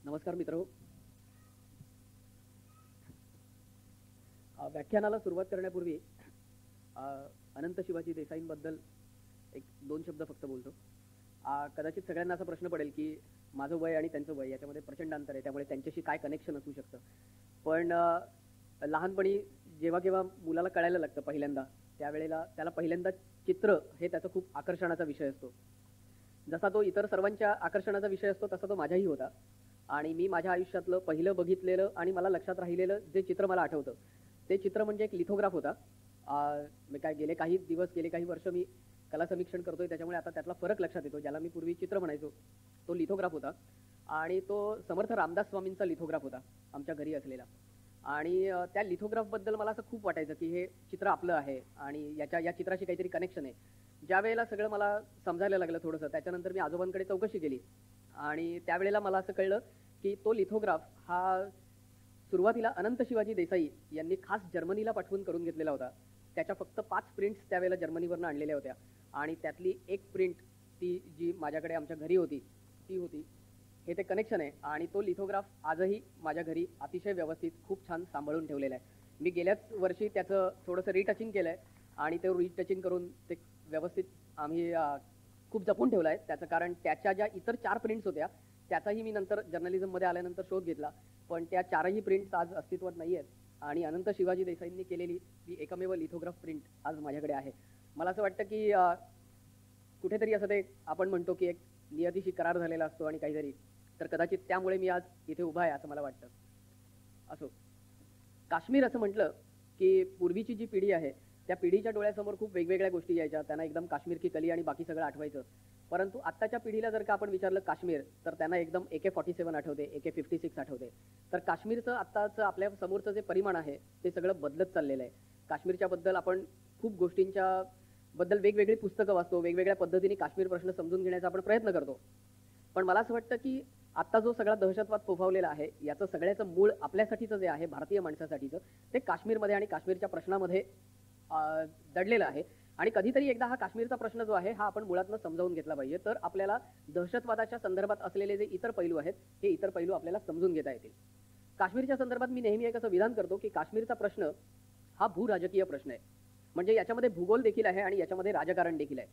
नमस्कार मित्र. व्याख्यानाला सुरुवात करण्यापूर्वी अनंत शिवाजी देसाईंबद्दल एक दोन शब्द फक्त बोलतो. कदाचित सगळ्यांना असा प्रश्न पडेल की माझं वय आणि त्यांचं वय याच्यामध्ये प्रचंड अंतर आहे, त्यामुळे त्यांच्याशी काय कनेक्शन असू शकतं. पण लहानपणी जेव्हा केव्हा मुलाला कळायला लागतं पहिल्यांदा, त्यावेळेला त्याला पहिल्यांदा चित्र हे त्याचा खूप आकर्षणाचा विषय असतो. जसा तो इतर सर्वांच्या आकर्षणाचा विषय असतो तसा तो माझाही होता. आणि मी माझ्या आयुष्यातलं पहिलं बघितलेलं आणि मला लक्षात राहिलेलं जे चित्र मला आठवतं ते चित्र म्हणजे एक लिथोग्राफ होता. मी काय गेले काही दिवस गेले काही वर्ष मी कला समीक्षण करतोय, त्याच्यामुळे आता त्यातला फरक लक्षात येतो. ज्याला मी पूर्वी चित्र म्हणायचो तो लिथोग्राफ होता. आणि तो समर्थ रामदास स्वामींचा लिथोग्राफ होता आमच्या घरी असलेला. आणि त्या लिथोग्राफबद्दल मला असं खूप वाटायचं की हे चित्र आपलं आहे आणि या चित्राशी काहीतरी कनेक्शन आहे. ज्या वेळेला सगळं मला समजायला लागलं थोडंसं, त्याच्यानंतर मी आजोबांकडे चौकशी केली आणि त्यावेळेला मला असं कळलं की तो लिथोग्राफ हा सुरुवातीला अनंत शिवाजी देसाई यांनी खास जर्मनीला पाठवून करून घेतलेला होता. त्याच्या फक्त 5 प्रिंट्स त्यावेळेला जर्मनीवरनं आणलेल्या होत्या आणि त्यातली एक प्रिंट ती जी माझ्याकडे आमच्या घरी होती ती होती. हे ते कनेक्शन आहे आणि तो लिथोग्राफ आजही माझ्या घरी अतिशय व्यवस्थित खूप छान सांभाळून ठेवलेला आहे. मी गेल्याच वर्षी त्याचं थोडंसं रिटचिंग केलं आहे आणि ते रिटचिंग करून ते व्यवस्थित आम्ही खूप जपून ठेवलं आहे. त्याचं कारण त्याच्या ज्या इतर 4 प्रिंट्स होत्या त्याचाही मी नंतर जर्नलिझममध्ये आल्यानंतर शोध घेतला, पण त्या 4ही प्रिंट्स आज अस्तित्वात नाही आहेत. आणि अनंत शिवाजी देसाईंनी केलेली ती एकमेव लिथोग्राफ प्रिंट आज माझ्याकडे आहे. मला असं वाटतं की कुठेतरी असं ते आपण म्हणतो की एक नियतीशी करार झालेला असतो आणि काहीतरी, तर कदाचित त्यामुळे मी आज इथे उभा आहे असं मला वाटतं. असो, काश्मीर असं म्हटलं की पूर्वीची जी पिढी आहे त्या पिढीच्या डोळ्यासमोर खूप वेगवेगळ्या गोष्टी यायच्या. त्यांना एकदम काश्मीर की कली आणि बाकी सगळं आठवायचं. परंतु आत्ताच्या पिढीला जर का आपण विचारलं काश्मीर, तर त्यांना एकदम AK-47 आठवते, AK-56 आठवते. तर काश्मीरचं आत्ताचं आपल्या समोरचं जे परिमाण आहे ते सगळं बदलत चाललेलं आहे. काश्मीरच्या बद्दल आपण खूप गोष्टींच्या बद्दल वेगवेगळी पुस्तकं वाचतो, वेगवेगळ्या पद्धतीने काश्मीर प्रश्न समजून घेण्याचा आपण प्रयत्न करतो. पण मला असं वाटतं की आत्ता जो सगळा दहशतवाद फोफावलेला आहे याचं सगळ्याचं मूळ आपल्यासाठीचं जे आहे, भारतीय माणसासाठीचं, ते काश्मीरमध्ये आणि काश्मीरच्या प्रश्नामध्ये दडलेलं आहे. आणि कधीतरी एकदा हा काश्मीरचा प्रश्न जो आहे हा आपण मुळातनं समजावून घेतला पाहिजे, तर आपल्याला दहशतवादाच्या संदर्भात असलेले जे इतर पैलू आहेत हे इतर पैलू आपल्याला समजून घेता येतील. काश्मीरच्या संदर्भात मी नेहमी एक असं विधान करतो की काश्मीरचा प्रश्न हा भूराजकीय प्रश्न आहे. म्हणजे याच्यामध्ये भूगोल देखील आहे आणि याच्यामध्ये राजकारण देखील आहे.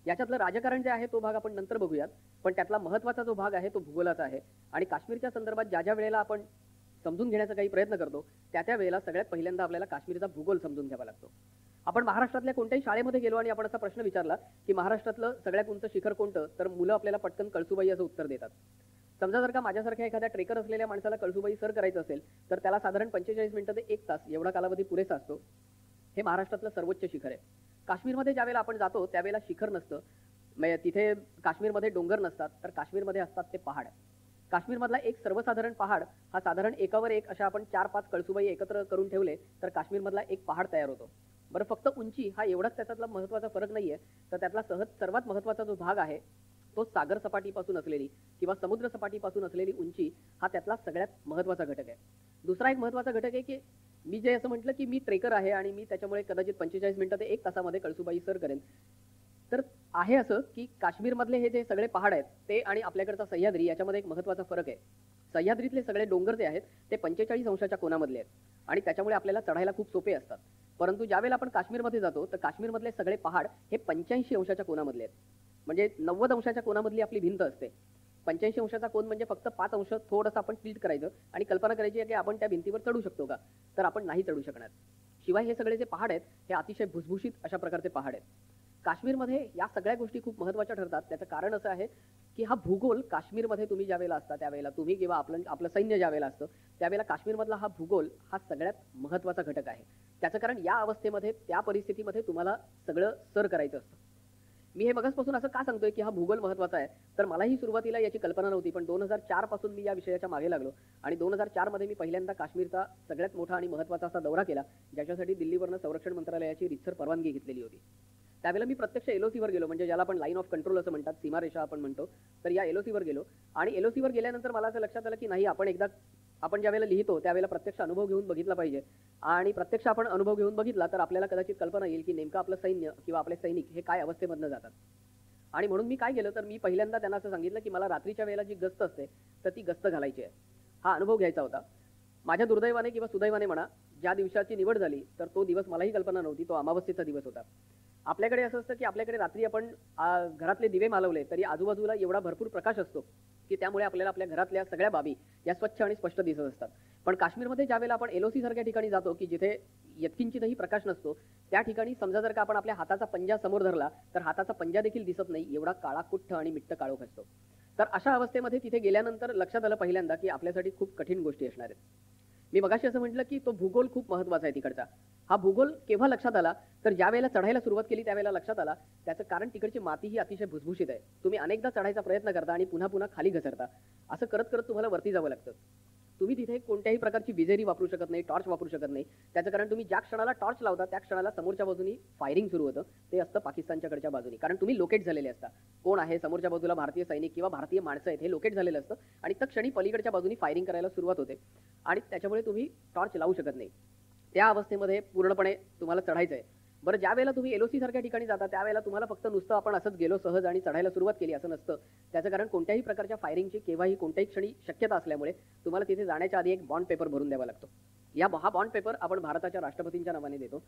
याच्यातलं राजकारण जे आहे तो भाग आपण नंतर बघूयात, पण त्यातला महत्त्वाचा जो भाग आहे तो भूगोलाचा आहे. आणि काश्मीरच्या संदर्भात ज्या वेळेला आपण समजून घेण्याचा काही प्रयत्न करतो त्या वेळेला सगळ्यात पहिल्यांदा आपल्याला काश्मीरचा भूगोल समजून घ्यावा लागतो. आपण महाराष्ट्रातल्या कोणत्याही शाळेमध्ये गेलो आणि आपण असा प्रश्न विचारला की महाराष्ट्रातलं सगळ्यात उंच शिखर कोणतं, तर मुलं आपल्याला पटकन कळसुबाई असं उत्तर देतात. समजा जर का माझ्यासारख्या एखाद्या ट्रेकर असलेल्या माणसाला कळसुबाई सर करायचं असेल तर त्याला साधारण 45 मिनिटं ते 1 तास एवढा कालावधी पुरेसा असतो. हे महाराष्ट्रातलं सर्वोच्च शिखर आहे. काश्मीरमध्ये ज्यावेळेला आपण जातो त्यावेळेला शिखर नसतं, तिथे काश्मीरमध्ये डोंगर नसतात, तर काश्मीरमध्ये असतात ते पहाड. काश्मीरमधला एक सर्वसाधारण पहाड हा साधारण एकावर एक अशा आपण 4-5 कळसुबाई एकत्र करून ठेवले तर काश्मीरमधला एक पहाड तयार होतो. बरं, फक्त उंची हा एवढाच त्याच्यातला महत्त्वाचा फरक नाहीये, तर त्यातला सर्वात महत्त्वाचा जो भाग आहे तो सागर सपाटीपासून असलेली किंवा समुद्र सपाटीपासून असलेली उंची हा त्यातला सगळ्यात महत्त्वाचा घटक आहे. दुसरा एक महत्त्वाचा घटक आहे की मी जे असं म्हटलं की मी ट्रेकर आहे आणि मी त्याच्यामुळे कदाचित 45 मिनिटं ते 1 तासामध्ये कळसुबाई सर करेन, तर आहे असं की काश्मीरमधले हे जे सगळे पहाड आहेत ते आणि आपल्याकडचा सह्याद्री याच्यामध्ये एक महत्त्वाचा फरक आहे. सह्याद्रीतले सगळे डोंगर जे आहेत ते 45 अंशाच्या कोनामधले आहेत आणि त्याच्यामुळे आपल्याला चढायला खूप सोपे असतात. परंतु ज्यावेळेला आपण काश्मीरमध्ये जातो तर काश्मीरमधले सगळे पहाड हे 85 अंशाच्या कोनामधले आहेत. म्हणजे 90 अंशाच्या कोनामधली आपली भिंत असते. 85 अंशाचा कोन म्हणजे फक्त 5 अंश थोडंसं आपण टिल्ट करायचं आणि कल्पना करायची आहे की आपण त्या भिंतीवर चढू शकतो का, तर आपण नाही चढू शकणार. शिवाय हे सगळे जे पहाड आहेत हे अतिशय भुसभुशीत अशा प्रकारचे पहाड आहेत. काश्मीरमध्ये या सगळ्या गोष्टी खूप महत्त्वाच्या ठरतात. त्याचं कारण असं आहे की हा भूगोल काश्मीरमध्ये तुम्ही ज्यावेळेला असता त्यावेळेला तुम्ही किंवा आपलं सैन्य ज्यावेळेला असतं त्यावेळेला काश्मीरमधला हा भूगोल हा सगळ्यात महत्त्वाचा घटक आहे. त्याचं कारण या अवस्थेमध्ये त्या परिस्थितीमध्ये तुम्हाला सगळं सर करायचं असतं. मी हे मगाचपासून असं का सांगतोय की हा भूगोल महत्त्वाचा आहे, तर मलाही सुरुवातीला याची कल्पना नव्हती, पण 2004 पासून मी या विषयाच्या मागे लागलो आणि 2004 मध्ये मी पहिल्यांदा काश्मीरचा सगळ्यात मोठा आणि महत्त्वाचा असा दौरा केला ज्याच्यासाठी दिल्लीवरनं संरक्षण मंत्रालयाची रीतसर परवानगी घेतलेली होती. त्यावेळेला मी प्रत्यक्ष LOCवर गेलो, म्हणजे ज्याला आपण लाईन ऑफ कंट्रोल असं म्हणतात, सीमारेषा आपण म्हणतो, तर या LOCवर गेलो. आणि LOCवर गेल्यानंतर मला असं लक्षात आलं की नाही, आपण ज्यावेळेला लिहितो त्यावेळेला प्रत्यक्ष अनुभव घेऊन बघितला पाहिजे. आणि प्रत्यक्ष आपण अनुभव घेऊन बघितला तर आपल्याला कदाचित कल्पना येईल की नेमकं आपलं सैन्य किंवा आपले सैनिक हे काय अवस्थेमधनं जातात. आणि म्हणून मी काय केलं तर मी पहिल्यांदा त्यांना असं सांगितलं की मला रात्रीच्या वेळेला जी गस्त असते तर ती गस्त घालायची आहे. हा अनुभव घ्यायचा होता. माझ्या दुर्दैवाने किंवा सुदैवाने म्हणा, ज्या दिवसाची निवड झाली तर तो दिवस मलाही कल्पना नव्हती, तो अमावस्येचा दिवस होता. आपल्याकडे असं असतं की आपल्याकडे रात्री आपण घरातले दिवे मालवले तरी आजूबाजूला एवढा भरपूर प्रकाश असतो की त्यामुळे आपल्याला आपल्या घरातल्या सगळ्या बाबी या स्वच्छ आणि स्पष्ट दिसत असतात. पण काश्मीरमध्ये ज्यावेळेला आपण एलओसी सारख्या ठिकाणी जातो की जिथे यत्किंचितही प्रकाश नसतो, त्या ठिकाणी समजा जर का आपण आपल्या हाताचा पंजा समोर धरला तर हाताचा पंजा देखील दिसत नाही, एवढा काळाकुठ्ठ आणि मिट्ट काळोख असतो. तर अशा अवस्थेमध्ये तिथे गेल्यानंतर लक्षात आलं पहिल्यांदा की आपल्यासाठी खूप कठीण गोष्टी असणार आहेत. मी मगाशी असं म्हटलं की तो भूगोल खूप महत्वाचा आहे तिकडचा. हा भूगोल केव्हा लक्षात आला तर ज्या वेळेला चढायला सुरुवात केली त्यावेळेला लक्षात आला. त्याचं कारण तिकडची माती ही अतिशय भुसभुशीत आहे. तुम्ही अनेकदा चढायचा प्रयत्न करता आणि पुन्हा पुन्हा खाली घसरता. असं करत करत तुम्हाला वरती जावं लागतं. तुम्ही तिथे कोणत्याही प्रकारची विजेरी वापरू शकत नाही, टॉर्च वापरू शकत नाही. त्याचं कारण तुम्ही ज्या क्षणाला टॉर्च लावता त्या क्षणाला समोरच्या बाजूनी फायरिंग सुरू होतं. ते असतं पाकिस्तानच्याकडच्या बाजूनी, कारण तुम्ही लोकेट झालेले असता. कोण आहे समोरच्या बाजूला, भारतीय सैनिक किंवा भारतीय माणसं आहेत हे लोकेट झालेलं असतं आणि त्या क्षणी पलीकडच्या बाजूनी फायरिंग करायला सुरुवात होते आणि त्याच्यामुळे तुम्ही टॉर्च लावू शकत नाही. त्या अवस्थेमध्ये पूर्णपणे तुम्हाला चढायचं आहे. बरं, ज्या वेळेला तुम्ही एलओसी सारख्या ठिकाणी जाता त्यावेळेला तुम्हाला फक्त नुसतं आपण असंच गेलो सहज आणि चढायला सुरुवात केली असं नसतं. त्याचं कारण कोणत्याही प्रकारच्या फायरिंगची केव्हाही कोणत्याही क्षणी शक्यता असल्यामुळे तुम्हाला तिथे जाण्याच्या आधी एक बॉन्ड पेपर भरून द्यावा लागतो. हा बॉन्ड पेपर आपण भारताच्या राष्ट्रपतींच्या नावाने देतो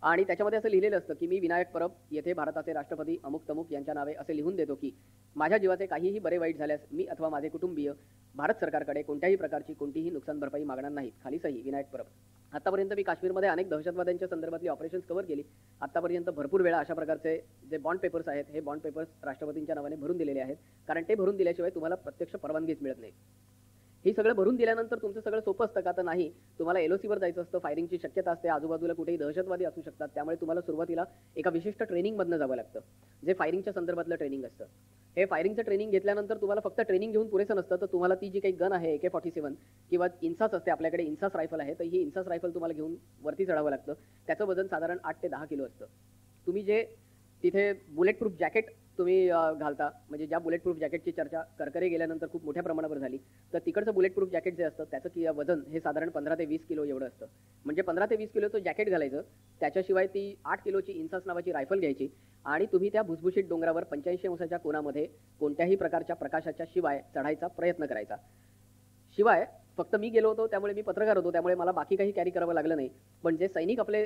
आणि त्याच्यामध्ये असं लिहिलेलं असतं की मी विनायक परब येथे भारताचे राष्ट्रपती अमुक तमुक यांच्या नावे असे लिहून देतो की माझ्या जीवाचे काहीही बरे वाईट झाल्यास मी अथवा माझे कुटुंबीय भारत सरकारकडे कोणत्याही प्रकारची कोणतीही नुकसान भरपाई मागणार नाहीत. खाली सही विनायक परब. आतापर्यंत मी काश्मीरमध्ये अनेक दहशतवाद्यांच्या संदर्भातली ऑपरेशन्स कव्हर केली. आतापर्यंत भरपूर वेळा अशा प्रकारचे जे बॉन्ड पेपर्स आहेत हे बॉन्ड पेपर्स राष्ट्रपतींच्या नावाने भरून दिलेले आहेत, कारण ते भरून दिल्याशिवाय तुम्हाला प्रत्यक्ष परवानगीच मिळत नाही. हे सगळं भरून दिल्यानंतर तुमचं सगळं सोपं असतं का तर नाही. तुम्हाला एलओसीवर जायचं असतं, फायरिंगची शक्यता असते, आजूबाजूला कुठेही दहशतवादी असू शकतात, त्यामुळे तुम्हाला सुरुवातीला एका विशिष्ट ट्रेनिंगमधनं जावं लागतं जे फायरिंगच्या संदर्भातलं ट्रेनिंग असतं. हे फायरिंगचं ट्रेनिंग घेतल्यानंतर तुम्हाला फक्त ट्रेनिंग घेऊन पुरेसं नसतं, तर तुम्हाला ती जी काही गन आहे AK-47 किंवा इन्सास असते, आपल्याकडे इन्सास रायफल आहे, तर ही इन्सास रायफल तुम्हाला घेऊन वरती चढावं लागतं. त्याचं वजन साधारण 8 ते 10 किलो असतं. तुम्ही जे तिथे बुलेट प्रूफ जॅकेट तुम्ही घालता, म्हणजे ज्या बुलेट प्रूफ जॅकेटची चर्चा करकरे गेल्यानंतर खूप मोठ्या प्रमाणावर झाली, तर तिकडचं बुलेट प्रूफ जॅकेट जे असतं त्याचं वजन हे साधारण 15 ते 20 किलो एवढं असतं. म्हणजे 15 ते 20 किलोचं जॅकेट घालायचं, त्याच्याशिवाय ती 8 किलोची इन्सास नावाची रायफल घ्यायची आणि तुम्ही त्या भुसभुशीत डोंगरावर 85 अंशाच्या कोनामध्ये कोणत्याही प्रकारच्या प्रकाशाच्या शिवाय चढायचा प्रयत्न करायचा. शिवाय फक्त मी गेलो होतो त्यामुळे मी पत्रकार होतो, त्यामुळे मला बाकी काही कॅरी करावं लागलं नाही. पण जे सैनिक आपले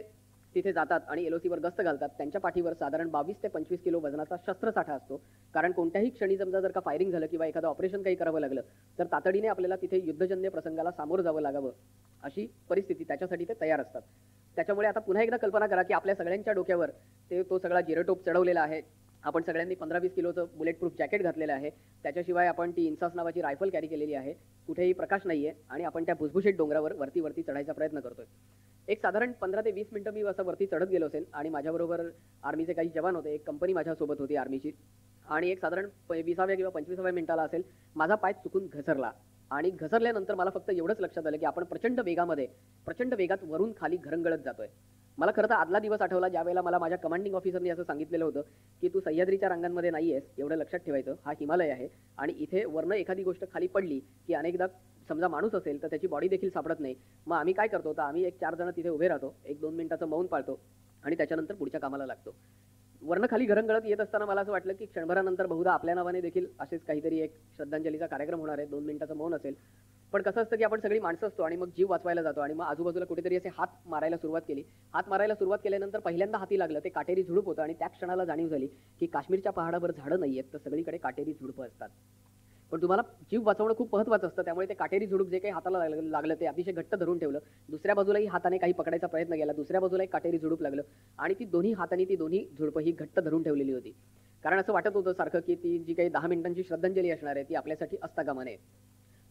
तिथे जातात आणि एलओसीवर गस्त घालतात त्यांच्या पाठीवर साधारण 22 ते 25 किलो वजनाचा शस्त्रसाठा असतो, कारण कोणत्याही क्षणी समजा जर का फायरिंग झालं किंवा एखादं ऑपरेशन काही करावं लागलं तर तातडीने आपल्याला तिथे युद्धजन्य प्रसंगाला सामोरं जावं लागावं अशी परिस्थिती त्याच्यासाठी ते तयार असतात. त्याच्यामुळे आता पुन्हा एकदा कल्पना करा की आपल्या सगळ्यांच्या डोक्यावर तो सगळा जिरोटोप चढवलेला आहे. आपण सगळ्यांनी 15-20 किलोचं बुलेट प्रूफ जॅकेट घातलेलं आहे. त्याच्याशिवाय आपण ती इन्सास नावाची रायफल कॅरी केलेली आहे. कुठेही प्रकाश नाहीये आणि आपण त्या भुसभुशीत डोंगरावर वरती चढायचा प्रयत्न करतोय. एक साधारण 15 ते 20 मिनिटं मी असं वरती चढत गेलो असेल आणि माझ्याबरोबर आर्मीचे काही जवान होते. एक कंपनी माझ्यासोबत होती आर्मीची आणि एक साधारण 20व्या किंवा 25व्या मिनिटाला असेल माझा पाय चुकून घसरला आणि घसरल्यानंतर मला फक्त एवढंच लक्षात आलं की आपण प्रचंड वेगात वरून खाली घरंगळत जातोय. मला खरं तर आदला दिवस आठवला ज्यावेळेला मला माझ्या कमांडिंग ऑफिसरनी असं सांगितलेलं होतं की तू सह्याद्रीच्या रांगांमध्ये नाहीयेस, एवढं लक्षात ठेवायचं. हा हिमालय आहे आणि इथे वरनं एखादी गोष्ट खाली पडली की अनेकदा समजा माणूस असेल तर त्याची बॉडी देखील सापडत नाही. मग आम्ही काय करतो तर आम्ही 1-4 जण तिथे उभे राहतो, 1-2 मिनिटाचं मौन पाळतो आणि त्याच्यानंतर पुढच्या कामाला लागतो. वरनं खाली घरंगळत येत असताना मला असं वाटलं की क्षणभरानंतर बहुधा आपल्या नावाने देखील असेच काहीतरी एक श्रद्धांजलीचा कार्यक्रम होणार आहे. 2 मिनिटाचं मौन असेल. पण कसं असतं की आपण सगळी माणसं असतो आणि मग जीव वाचवायला जातो आणि मग आजूबाजूला कुठेतरी असे हात मारायला सुरुवात केली. हात मारायला सुरुवात केल्यानंतर पहिल्यांदा हाती लागलं ते काटेरी झुडूप होतं आणि त्या क्षणाला जाणीव झाली की काश्मीरच्या पहाडावर झाडं नाहीयेत तर सगळीकडे काटेरी झुडपं असतात. पण तुम्हाला जीव वाचवणं खूप महत्त्वाचं असतं, त्यामुळे ते काटेरी झुडूप जे काही हाताला लागलं ते अतिशय घट्ट धरून ठेवलं. दुसऱ्या बाजूलाही हाताने काही पकडायचा प्रयत्न केला, दुसऱ्या बाजूला एक काटेरी झुडूप लागलं आणि ती दोन्ही हाताने ती दोन्ही झुडपं ही घट्ट धरून ठेवलेली होती. कारण असं वाटत होतं सारखं की ती जी काही 10 मिनिटांची श्रद्धांजली असणार आहे ती आपल्यासाठी असता कामा नये.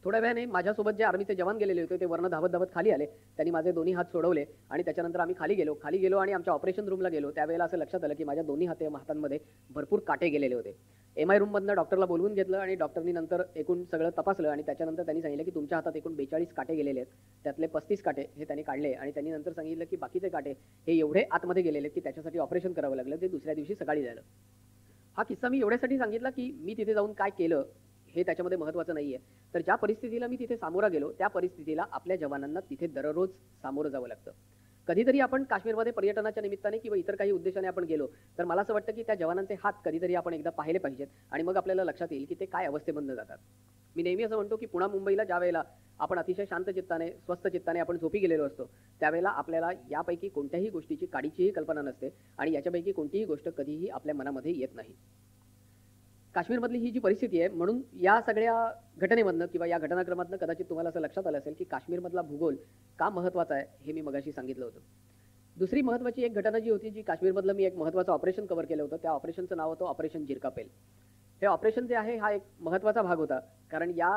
थोड्या वेळाने माझ्यासोबत जे आर्मीचे जवान गेलेले होते ते वरनं धावत खाली आले. त्यांनी माझे दोन्ही हात सोडवले आणि त्याच्यानंतर आम्ही खाली गेलो आणि आमच्या ऑपरेशन रूमला गेलो. त्यावेळेला असं लक्षात आलं की माझ्या दोन्ही हातांमध्ये भरपूर काटे गेलेले होते. MI रूममधनं डॉक्टरला बोलवून घेतलं आणि डॉक्टरनी नंतर एकूण सगळं तपासलं आणि त्याच्यानंतर त्यांनी सांगितलं की तुमच्या हातात एकूण 42 काटे गेलेले आहेत. त्यातले 35 काटे हे त्यांनी काढले आणि त्यांनी नंतर सांगितलं की बाकीचे काटे हे एवढे आतमध्ये गेलेले की त्याच्यासाठी ऑपरेशन करावं लागलं. ते दुसऱ्या दिवशी सकाळी झालं. हा किस्सा मी एवढ्यासाठी सांगितला की मी तिथे जाऊन काय केलं हे त्याच्यामध्ये महत्त्वाचं नाहीये. तर ज्या परिस्थितीला मी तिथे सामोरा गेलो त्या परिस्थितीला आपल्या जवानांना तिथे दररोज सामोरं जावं लागतं. कधीतरी आपण काश्मीरमध्ये पर्यटनाच्या निमित्ताने किंवा इतर काही उद्देशाने आपण गेलो तर मला असं वाटतं की त्या जवानांचे हात कधीतरी आपण एकदा पाहिले पाहिजेत आणि मग आपल्याला लक्षात येईल की ते काय अवस्थेमधनं जातात. मी नेहमी असं म्हणतो की पुन्हा मुंबईला ज्या वेळेला आपण अतिशय शांत चित्ताने स्वस्थ चित्ताने आपण झोपी गेलेलो असतो त्यावेळेला आपल्याला यापैकी कोणत्याही गोष्टीची काडीचीही कल्पना नसते आणि याच्यापैकी कोणतीही गोष्ट कधीही आपल्या मनामध्ये येत नाही. काश्मीरमधली ही जी परिस्थिती आहे म्हणून या सगळ्या घटनेमधनं किंवा या घटनाक्रमातनं कदाचित तुम्हाला असं लक्षात आलं असेल की काश्मीरमधला भूगोल का महत्त्वाचा आहे हे मी मगाशी सांगितलं होतं. दुसरी महत्त्वाची एक घटना जी होती जी काश्मीरमधलं मी एक महत्त्वाचं ऑपरेशन कव्हर केलं होतं त्या ऑपरेशनचं नाव होतं ऑपरेशन जिरकापेल. हे ऑपरेशन जे आहे हा एक महत्त्वाचा भाग होता कारण या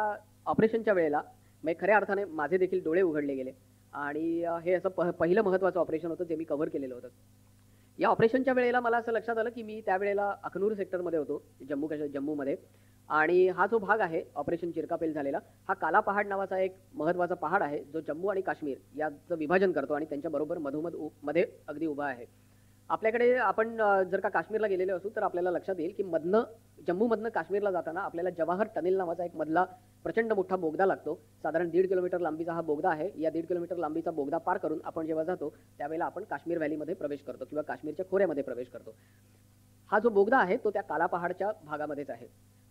ऑपरेशनच्या वेळेला म्हणजे खऱ्या अर्थाने माझे देखील डोळे उघडले गेले आणि हे असं पहिलं महत्त्वाचं ऑपरेशन होतं जे मी कव्हर केलेलं होतं. या ऑपरेशनच्या वेळेला मला असं लक्षात आलं की मी त्यावेळेला अखनूर सेक्टरमध्ये होतो जम्मूमध्ये आणि हा जो भाग आहे ऑपरेशन चिरकापेल झालेला हा काला पहाड नावाचा एक महत्त्वाचा पहाड आहे जो जम्मू आणि काश्मीर याचं विभाजन करतो आणि त्यांच्याबरोबर मधोमध मध्ये अगदी उभा आहे. आपल्याकडे आपण जर का काश्मीरला गेलेले असू तर आपल्याला लक्षात येईल की जम्मूमधनं काश्मीरला जाताना आपल्याला जवाहर टनेल नावाचा एक मधला प्रचंड मोठा बोगदा लागतो. साधारण 1.5 किलोमीटर लांबीचा हा बोगदा आहे. या 1.5 किलोमीटर लांबीचा बोगदा पार करून आपण जेव्हा जातो त्यावेळेला आपण काश्मीर व्हॅलीमध्ये प्रवेश करतो किंवा काश्मीरच्या खोऱ्यामध्ये प्रवेश करतो. हा जो बोगदा आहे तो त्या काला पहाडच्या भागामध्येच आहे.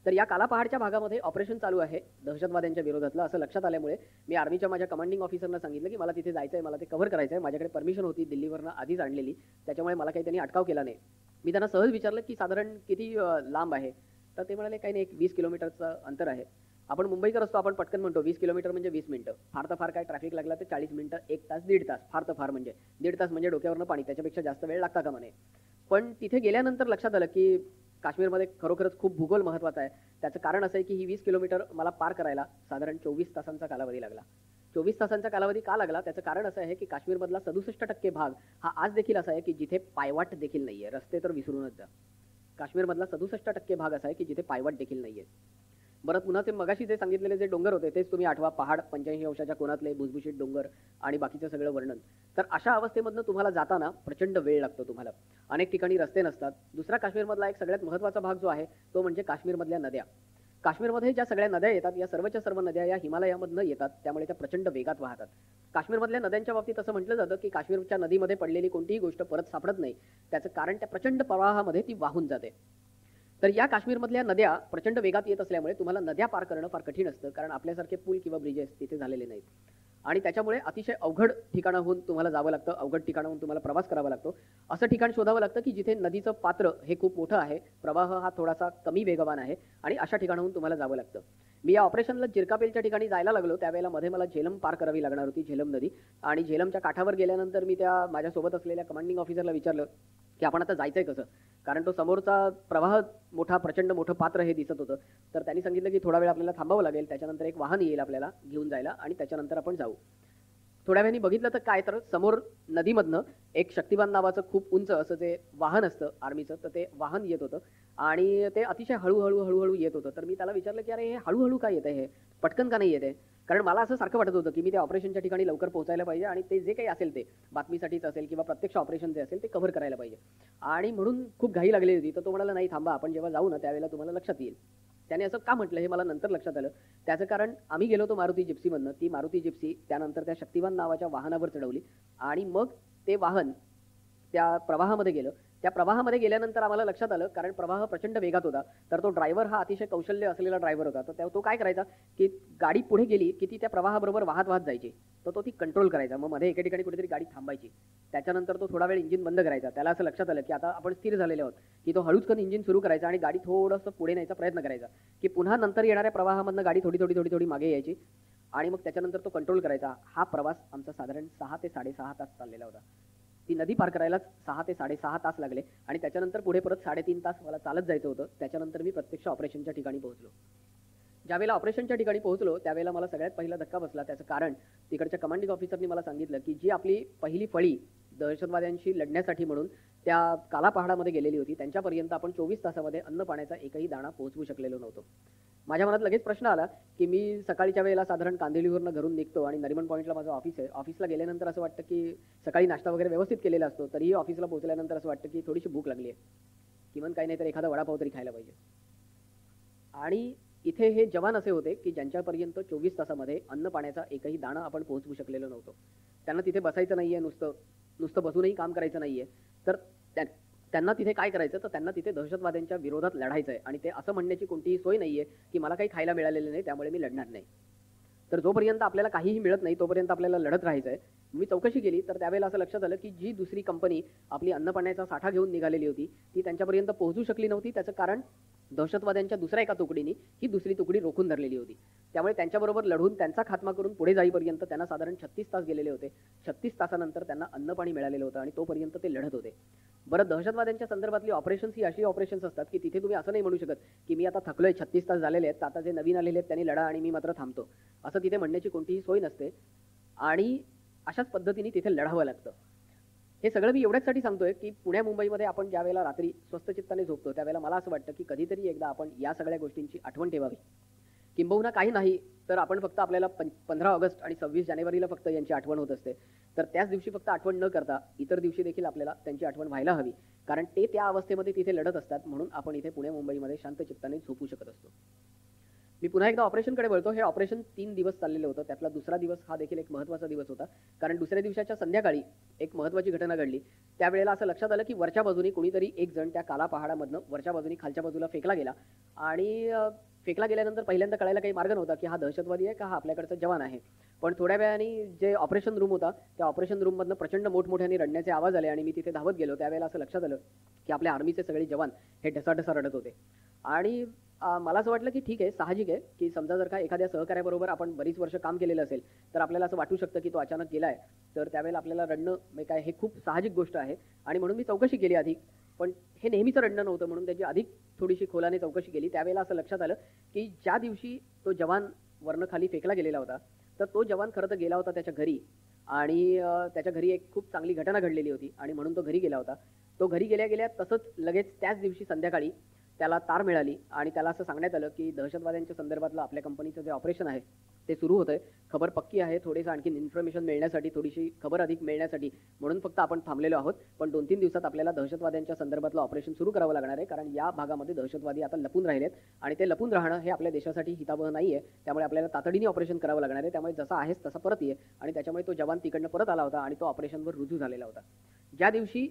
तर या काला पहाडच्या भागामध्ये ऑपरेशन चालू आहे दहशतवाद्यांच्या विरोधातलं असं लक्षात आल्यामुळे मी आर्मीच्या माझ्या कमांडिंग ऑफिसरना सांगितलं की मला तिथे जायचं आहे, मला ते कव्हर करायचं आहे. माझ्याकडे परमिशन होती दिल्लीवरनं आधीच आणलेली त्याच्यामुळे मला काही त्यांनी अटकाव केला नाही. मी त्यांना सहज विचारलं की साधारण किती लांब आहे तर ते म्हणाले काही नाही 20 किलोमीटरचं अंतर आहे. आपण मुंबईकर असतो आपण पटकन म्हणतो 20 किलोमीटर म्हणजे 20 मिनिटं फार तर फार काय ट्रॅफिक लागला तर 40 मिनिटं 1 तास 1.5 तास फार तर फार म्हणजे 1.5 तास म्हणजे डोक्यावरनं पाणी त्याच्यापेक्षा जास्त वेळ लागता का म्हणे. पण तिथे गेल्यानंतर लक्षात आलं की काश्मीरमध्ये खरोखरच खूप भूगोल महत्त्वाचा आहे. त्याचं कारण असं आहे की ही 20 किलोमीटर मला पार करायला साधारण 24 तासांचा कालावधी लागला. 24 तासांचा कालावधी का लागला त्याचं कारण असं आहे की काश्मीरमधला 67% भाग हा आज देखील असा आहे की जिथे पायवाट देखील नाहीये. रस्ते तर विसरूनच जा. काश्मीरमधला 67% भाग असा आहे की जिथे पायवाट देखील नाहीये. बरं पुन्हा ते मगाशी जे सांगितलेले जे डोंगर होते तेच तुम्ही आठवा पहाड 85 अंशाच्या कोनातले भुसभुशीत डोंगर आणि बाकीचं सगळं वर्णन. तर अशा अवस्थेमधनं तुम्हाला जाताना प्रचंड वेळ लागतो तुम्हाला. अनेक ठिकाणी रस्ते नसतात. दुसरा काश्मीरमधला एक सगळ्यात महत्त्वाचा भाग जो आहे तो म्हणजे काश्मीरमधल्या नद्या. काश्मीरमध्ये ज्या सगळ्या नद्या येतात या सर्वच्या सर्व नद्या या हिमालयामधनं येतात त्यामुळे त्या प्रचंड वेगात वाहतात. काश्मीरमधल्या नद्यांच्या बाबतीत असं म्हटलं जातं की काश्मीरच्या नदीमध्ये पडलेली कोणतीही गोष्ट परत सापडत नाही. त्याचं कारण त्या प्रचंड प्रवाहामध्ये ती वाहून जाते. तर या काश्मीरमधल्या नद्या प्रचंड वेगात येत असल्यामुळे तुम्हाला नद्या पार करणं फार कठीण असतं कारण आपल्यासारखे पूल किंवा ब्रिजेस तिथे झालेले नाहीत आणि त्याच्यामुळे अतिशय अवघड ठिकाणाहून तुम्हाला जावं लागतं. अवघड ठिकाणाहून तुम्हाला प्रवास करावा लागतो. असं ठिकाण शोधावं लागतं की जिथे नदीचं पात्र हे खूप मोठं आहे, प्रवाह हा थोडासा कमी वेगवान आहे आणि अशा ठिकाणाहून तुम्हाला जावं लागतं. मी या ऑपरेशनला जिरकापेलच्या ठिकाणी जायला लागलो त्यावेळेला मध्ये मला झेलम पार करावी लागणार होती, झेलम नदी. आणि झेलमच्या काठावर गेल्यानंतर मी त्या माझ्यासोबत असलेल्या कमांडिंग ऑफिसरला विचारलं की आपण आता जायचंय कसं, कारण तो समोरचा प्रवाह मोठा प्रचंड मोठं पात्र हे दिसत होतं. तर त्यांनी सांगितलं की थोडा वेळ आपल्याला थांबावं लागेल, त्याच्यानंतर एक वाहन येईल आपल्याला घेऊन जायला आणि त्याच्यानंतर आपण जाऊ. थोड्या वेळाने बघितलं तर काय तर समोर नदीमधनं एक शक्तिवान नावाचं खूप उंच असं जे वाहन असतं आर्मीचं तर ते वाहन येत होतं आणि ते अतिशय हळूहळू येत होतं. तर मी त्याला विचारलं की अरे हे हळूहळू काय येत आहे, हे पटकन का नाही येत आहे. कारण मला असं सारखं वाटत होतं की मी त्या ऑपरेशनच्या ठिकाणी लवकर पोहोचायला पाहिजे आणि ते जे काही असेल ते बातमीसाठीच असेल किंवा प्रत्यक्ष ऑपरेशन जे असेल ते कव्हर करायला पाहिजे आणि म्हणून खूप घाई लागलेली होती. तर तो म्हणाला नाही थांबा, आपण जेव्हा जाऊ ना त्यावेळेला तुम्हाला लक्षात येईल. त्याने असं का म्हटलं हे मला नंतर लक्षात आलं. त्याचं कारण आम्ही गेलो होतो मारुती जिप्सीमधनं. ती मारुती जिप्सी त्यानंतर त्या शक्तिवान नावाच्या वाहनावर चढवली आणि मग ते वाहन त्या प्रवाहामध्ये गेलं. त्या प्रवाहामध्ये गेल्यानंतर आम्हाला लक्षात आलं कारण प्रवाह प्रचंड वेगात होता तर तो ड्रायव्हर हा अतिशय कौशल्य असलेला ड्रायव्हर होता. तर तो काय करायचा की गाडी पुढे गेली की ती त्या प्रवाहाबरोबर वाहत वाहत जायची. तर तो ती कंट्रोल करायचा. मग मध्ये एके ठिकाणी कुठेतरी गाडी थांबायची. त्याच्यानंतर तो थोडा वेळ इंजिन बंद करायचा. त्याला असं लक्षात आलं की आता आपण स्थिर झालेले आहोत की तो हळूचकन इंजिन सुरू करायचा आणि गाडी थोडंसं पुढे न्यायचा प्रयत्न करायचा की पुन्हा नंतर येणाऱ्या प्रवाहामधनं गाडी थोडी मागे यायची आणि मग त्याच्यानंतर तो कंट्रोल करायचा. हा प्रवास आमचा साधारण 6 ते 6.5 तास चाललेला होता. ती नदी पार करायलाच 6 ते 6.5 तास लागले आणि त्याच्यानंतर पुढे परत 3.5 तास मला चालत जायचं होतं. त्याच्यानंतर मी प्रत्यक्ष ऑपरेशनच्या ठिकाणी पोहोचलो. ज्यावेळेला ऑपरेशनच्या ठिकाणी पोहोचलो त्यावेळेला मला सगळ्यात पहिला धक्का बसला. त्याचं कारण तिकडच्या कमांडिंग ऑफिसरनी मला सांगितलं की जी आपली पहिली फळी दहशतवाद्यांशी लढण्यासाठी म्हणून त्या काला पहाडामध्ये गेलेली होती त्यांच्यापर्यंत आपण 24 तासामध्ये अन्न पाण्याचा एकही दाणा पोहोचवू शकलेलो नव्हतो. माझ्या मनात लगेच प्रश्न आला की मी सकाळीच्या वेळेला साधारण कांदिवलीवरनं घरून निघतो आणि नरिमन पॉईंटला माझं ऑफिस आहे. ऑफिसला गेल्यानंतर असं वाटतं की सकाळी नाश्ता वगैरे व्यवस्थित केलेला असतो तरीही ऑफिसला पोहोचल्यानंतर असं वाटतं की थोडीशी भूक लागली आहे, किमान काही नाही तर एखादा वडापाव तरी खायला पाहिजे. आणि इथे हे जवान असे होते की ज्यांच्यापर्यंत 24 तासामध्ये अन्न पाण्याचा एकही दाणा आपण पोहोचवू शकलेलो नव्हतो. त्यांना तिथे बसायचं नाहीये नुसतं, नुसतं बसूनही काम करायचं नाहीये, तर त्यांना तिथे काय करायचं, तर त्यांना तिथे दहशतवाद्यांच्या विरोधात लढायचं आहे. आणि ते असं म्हणण्याची कोणतीही सोय नाहीये की मला काही खायला मिळालेलं नाही त्यामुळे मी लढणार नाही. तर जोपर्यंत आपल्याला काहीही मिळत नाही तोपर्यंत आपल्याला लढत राहायचं आहे. मी चौकशी केली तर त्यावेळेला असं लक्षात आलं की जी दुसरी कंपनी आपली अन्नपाण्याचा साठा घेऊन निघालेली होती ती त्यांच्यापर्यंत पोहोचू शकली नव्हती. त्याचं कारण दहशतवाद्यांच्या दुसऱ्या एका तुकडीने ही दुसरी तुकडी रोखून धरलेली होती. त्यामुळे त्यांच्याबरोबर लढून त्यांचा खात्मा करून पुढे जाईपर्यंत त्यांना साधारण 36 तास गेलेले होते. 36 तासानंतर त्यांना अन्नपाणी मिळालेलं होतं आणि तोपर्यंत ते लढत होते. बरं, दहशतवाद्यांच्या संदर्भातली ऑपरेशन्स ही अशी ऑपरेशन्स असतात की तिथे तुम्ही असं नाही म्हणू शकत की मी आता थकलोय, 36 तास झालेले आहेत, आता जे नवीन आलेले आहेत त्यांनी लढा आणि मी मात्र थांबतो, असं तिथे म्हणण्याची कोणतीही सोय नसते. आणि अशाच पद्धतीने तिथे लढावं लागतं. हे सगळं मी एवढ्याचसाठी सांगतोय की पुण्या मुंबईमध्ये आपण ज्या वेळेला रात्री स्वस्त चित्ताने झोपतो त्यावेळेला मला असं वाटतं की कधीतरी एकदा आपण या सगळ्या गोष्टींची आठवण ठेवावी. किंबहुना काही नाही तर आपण फक्त आपल्याला 15 ऑगस्ट आणि 26 जानेवारीला फक्त यांची आठवण होत असते, तर त्याच दिवशी फक्त आठवण न करता इतर दिवशी देखील आपल्याला त्यांची आठवण व्हायला हवी. कारण ते त्या अवस्थेमध्ये तिथे लढत असतात, म्हणून आपण इथे पुणे मुंबईमध्ये शांत चित्ताने झोपू शकत असतो. मी पुन्हा एकदा ऑपरेशनकडे वळतो. हे ऑपरेशन 3 दिवस चाललेलं होतं. त्यातला दुसरा दिवस हा देखील एक महत्त्वाचा दिवस होता, कारण दुसऱ्या दिवसाच्या संध्याकाळी एक महत्त्वाची घटना घडली. त्यावेळेला असं लक्षात आलं की वरच्या बाजूने कुणीतरी एक जण त्या काला पहाडामधनं वरच्या बाजूने खालच्या बाजूला फेकला गेला. आणि फेकला गेल्यानंतर पहिल्यांदा कळायला काही मार्ग नव्हता की हा दहशतवादी आहे का हा आपल्याकडचा जवान आहे. पण थोड्या वेळाने जे ऑपरेशन रूम होता त्या ऑपरेशन रूममधनं प्रचंड मोठमोठ्याने रडण्याचे आवाज आले आणि मी तिथे धावत गेलो. त्यावेळेला असं लक्षात आलं की आपल्या आर्मीचे सगळे जवान हे ढसाढसा रडत होते. आणि मला असं वाटलं की ठीक आहे, साहजिक आहे की समजा जर का एखाद्या सहकार्याबरोबर आपण बरीच वर्ष काम केलेलं असेल तर आपल्याला असं वाटू शकतं की तो अचानक गेलाय, तर त्यावेळेला आपल्याला रडणं म्हणजे काय हे खूप साहजिक गोष्ट आहे. आणि म्हणून मी चौकशी केली आधी, पण हे नेहमीचं रडणं नव्हतं म्हणून त्याची अधिक थोडीशी खोलाने चौकशी केली. त्यावेळेला असं लक्षात आलं की ज्या दिवशी तो जवान वरनं खाली फेकला गेलेला होता तर तो जवान खरं तर गेला होता त्याच्या घरी. आणि त्याच्या घरी एक खूप चांगली घटना घडलेली होती आणि म्हणून तो घरी गेला होता. तो घरी गेल्या गेल्या तसंच लगेच त्याच दिवशी संध्याकाळी त्याला तार मिळाली आणि त्याला असं सांगण्यात आलं की दहशतवाद्यांच्या संदर्भातलं आपल्या कंपनीचं जे ऑपरेशन आहे ते सुरू होतंय. खबर पक्की आहे, थोडीसं आणखी इन्फॉर्मेशन मिळण्यासाठी, थोडीशी खबर अधिक मिळण्यासाठी म्हणून फक्त आपण थांबलेलो आहोत. पण 2-3 दिवसात आपल्याला दहशतवाद्यांच्या संदर्भातलं ऑपरेशन सुरू करावं लागणार आहे, कारण या भागामध्ये दहशतवादी आता लपून राहिलेत आणि ते लपून राहणं हे आपल्या देशासाठी हितावह नाही आहे. त्यामुळे आपल्याला तातडीने ऑपरेशन करावं लागणार आहे. त्यामुळे जसा आहेस तसा परत ये. आणि त्याच्यामुळे तो जवान तिकडनं परत आला होता आणि तो ऑपरेशनवर रुजू झालेला होता. ज्या दिवशी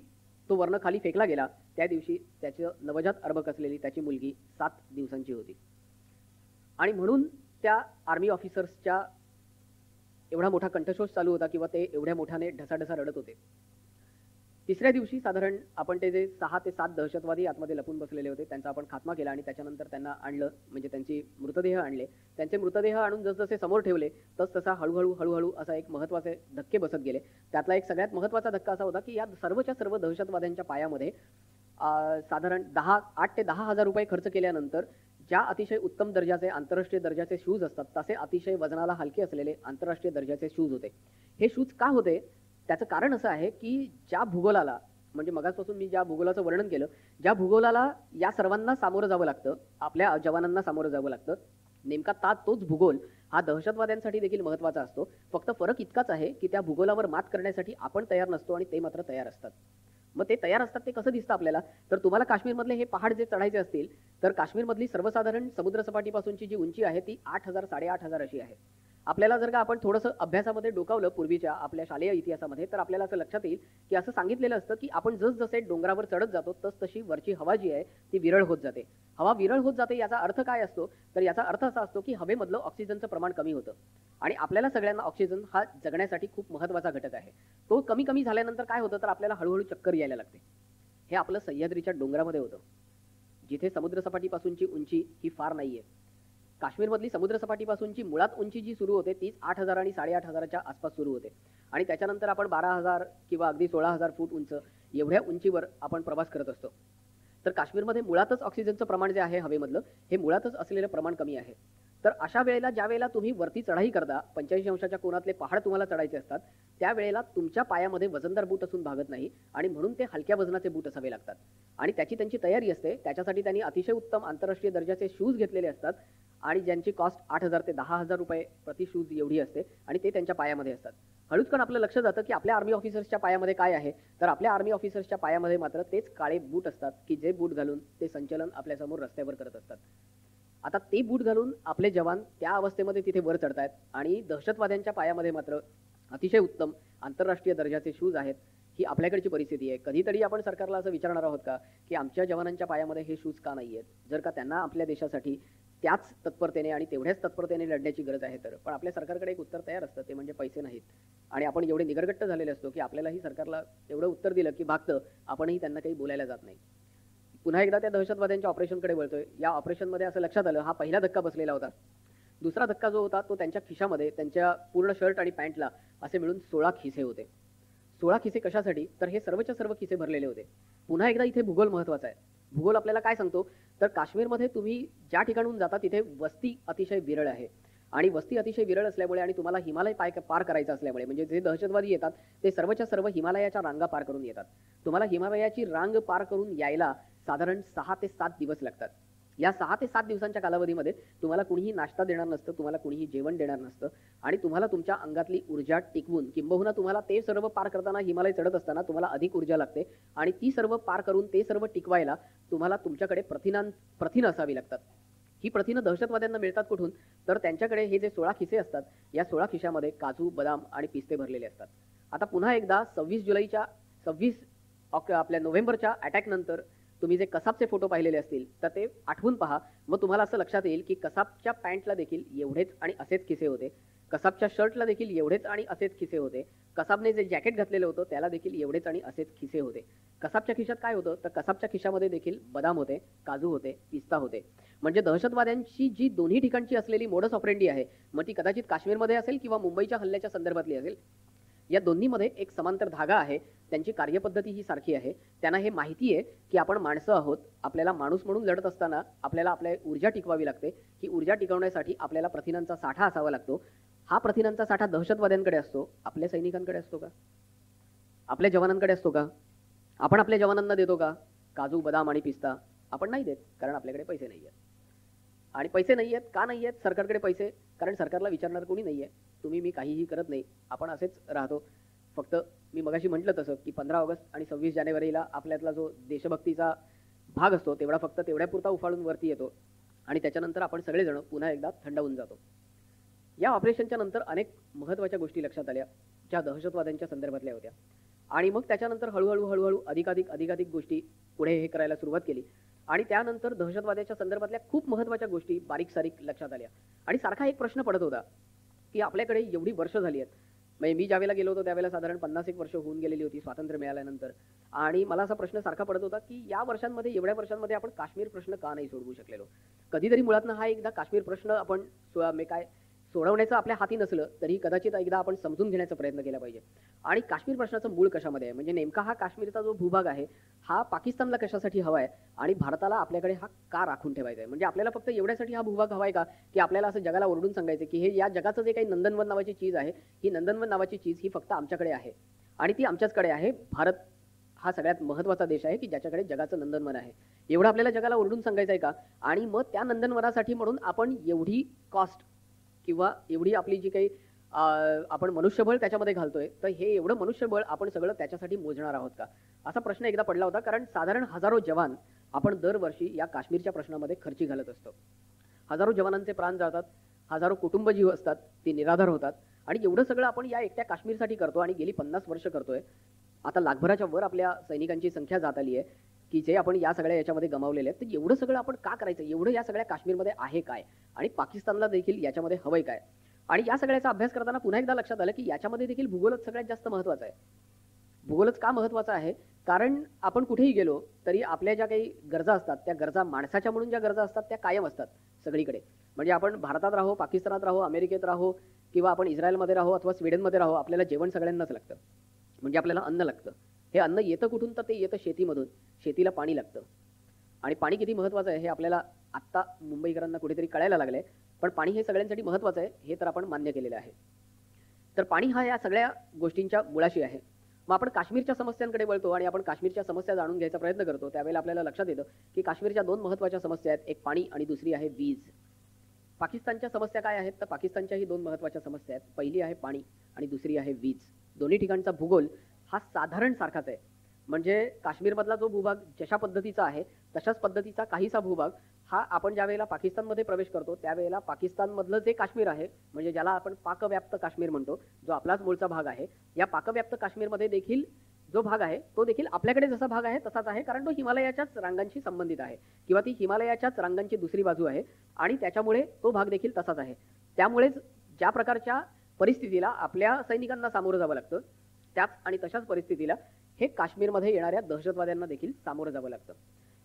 तो वरनं खाली फेकला गेला त्या दिवशी त्याचं नवजात अर्भक असलेली त्याची मुलगी 7 दिवसांची होती. आणि म्हणून त्या आर्मी ऑफिसर्सच्या एवढा मोठा कंठशोष चालू होता किंवा ते एवढ्या मोठ्याने ढसाढसा रडत होते. तिसऱ्या दिवशी साधारण आपण ते जे 6 ते 7 दहशतवादी आतमध्ये लपून बसलेले होते त्यांचा आपण खात्मा केला आणि त्याच्यानंतर त्यांना आणलं, म्हणजे त्यांची मृतदेह आणले. त्यांचे मृतदेह आणून जसजसे समोर ठेवले तसतसा हळूहळू असा एक महत्त्वाचे धक्के बसत गेले. त्यातला एक सगळ्यात महत्त्वाचा धक्का असा होता की या सर्वच्या सर्व दहशतवाद्यांच्या पायामध्ये साधारण 8 ते 10 हजार रुपये खर्च केल्यानंतर ज्या अतिशय उत्तम दर्जाचे आंतरराष्ट्रीय दर्जाचे शूज असतात तसे अतिशय वजनाला हलके असलेले आंतरराष्ट्रीय दर्जाचे शूज होते. हे शूज का होते त्याचं कारण असं आहे की ज्या भूगोलाला, म्हणजे मगाचपासून मी ज्या भूगोलाचं वर्णन केलं, ज्या भूगोलाला या सर्वांना सामोरं जावं लागतं, आपल्या जवानांना सामोरं जावं लागतं, नेमका तोच भूगोल हा दहशतवाद्यांसाठी देखील महत्त्वाचा असतो. फक्त फरक इतकाच आहे की त्या भूगोलावर मात करण्यासाठी आपण तयार नसतो आणि ते मात्र तयार असतात. मग ते तयार असतात ते कसं दिसतं आपल्याला, तर तुम्हाला काश्मीरमधले हे पहाड जे चढायचे असतील तर काश्मीरमधली सर्वसाधारण समुद्रसपाटीपासूनची जी उंची आहे ती 8,000 8,500 अशी आहे. आपल्याला जर का आपण थोडंसं अभ्यासामध्ये डोकावलं पूर्वीच्या आपल्या शालेय इतिहासामध्ये तर आपल्याला असं लक्षात येईल की असं सांगितलेलं असतं की आपण जसजसे डोंगरावर चढत जातो तसतशी वरची हवा जी आहे ती विरळ होत जाते. हवा विरळ होत जाते याचा अर्थ काय असतो, तर याचा अर्थ असा असतो की हवेमधलं ऑक्सिजनचं प्रमाण कमी होतं. आणि आपल्याला सगळ्यांना ऑक्सिजन हा जगण्यासाठी खूप महत्त्वाचा घटक आहे. तो कमी कमी झाल्यानंतर काय होतं तर आपल्याला हळूहळू चक्कर यायला लागते. हे आपलं सह्याद्रीच्या डोंगरामध्ये होतं, जिथे समुद्रसपाटीपासूनची उंची ही फार नाहीये. काश्मीरमधली समुद्रसपाटीपासूनची मुळात उंची जी सुरू होते तीच 8,000 आणि 8,500च्या आसपास सुरू होते. आणि त्याच्यानंतर आपण 12,000 किंवा अगदी 16,000 फूट उंच एवढ्या उंचीवर आपण प्रवास करत असतो. तर काश्मीरमध्ये मुळातच ऑक्सिजनचं प्रमाण जे आहे हवेमधलं हे मुळातच असलेलं प्रमाण कमी आहे. तर अशा वेळेला ज्या वेळेला तुम्ही वरती चढाई करता, 85 अंशाच्या कोनातले पहाड तुम्हाला चढायचे असतात, त्यावेळेला तुमच्या पायामध्ये वजनदार बूट असून भागत नाही आणि म्हणून ते हलक्या वजनाचे बूट असावे लागतात. आणि त्याची त्यांची तयारी असते. त्याच्यासाठी त्यांनी अतिशय उत्तम आंतरराष्ट्रीय दर्जाचे शूज घेतलेले असतात आणि ज्यांची कॉस्ट 8,000 ते 10,000 रुपये प्रति शूज एवढी असते आणि ते त्यांच्या पायामध्ये असतात. हळूचकन आपलं लक्ष जातं की आपल्या आर्मी ऑफिसर्सच्या पायामध्ये काय आहे, तर आपल्या आर्मी ऑफिसर्सच्या पायामध्ये मात्र तेच काळे बूट असतात की जे बूट घालून ते संचलन आपल्यासमोर रस्त्यावर करत असतात. आता ते बूट घालून आपले जवान त्या अवस्थेमध्ये तिथे वर चढतायत आणि दहशतवाद्यांच्या पायामध्ये मात्र अतिशय उत्तम आंतरराष्ट्रीय दर्जाचे शूज आहेत. ही आपल्याकडची परिस्थिती आहे. कधीतरी आपण सरकारला असं विचारणार आहोत का, की आमच्या जवानांच्या पायामध्ये हे शूज का नाही आहेत? जर का त्यांना आपल्या देशासाठी त्याच तत्परतेने आणि तेवढ्याच तत्परतेने लढण्याची गरज आहे तर. पण आपल्या सरकारकडे एक उत्तर तयार असतं, ते म्हणजे पैसे नाहीत. आणि आपण एवढे निगरगट्ट झालेले असतो, की आपल्यालाही सरकारला एवढं उत्तर दिलं, की भागतं, आपणही त्यांना काही बोलायला जात नाही. पुन्हा एकदा त्या दहशतवाद्यांच्या ऑपरेशनकडे वळतोय. या ऑपरेशनमध्ये असं लक्षात आलं, हा पहिला धक्का बसलेला होता. दुसरा धक्का जो होता तो त्यांच्या खिशामध्ये, त्यांच्या पूर्ण शर्ट आणि पॅन्टला असे मिळून 16 खिसे होते. 16 खिसे कशासाठी? तर हे सर्वच्या सर्व खिसे भरलेले होते. पुन्हा एकदा इथे भूगोल महत्वाचा आहे. भूगोल आपल्याला काय सांगतो? तर काश्मीरमध्ये तुम्ही ज्या ठिकाणून जाता तिथे वस्ती अतिशय विरळ आहे. आणि वस्ती अतिशय विरळ असल्यामुळे आणि तुम्हाला हिमालय पार करायचा असल्यामुळे, म्हणजे जे दहशतवादी येतात ते सर्वच्या सर्व हिमालयाच्या रांगा पार करून येतात. तुम्हाला हिमालयाची रांग पार करून यायला साधारण 6 ते 7 दिवस लागतात. या 6 ते 7 दिवसांच्या कालावधीमध्ये तुम्हाला कुणीही नाश्ता देणार नसतं, तुम्हाला कुणीही जेवण देणार नसतं आणि तुम्हाला तुमच्या अंगातली ऊर्जा टिकवून, किंबहुना तुम्हाला ते सर्व पार करताना, हिमालय चढत असताना तुम्हाला अधिक ऊर्जा लागते आणि ती सर्व पार करून ते सर्व टिकवायला तुम्हाला तुमच्याकडे प्रथिनं असावी लागतात. ही प्रथिनं दहशतवाद्यांना मिळतात कुठून? तर त्यांच्याकडे हे जे 16 खिसे असतात, या 16 खिशामध्ये काजू, बदाम आणि पिस्ते भरलेले असतात. आता पुन्हा एकदा 26 आपल्या नोव्हेंबरच्या अटॅकनंतर तुम्ही जे कसाबचे फोटो पाहिलेले असतील तर ते आठवून पहा. मग तुम्हाला असं लक्षात येईल की कसाबच्या पॅन्टला देखील एवढेच आणि असेच खिसे होते. कसाबच्या शर्टला देखील एवढेच आणि असेच खिसे होते. कसाबने जे जॅकेट घातलेलं होतं त्याला देखील एवढेच आणि असेच खिसे होते. कसाबच्या खिशात काय होतं? तर कसाबच्या खिशामध्ये देखील बदाम होते, काजू होते, पिस्ता होते. म्हणजे दहशतवाद्यांची जी दोन्ही ठिकाणची असलेली मोडस ऑपरेंडी आहे, मग ती कदाचित काश्मीरमध्ये असेल किंवा मुंबईच्या हल्ल्याच्या संदर्भातली असेल, या दोन्हीमध्ये एक समांतर धागा आहे. त्यांची कार्यपद्धती ही सारखी आहे. त्यांना हे माहिती आहे की आपण माणसं आहोत. आपल्याला माणूस म्हणून लढत असताना आपल्याला आपल्या ऊर्जा टिकवावी लागते. ही ऊर्जा टिकवण्यासाठी आपल्याला प्रथिनांचा साठा असावा लागतो. हा प्रथिनांचा साठा दहशतवाद्यांकडे असतो, आपल्या सैनिकांकडे असतो का? आपल्या जवानांकडे असतो का? आपण आपल्या जवानांना देतो का काजू, बदाम आणि पिस्ता? आपण नाही देत, कारण आपल्याकडे पैसे नाही आहेत. आणि पैसे नाही आहेत का नाही आहेत सरकारकडे पैसे? कारण सरकारला विचारणार कोणी नाही आहे. तुम्ही मी काहीही करत नाही, आपण असेच राहतो. फक्त मी मगाशी म्हटलं तसं की 15 ऑगस्ट आणि 26 जानेवारीला आपल्यातला जो देशभक्तीचा भाग असतो तेवढा फक्त तेवढ्यापुरता उफाळून वरती येतो आणि त्याच्यानंतर आपण सगळेजण पुन्हा एकदा थंडावून जातो. या ऑपरेशनच्या नंतर अनेक महत्त्वाच्या गोष्टी लक्षात आल्या, ज्या दहशतवाद्यांच्या संदर्भातल्या होत्या. आणि मग त्याच्यानंतर हळूहळू अधिकाधिक गोष्टी पुढे हे करायला सुरुवात केली आणि त्यानंतर दहशतवाद्याच्या संदर्भातल्या खूप महत्त्वाच्या गोष्टी बारीक सारीक लक्षात आल्या. आणि सारखा एक प्रश्न पडत होता की आपल्याकडे एवढी वर्ष झाली आहेत. म्हणजे मी ज्यावेळेला गेलो होतो त्यावेळेला साधारण 50 एक वर्ष होऊन गेलेली होती स्वातंत्र्य मिळाल्यानंतर. आणि मला असा प्रश्न सारखा पडत होता की या वर्षांमध्ये, एवढ्या वर्षांमध्ये आपण काश्मीर प्रश्न का नाही सोडवू शकलेलो? कधीतरी मुळातनं हा एकदा काश्मीर प्रश्न आपण सोडवण्याचं आपल्या हाती नसलं तरी कदाचित एकदा आपण समजून घेण्याचा प्रयत्न केला पाहिजे. आणि काश्मीर प्रश्नाचं मूळ कशामध्ये आहे? म्हणजे नेमका हा काश्मीरचा जो भूभाग आहे हा पाकिस्तानला कशासाठी हवा आहे आणि भारताला आपल्याकडे हा का राखून ठेवायचा आहे? म्हणजे आपल्याला फक्त एवढ्यासाठी हा भूभाग हवा आहे का की आपल्याला असं जगाला ओरडून सांगायचं की हे या जगाचं जे काही नंदनवन नावाची चीज आहे, ही नंदनवन नावाची चीज ही फक्त आमच्याकडे आहे आणि ती आमच्याचकडे आहे. भारत हा सगळ्यात महत्त्वाचा देश आहे की ज्याच्याकडे जगाचं नंदनवन आहे. एवढं आपल्याला जगाला ओरडून सांगायचं आहे का? आणि मग त्या नंदनवनासाठी म्हणून आपण एवढी कॉस्ट किंवा एवढी आपली जी काही आपण मनुष्यबळ त्याच्यामध्ये घालतोय, तर हे एवढं मनुष्यबळ आपण सगळं त्याच्यासाठी मोजणार आहोत का? असा प्रश्न एकदा पडला होता. कारण साधारण हजारो जवान आपण दरवर्षी या काश्मीरच्या प्रश्नामध्ये खर्ची घालत असतो. हजारो जवानांचे प्राण जातात, हजारो कुटुंब जीव असतात, ते निराधार होतात आणि एवढं सगळं आपण या एकट्या काश्मीरसाठी करतो आणि गेली 50 वर्ष करतोय. आता लाखभराच्या वर आपल्या सैनिकांची संख्या जात आली आहे की जे आपण या सगळ्या याच्यामध्ये गमावलेले आहेत. तर एवढं सगळं आपण का करायचं? एवढं या सगळ्या काश्मीरमध्ये आहे काय? आणि पाकिस्तानला देखील याच्यामध्ये हवंय काय? आणि या सगळ्याचा अभ्यास करताना पुन्हा एकदा लक्षात आलं की याच्यामध्ये देखील भूगोलच सगळ्यात जास्त महत्त्वाचा आहे. भूगोलच का महत्त्वाचा आहे? कारण आपण कुठेही गेलो तरी आपल्या ज्या काही गरजा असतात, त्या गरजा माणसाच्या म्हणून ज्या गरजा असतात त्या कायम असतात सगळीकडे. म्हणजे आपण भारतात राहो, पाकिस्तानात राहो, अमेरिकेत राहो किंवा आपण इस्रायलमध्ये राहो अथवा स्वीडनमध्ये राहो, आपल्याला जेवण सगळ्यांनाच लागतं. म्हणजे आपल्याला अन्न लागतं. हे अन्न येतं कुठून? तर ते येतं शेतीमधून. शेतीला पाणी लागतं आणि पाणी किती महत्त्वाचं आहे हे आपल्याला आत्ता मुंबईकरांना कुठेतरी कळायला लागलंय. पण पाणी हे सगळ्यांसाठी महत्त्वाचं आहे हे तर आपण मान्य केलेलं आहे. तर पाणी हा या सगळ्या गोष्टींच्या मुळाशी आहे. मग आपण काश्मीरच्या समस्यांकडे वळतो आणि आपण काश्मीरच्या समस्या जाणून घ्यायचा प्रयत्न करतो. त्यावेळेला आपल्याला लक्षात येतं की काश्मीरच्या 2 महत्त्वाच्या समस्या आहेत, एक पाणी आणि दुसरी आहे वीज. पाकिस्तानच्या समस्या काय आहेत? तर पाकिस्तानच्याही 2 महत्त्वाच्या समस्या आहेत. पहिली आहे पाणी आणि दुसरी आहे वीज. दोन्ही ठिकाणचा भूगोल हा साधारण सारखाच आहे. म्हणजे काश्मीरमधला जो भूभाग जशा पद्धतीचा आहे तशाच पद्धतीचा काहीसा भूभाग हा आपण ज्या वेळेला पाकिस्तानमध्ये प्रवेश करतो त्यावेळेला पाकिस्तानमधलं जे काश्मीर आहे, म्हणजे ज्याला आपण पाकव्याप्त काश्मीर म्हणतो, जो आपलाच मूळचा भाग आहे, या पाकव्याप्त काश्मीरमध्ये देखील जो भाग आहे तो देखील आपल्याकडे जसा भाग आहे तसाच आहे, कारण तो हिमालयाच्याच रांगांशी संबंधित आहे किंवा ती हिमालयाच्याच रांगांची दुसरी बाजू आहे आणि त्याच्यामुळे तो भाग देखील तसाच आहे. त्यामुळेच ज्या प्रकारच्या परिस्थितीला आपल्या सैनिकांना सामोरं जावं लागतं, त्याच आणि तशाच परिस्थितीला हे काश्मीरमध्ये येणाऱ्या दहशतवाद्यांना देखील सामोरं जावं लागतं.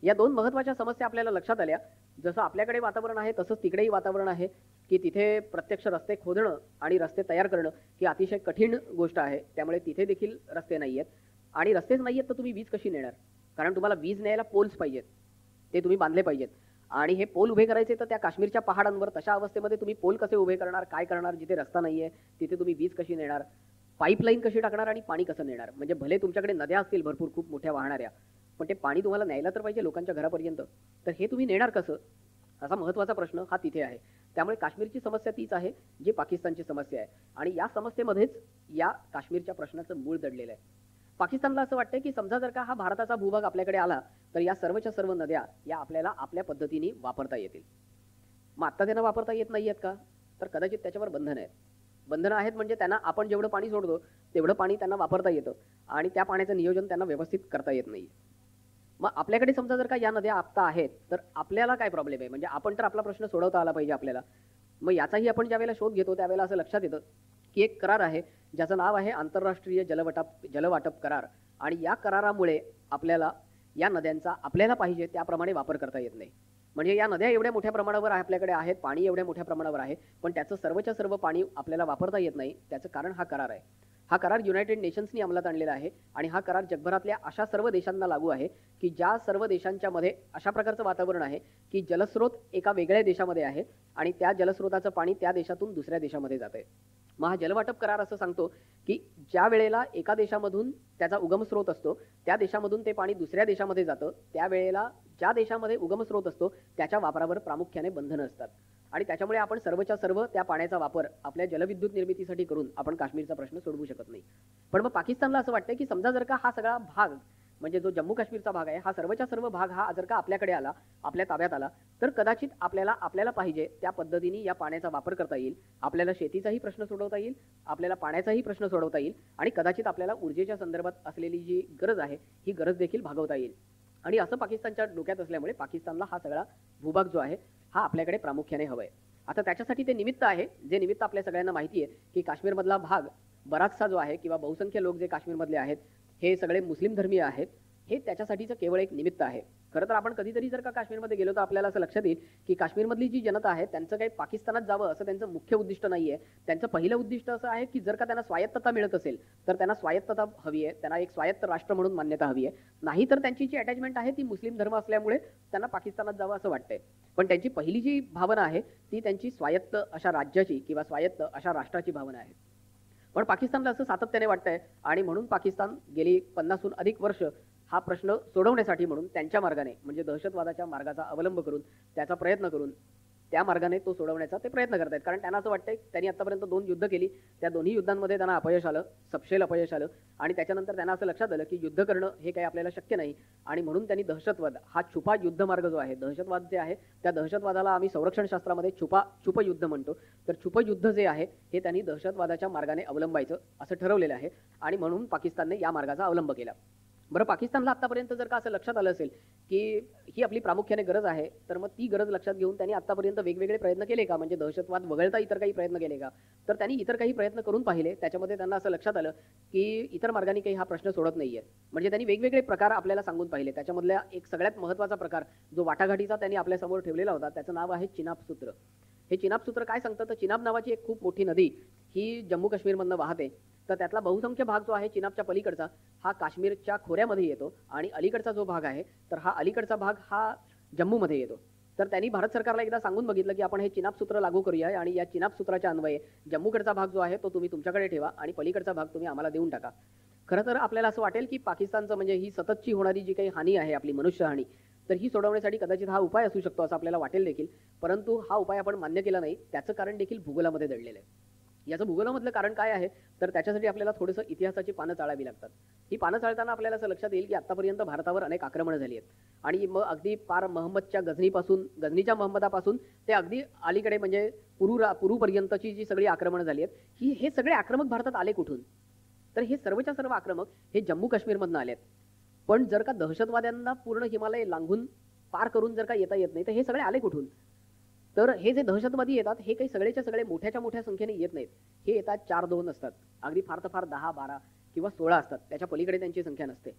या दोन महत्त्वाच्या समस्या आपल्याला लक्षात आल्या. जसं आपल्याकडे वातावरण आहे तसंच तिकडेही वातावरण आहे, की तिथे प्रत्यक्ष रस्ते खोदणं आणि रस्ते तयार करणं ही अतिशय कठीण गोष्ट आहे. त्यामुळे तिथे देखील रस्ते नाहीयेत आणि रस्तेच नाहीयेत तर तुम्ही वीज कशी नेणार? कारण तुम्हाला वीज न्यायला पोल्स पाहिजेत, ते तुम्ही बांधले पाहिजेत. आणि हे पोल उभे करायचे तर त्या काश्मीरच्या पहाडांवर तशा अवस्थेमध्ये तुम्ही पोल कसे उभे करणार, काय करणार? जिथे रस्ता नाहीये तिथे तुम्ही वीज कशी नेणार, पाईपलाईन कशी टाकणार आणि पाणी कसं नेणार? म्हणजे भले तुमच्याकडे नद्या असतील भरपूर खूप मोठ्या वाहणाऱ्या, पण ते पाणी तुम्हाला न्यायला तर पाहिजे लोकांच्या घरापर्यंत. तर हे तुम्ही नेणार कसं? असा महत्त्वाचा प्रश्न हा तिथे आहे. त्यामुळे काश्मीरची समस्या तीच आहे जी पाकिस्तानची समस्या आहे आणि या समस्येमध्येच या काश्मीरच्या प्रश्नाचं मूळ दडलेलं आहे. पाकिस्तानला असं वाटतंय की समजा जर का हा भारताचा भूभाग आपल्याकडे आला तर या सर्वच्या सर्व नद्या या आपल्याला आपल्या पद्धतीने वापरता येतील. मग आत्ता त्यांना वापरता येत नाही आहेत का? तर कदाचित त्याच्यावर बंधनं आहेत. बंधनं आहेत म्हणजे त्यांना आपण जेवढं पाणी सोडतो तेवढं पाणी त्यांना वापरता येतं आणि त्या पाण्याचं नियोजन त्यांना व्यवस्थित करता येत नाही. मग आपल्याकडे समजा जर का या नद्या आत्ता आहेत तर आपल्याला काय प्रॉब्लेम आहे? म्हणजे आपण तर आपला प्रश्न सोडवता आला पाहिजे आपल्याला. मग याचाही आपण ज्यावेळेला शोध घेतो त्यावेळेला असं लक्षात येतं की एक करार आहे ज्याचं नाव आहे आंतरराष्ट्रीय जलवाटप करार आणि या करारामुळे आपल्याला या नद्यांचा आपल्याला पाहिजे त्याप्रमाणे वापर करता येत नाही. म्हणजे या नद्या एवढ्या मोठ्या प्रमाणावर आपल्याकडे आहेत, पाणी एवढ्या मोठ्या प्रमाणावर आहे, पण त्याचं सर्वच्या सर्व पाणी आपल्याला वापरता येत नाही. त्याचं कारण हा करार आहे. हा करार युनायटेड नेशन्सनी अंमलात आणलेला आहे आणि हा करार जगभरातल्या अशा सर्व देशांना लागू आहे की ज्या सर्व देशांच्या मध्ये अशा प्रकारचं वातावरण आहे की जलस्रोत एका वेगळ्या देशामध्ये आहे आणि त्या जलस्रोताचं पाणी त्या देशातून दुसऱ्या देशामध्ये जातंय. मग हा जलवाटप करार असं सांगतो की ज्या वेळेला एका देशामधून त्याचा उगमस्रोत असतो त्या देशामधून ते पाणी दुसऱ्या देशामध्ये जातं, त्यावेळेला ज्या देशामध्ये उगमस्रोत असतो त्याच्या वापरावर प्रामुख्याने बंधनं असतात आणि त्याच्यामुळे आपण सर्वच्या सर्व त्या पाण्याचा वापर आपल्या जलविद्युत निर्मितीसाठी करून आपण काश्मीरचा प्रश्न सोडवू शकत नाही. पण मग पाकिस्तानला असं वाटतं की समजा जर का हा सगळा भाग म्हणजे जो जम्मू काश्मीरचा भाग आहे हा सर्वच्या सर्व भाग हा जर का आपल्याकडे आला, आपल्या ताब्यात आला, तर कदाचित आपल्याला पाहिजे त्या पद्धतीने या पाण्याचा वापर करता येईल. आपल्याला शेतीचाही प्रश्न सोडवता येईल, आपल्याला पाण्याचाही प्रश्न सोडवता येईल आणि कदाचित आपल्याला ऊर्जेच्या संदर्भात असलेली जी गरज आहे ही गरज देखील भागवता येईल. आणि असं पाकिस्तानच्या डोक्यात असल्यामुळे पाकिस्तानला हा सगळा भूभाग जो आहे हा आपल्याकडे प्रामुख्याने हवाय. आता त्याच्यासाठी ते निमित्त आहे, जे निमित्त आपल्या सगळ्यांना माहिती आहे की काश्मीरमधला भाग बराचसा जो आहे किंवा बहुसंख्य लोक जे काश्मीरमधले आहेत हे सगळे मुस्लिम धर्मीय आहेत. हे त्याच्यासाठीचं केवळ एक निमित्त आहे. खरं तर आपण कधीतरी जर का काश्मीरमध्ये गेलो तर आपल्याला असं लक्षात येईल की काश्मीरमधली जी जनता आहे त्यांचं काही पाकिस्तानात जावं असं त्यांचं मुख्य उद्दिष्ट नाहीये. त्यांचं पहिलं उद्दिष्ट असं आहे की जर का त्यांना स्वायत्तता मिळत असेल तर त्यांना स्वायत्तता हवी आहे, त्यांना एक स्वायत्त राष्ट्र म्हणून मान्यता हवी आहे. नाही तर त्यांची जी अटॅचमेंट आहे ती मुस्लिम धर्म असल्यामुळे त्यांना पाकिस्तानात जावं असं वाटतंय. पण त्यांची पहिली जी भावना आहे ती त्यांची स्वायत्त अशा राज्याची किंवा स्वायत्त अशा राष्ट्राची भावना आहे. पण पाकिस्तानला असं सातत्याने वाटतंय आणि म्हणून पाकिस्तान गेली 50हून अधिक वर्ष हा प्रश्न सोडवण्यासाठी म्हणून त्यांच्या मार्गाने म्हणजे दहशतवादाच्या मार्गाचा अवलंब करून त्याचा प्रयत्न करून त्या मार्गाने तो सोडवण्याचा ते प्रयत्न करतायत. कारण त्यांना असं वाटतंय त्यांनी आतापर्यंत 2 युद्ध केली, त्या दोन्ही युद्धांमध्ये त्यांना अपयश आलं, सपशेल अपयश आलं आणि त्याच्यानंतर त्यांना असं लक्षात आलं की युद्ध करणं हे काही आपल्याला शक्य नाही आणि म्हणून त्यांनी दहशतवाद हा छुपा युद्ध मार्ग जो आहे, दहशतवाद जे आहे त्या दहशतवादाला आम्ही संरक्षण शास्त्रामध्ये छुप युद्ध म्हणतो. तर छुप युद्ध जे आहे हे त्यांनी दहशतवादाच्या मार्गाने अवलंबायचं असं ठरवलेलं आहे आणि म्हणून पाकिस्तानने या मार्गाचा अवलंब केला. बरं, पाकिस्तानला आतापर्यंत जर का असं लक्षात आलं असेल की ही आपली प्रामुख्याने गरज आहे तर मग ती गरज लक्षात घेऊन त्यांनी आतापर्यंत वेगवेगळे प्रयत्न केले का? म्हणजे दहशतवाद वगळता इतर काही प्रयत्न केले का? तर त्यांनी इतर काही प्रयत्न करून पाहिले. त्याच्यामध्ये त्यांना असं लक्षात आलं की इतर मार्गाने काही हा प्रश्न सोडत नाहीये. म्हणजे त्यांनी वेगवेगळे प्रकार आपल्याला सांगून पाहिले. त्याच्यामधल्या एक सगळ्यात महत्त्वाचा प्रकार जो वाटाघाटीचा त्यांनी आपल्या समोर ठेवलेला होता त्याचं नाव आहे चिनाब सूत्र. हे चिनाब सूत्र काय सांगतं तर चिनाब नावाची एक खूप मोठी नदी ही जम्मू काश्मीरमधनं वाहते. तर त्यातला बहुसंख्य भाग जो आहे चिनाबच्या पलीकडचा हा काश्मीरच्या खोऱ्यामध्ये येतो आणि अलीकडचा जो भाग आहे तर हा अलीकडचा भाग हा जम्मूमध्ये येतो. तर त्यांनी भारत सरकारला एकदा सांगून बघितलं की आपण हे चिनाब सूत्र लागू करूया आणि या चिनाब सूत्राच्या अन्वये जम्मूकडचा भाग जो आहे तो तुम्ही तुमच्याकडे ठेवा आणि पलीकडचा भाग तुम्ही आम्हाला देऊन टाका. खरं तर आपल्याला असं वाटेल की पाकिस्तानचं म्हणजे ही सततची होणारी जी काही हानी आहे आपली मनुष्यहानी तर ही सोडवण्यासाठी कदाचित हा उपाय असू शकतो असं आपल्याला वाटेल देखील. परंतु हा उपाय आपण मान्य केला नाही. त्याचं कारण देखील भूगोलामध्ये दडलेलं आहे. याचं भूगोलामधलं कारण काय आहे तर त्याच्यासाठी आपल्याला थोडंसं इतिहासाची पानं चाळावी लागतात. ही पानं चाळताना आपल्याला असं लक्षात येईल की आतापर्यंत भारतावर अनेक आक्रमणं झाली आहेत आणि मग अगदी पार महम्मदच्या गझनीच्या महम्मदापासून ते अगदी अलीकडे म्हणजे पुरूपर्यंतची जी सगळी आक्रमणं झाली आहेत हे सगळे आक्रमक भारतात आले कुठून? तर हे सर्वच्या सर्व आक्रमक हे जम्मू काश्मीरमधनं आले आहेत. पण जर का दहशतवाद्यांना पूर्ण हिमालय लांघून पार करून जर का येता येत नाही तर हे सगळे आले कुठून? तर हे जे दहशतवादी येतात हे काही सगळेच्या सगळे मोठ्याच्या मोठ्या संख्येने येत नाहीत. हे येतात 4-2 असतात, अगदी फार तर फार 10-12 किंवा 16 असतात, त्याच्या पलीकडे त्यांची संख्या नसते.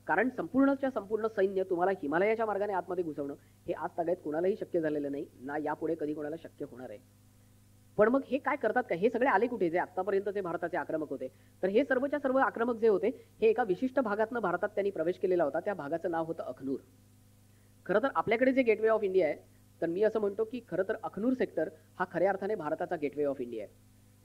कारण संपूर्णच्या संपूर्ण सैन्य तुम्हाला हिमालयाच्या मार्गाने आतमध्ये घुसवणं हे आज तागायत कोणालाही शक्य झालेलं नाही, ना यापुढे कधी कोणाला शक्य होणार आहे. पण मग हे काय करतात का? हे सगळे आले कुठे जे आतापर्यंत ते भारताचे आक्रमक होते? तर हे सर्वच्या सर्व आक्रमक जे होते हे एका विशिष्ट भागातनं भारतात त्यांनी प्रवेश केलेला होता. त्या भागाचं नाव होतं अखनूर. खरं तर आपल्याकडे जे गेटवे ऑफ इंडिया आहे तर मी असं म्हणतो की खरं तर अखनूर सेक्टर हा खऱ्या अर्थाने भारताचा गेटवे ऑफ इंडिया आहे.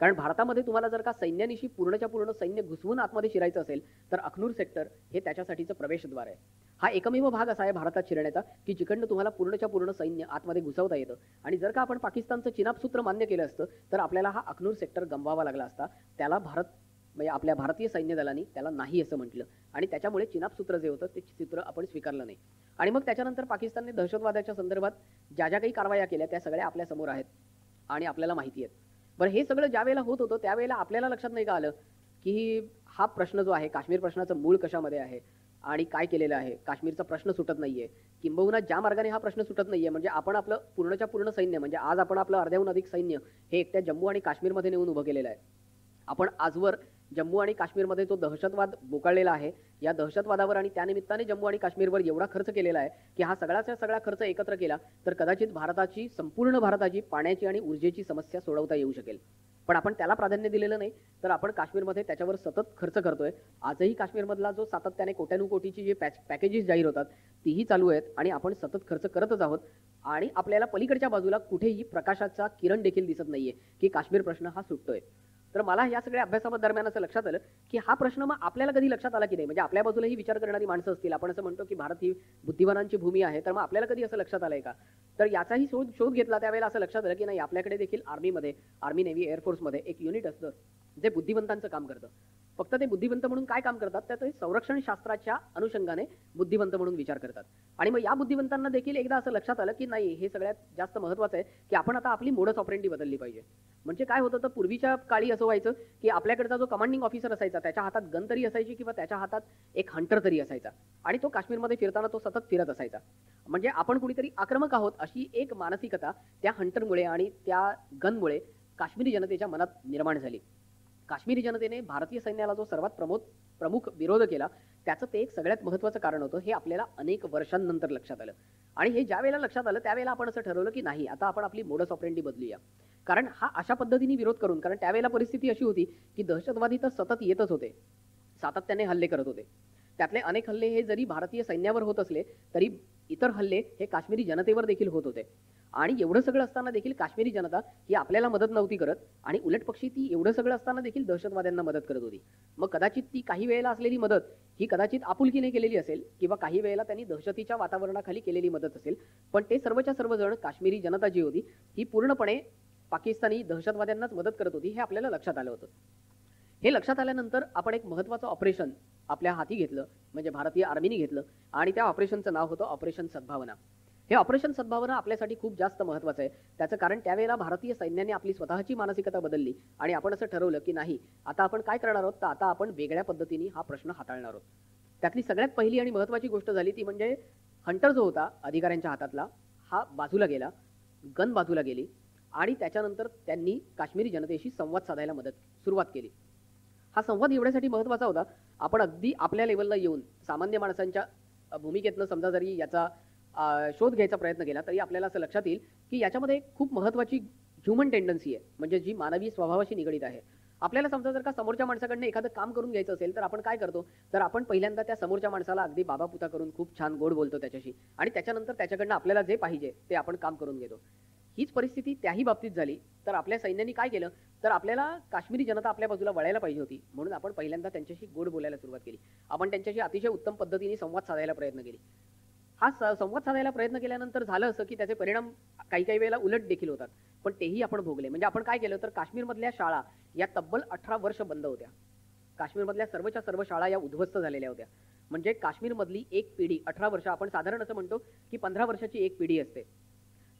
कारण भारतामध्ये तुम्हाला जर का सैन्यानिशी पूर्णच्या पूर्ण सैन्य घुसवून आतमध्ये शिरायचं असेल तर अखनूर सेक्टर हे त्याच्यासाठीचं प्रवेशद्वार आहे. हा एकमेव भाग असा आहे भारतात शिरण्याचा की जिकडनं तुम्हाला पूर्णच्या पूर्ण सैन्य आतमध्ये घुसवता येतं. आणि जर का आपण पाकिस्तानचं चिनाब सूत्र मान्य केलं असतं तर आपल्याला हा अखनूर सेक्टर गमवावा लागला असता. त्याला म्हणजे आपल्या भारतीय सैन्य दलांनी त्याला नाही असं म्हटलं आणि त्याच्यामुळे चिनाब सूत्र जे होतं ते सूत्र आपण स्वीकारलं नाही. आणि मग त्याच्यानंतर पाकिस्तानने दहशतवादाच्या संदर्भात ज्या ज्या काही कारवाया केल्या त्या सगळ्या आपल्या समोर आहेत आणि आपल्याला माहिती आहेत. बरं, हे सगळं ज्या वेळेला होत होतं त्यावेळेला आपल्याला लक्षात नाही का आलं की हा प्रश्न जो आहे काश्मीर प्रश्नाचं मूळ कशामध्ये आहे आणि काय केलेलं आहे? काश्मीरचा प्रश्न सुटत नाहीये, किंबहुना ज्या मार्गाने हा प्रश्न सुटत नाहीये म्हणजे आपण आपलं पूर्णच्या पूर्ण सैन्य म्हणजे आज आपण आपलं अर्ध्याहून अधिक सैन्य हे एकट्या जम्मू आणि काश्मीरमध्ये नेऊन उभं केलेलं आहे. आपण आजवर जम्मू आणि काश्मीरमध्ये जो दहशतवाद बोकाळलेला आहे या दहशतवादावर आणि त्यानिमित्ताने जम्मू आणि काश्मीरवर एवढा खर्च केलेला आहे की हा सगळाचा सगळा खर्च एकत्र केला तर कदाचित संपूर्ण भारताची पाण्याची आणि ऊर्जेची समस्या सोडवता येऊ शकेल. पण आपण त्याला प्राधान्य दिलेलं नाही तर आपण काश्मीरमध्ये त्याच्यावर सतत खर्च करतोय. आजही काश्मीरमधला जो सातत्याने कोट्यानुकोटीची जे पॅकेजेस जाहीर होतात तीही चालू आहेत आणि आपण सतत खर्च करतच आहोत. आणि आपल्याला पलीकडच्या बाजूला कुठेही प्रकाशाचा किरण देखील दिसत नाहीये की काश्मीर प्रश्न हा सुटतोय. तर मला या सगळ्या अभ्यासादरम्यान असं लक्षात आलं की हा प्रश्न मग आपल्याला कधी लक्षात आला की नाही? म्हणजे आपल्या बाजूलाही विचार करणारी माणसं असतील, आपण असं म्हणतो की भारत ही बुद्धिमानांची भूमी आहे, तर मग आपल्याला कधी असं लक्षात आलंय का? तर याचाही शोध घेतला त्यावेळेला असं लक्षात आलं की नाही, आपल्याकडे देखील आर्मी नेव्ही एअरफोर्समध्ये एक युनिट असतं जे बुद्धिमंतांचं काम करतं. फक्त ते बुद्धिमंत म्हणून काय काम करतात तर ते संरक्षण शास्त्राच्या अनुषंगाने बुद्धिमंत म्हणून विचार करतात. आणि मग या बुद्धिमंतांना देखील एकदा असं लक्षात आलं की नाही, हे सगळ्यात जास्त महत्त्वाचं आहे की आपण आता आपली मोडस ऑपरेंडी बदलली पाहिजे. म्हणजे काय होतं तर पूर्वीच्या काळी असं व्हायचं की आपल्याकडचा जो कमांडिंग ऑफिसर असायचा त्याच्या हातात गन तरी असायची किंवा त्याच्या हातात एक हंटर तरी असायचा आणि तो काश्मीरमध्ये फिरताना तो सतत फिरत असायचा. म्हणजे आपण कुणीतरी आक्रमक आहोत अशी एक मानसिकता त्या हंटरमुळे आणि त्या गनमुळे काश्मीरी जनतेच्या मनात निर्माण झाली. काश्मीरी जनतेने भारतीय सैन्याला जो सर्वात प्रमुख विरोध केला त्याचं ते एक सगळ्यात महत्त्वाचं कारण होतं. हे आपल्याला अनेक वर्षांनंतर लक्षात आलं आणि हे ज्या वेळेला लक्षात आलं त्यावेळेला आपण असं ठरवलं की नाही, आता आपण आपली मोडस ऑपरेंडी बदलूया. कारण हा अशा पद्धतीने विरोध करून, कारण त्यावेळेला परिस्थिती अशी होती की दहशतवादी तर सतत येतच होते, सातत्याने हल्ले करत होते. त्यातले अनेक हल्ले हे जरी भारतीय सैन्यावर होत असले तरी इतर हल्ले हे काश्मीरी जनतेवर देखील होत होते. आणि एवढं सगळं असताना देखील काश्मीरी जनता ही आपल्याला मदत नव्हती करत आणि उलट पक्षी ती एवढं सगळं असताना देखील दहशतवाद्यांना मदत करत होती. मग कदाचित ती काही वेळेला असलेली मदत ही कदाचित आपुलकीने केलेली असेल किंवा काही वेळेला त्यांनी दहशतीच्या वातावरणाखाली केलेली मदत असेल, पण ते सर्वच्या सर्वजण काश्मीरी जनता जी होती ही पूर्णपणे पाकिस्तानी दहशतवाद्यांनाच मदत करत होती, हे आपल्याला लक्षात आलं होतं. हे लक्षात आल्यानंतर आपण एक महत्त्वाचं ऑपरेशन आपल्या हाती घेतलं, म्हणजे भारतीय आर्मीने घेतलं आणि त्या ऑपरेशनचं नाव होतं ऑपरेशन सद्भावना. हे ऑपरेशन सद्भावना आपल्यासाठी खूप जास्त महत्त्वाचं आहे. त्याचं कारण त्यावेळेला भारतीय सैन्याने आपली स्वतःची मानसिकता बदलली आणि आपण असं ठरवलं की नाही, आता आपण काय करणार आहोत तर आता आपण वेगळ्या पद्धतीने हा प्रश्न हाताळणार आहोत. त्यातली सगळ्यात पहिली आणि महत्त्वाची गोष्ट झाली ती म्हणजे हंटर जो होता अधिकाऱ्यांच्या हातातला हा बाजूला गेला, गन बाजूला गेली आणि त्याच्यानंतर त्यांनी काश्मीरी जनतेशी संवाद साधायला सुरुवात केली. हा संवाद एवढ्यासाठी महत्त्वाचा होता, आपण अगदी आपल्या लेवलला येऊन सामान्य माणसांच्या भूमिकेतनं समजा जरी याचा शोध घ्यायचा प्रयत्न केला तरी आपल्याला असं लक्षात येईल की याच्यामध्ये एक खूप महत्त्वाची ह्युमन टेंडन्सी आहे, म्हणजे जी मानवी स्वभावाशी निगडीत आहे. आपल्याला समजा जर का समोरच्या माणसाकडनं एखादं काम करून घ्यायचं असेल तर आपण काय करतो तर आपण पहिल्यांदा त्या समोरच्या माणसाला अगदी बाबापुता करून खूप छान गोड बोलतो त्याच्याशी आणि त्याच्यानंतर त्याच्याकडनं आपल्याला जे पाहिजे ते आपण काम करून घेतो. हीच परिस्थिती त्याही बाबतीत झाली. तर आपल्या सैन्याने काय केलं तर आपल्याला काश्मीरी जनता आपल्या बाजूला वळायला पाहिजे होती, म्हणून आपण पहिल्यांदा त्यांच्याशी गोड बोलायला सुरुवात केली. आपण त्यांच्याशी अतिशय उत्तम पद्धतीने संवाद साधायला प्रयत्न केले. हा संवाद साधायला प्रयत्न केल्यानंतर झालं असं की त्याचे परिणाम काही काही वेळेला उलट देखील होतात, पण तेही आपण भोगले. म्हणजे आपण काय केलं तर काश्मीरमधल्या शाळा या तब्बल 18 वर्ष बंद होत्या. काश्मीरमधल्या सर्वच्या सर्व शाळा या उद्ध्वस्त झालेल्या होत्या. म्हणजे काश्मीरमधली एक पिढी 18 वर्ष, आपण साधारण असं म्हणतो की 15 वर्षाची एक पिढी असते,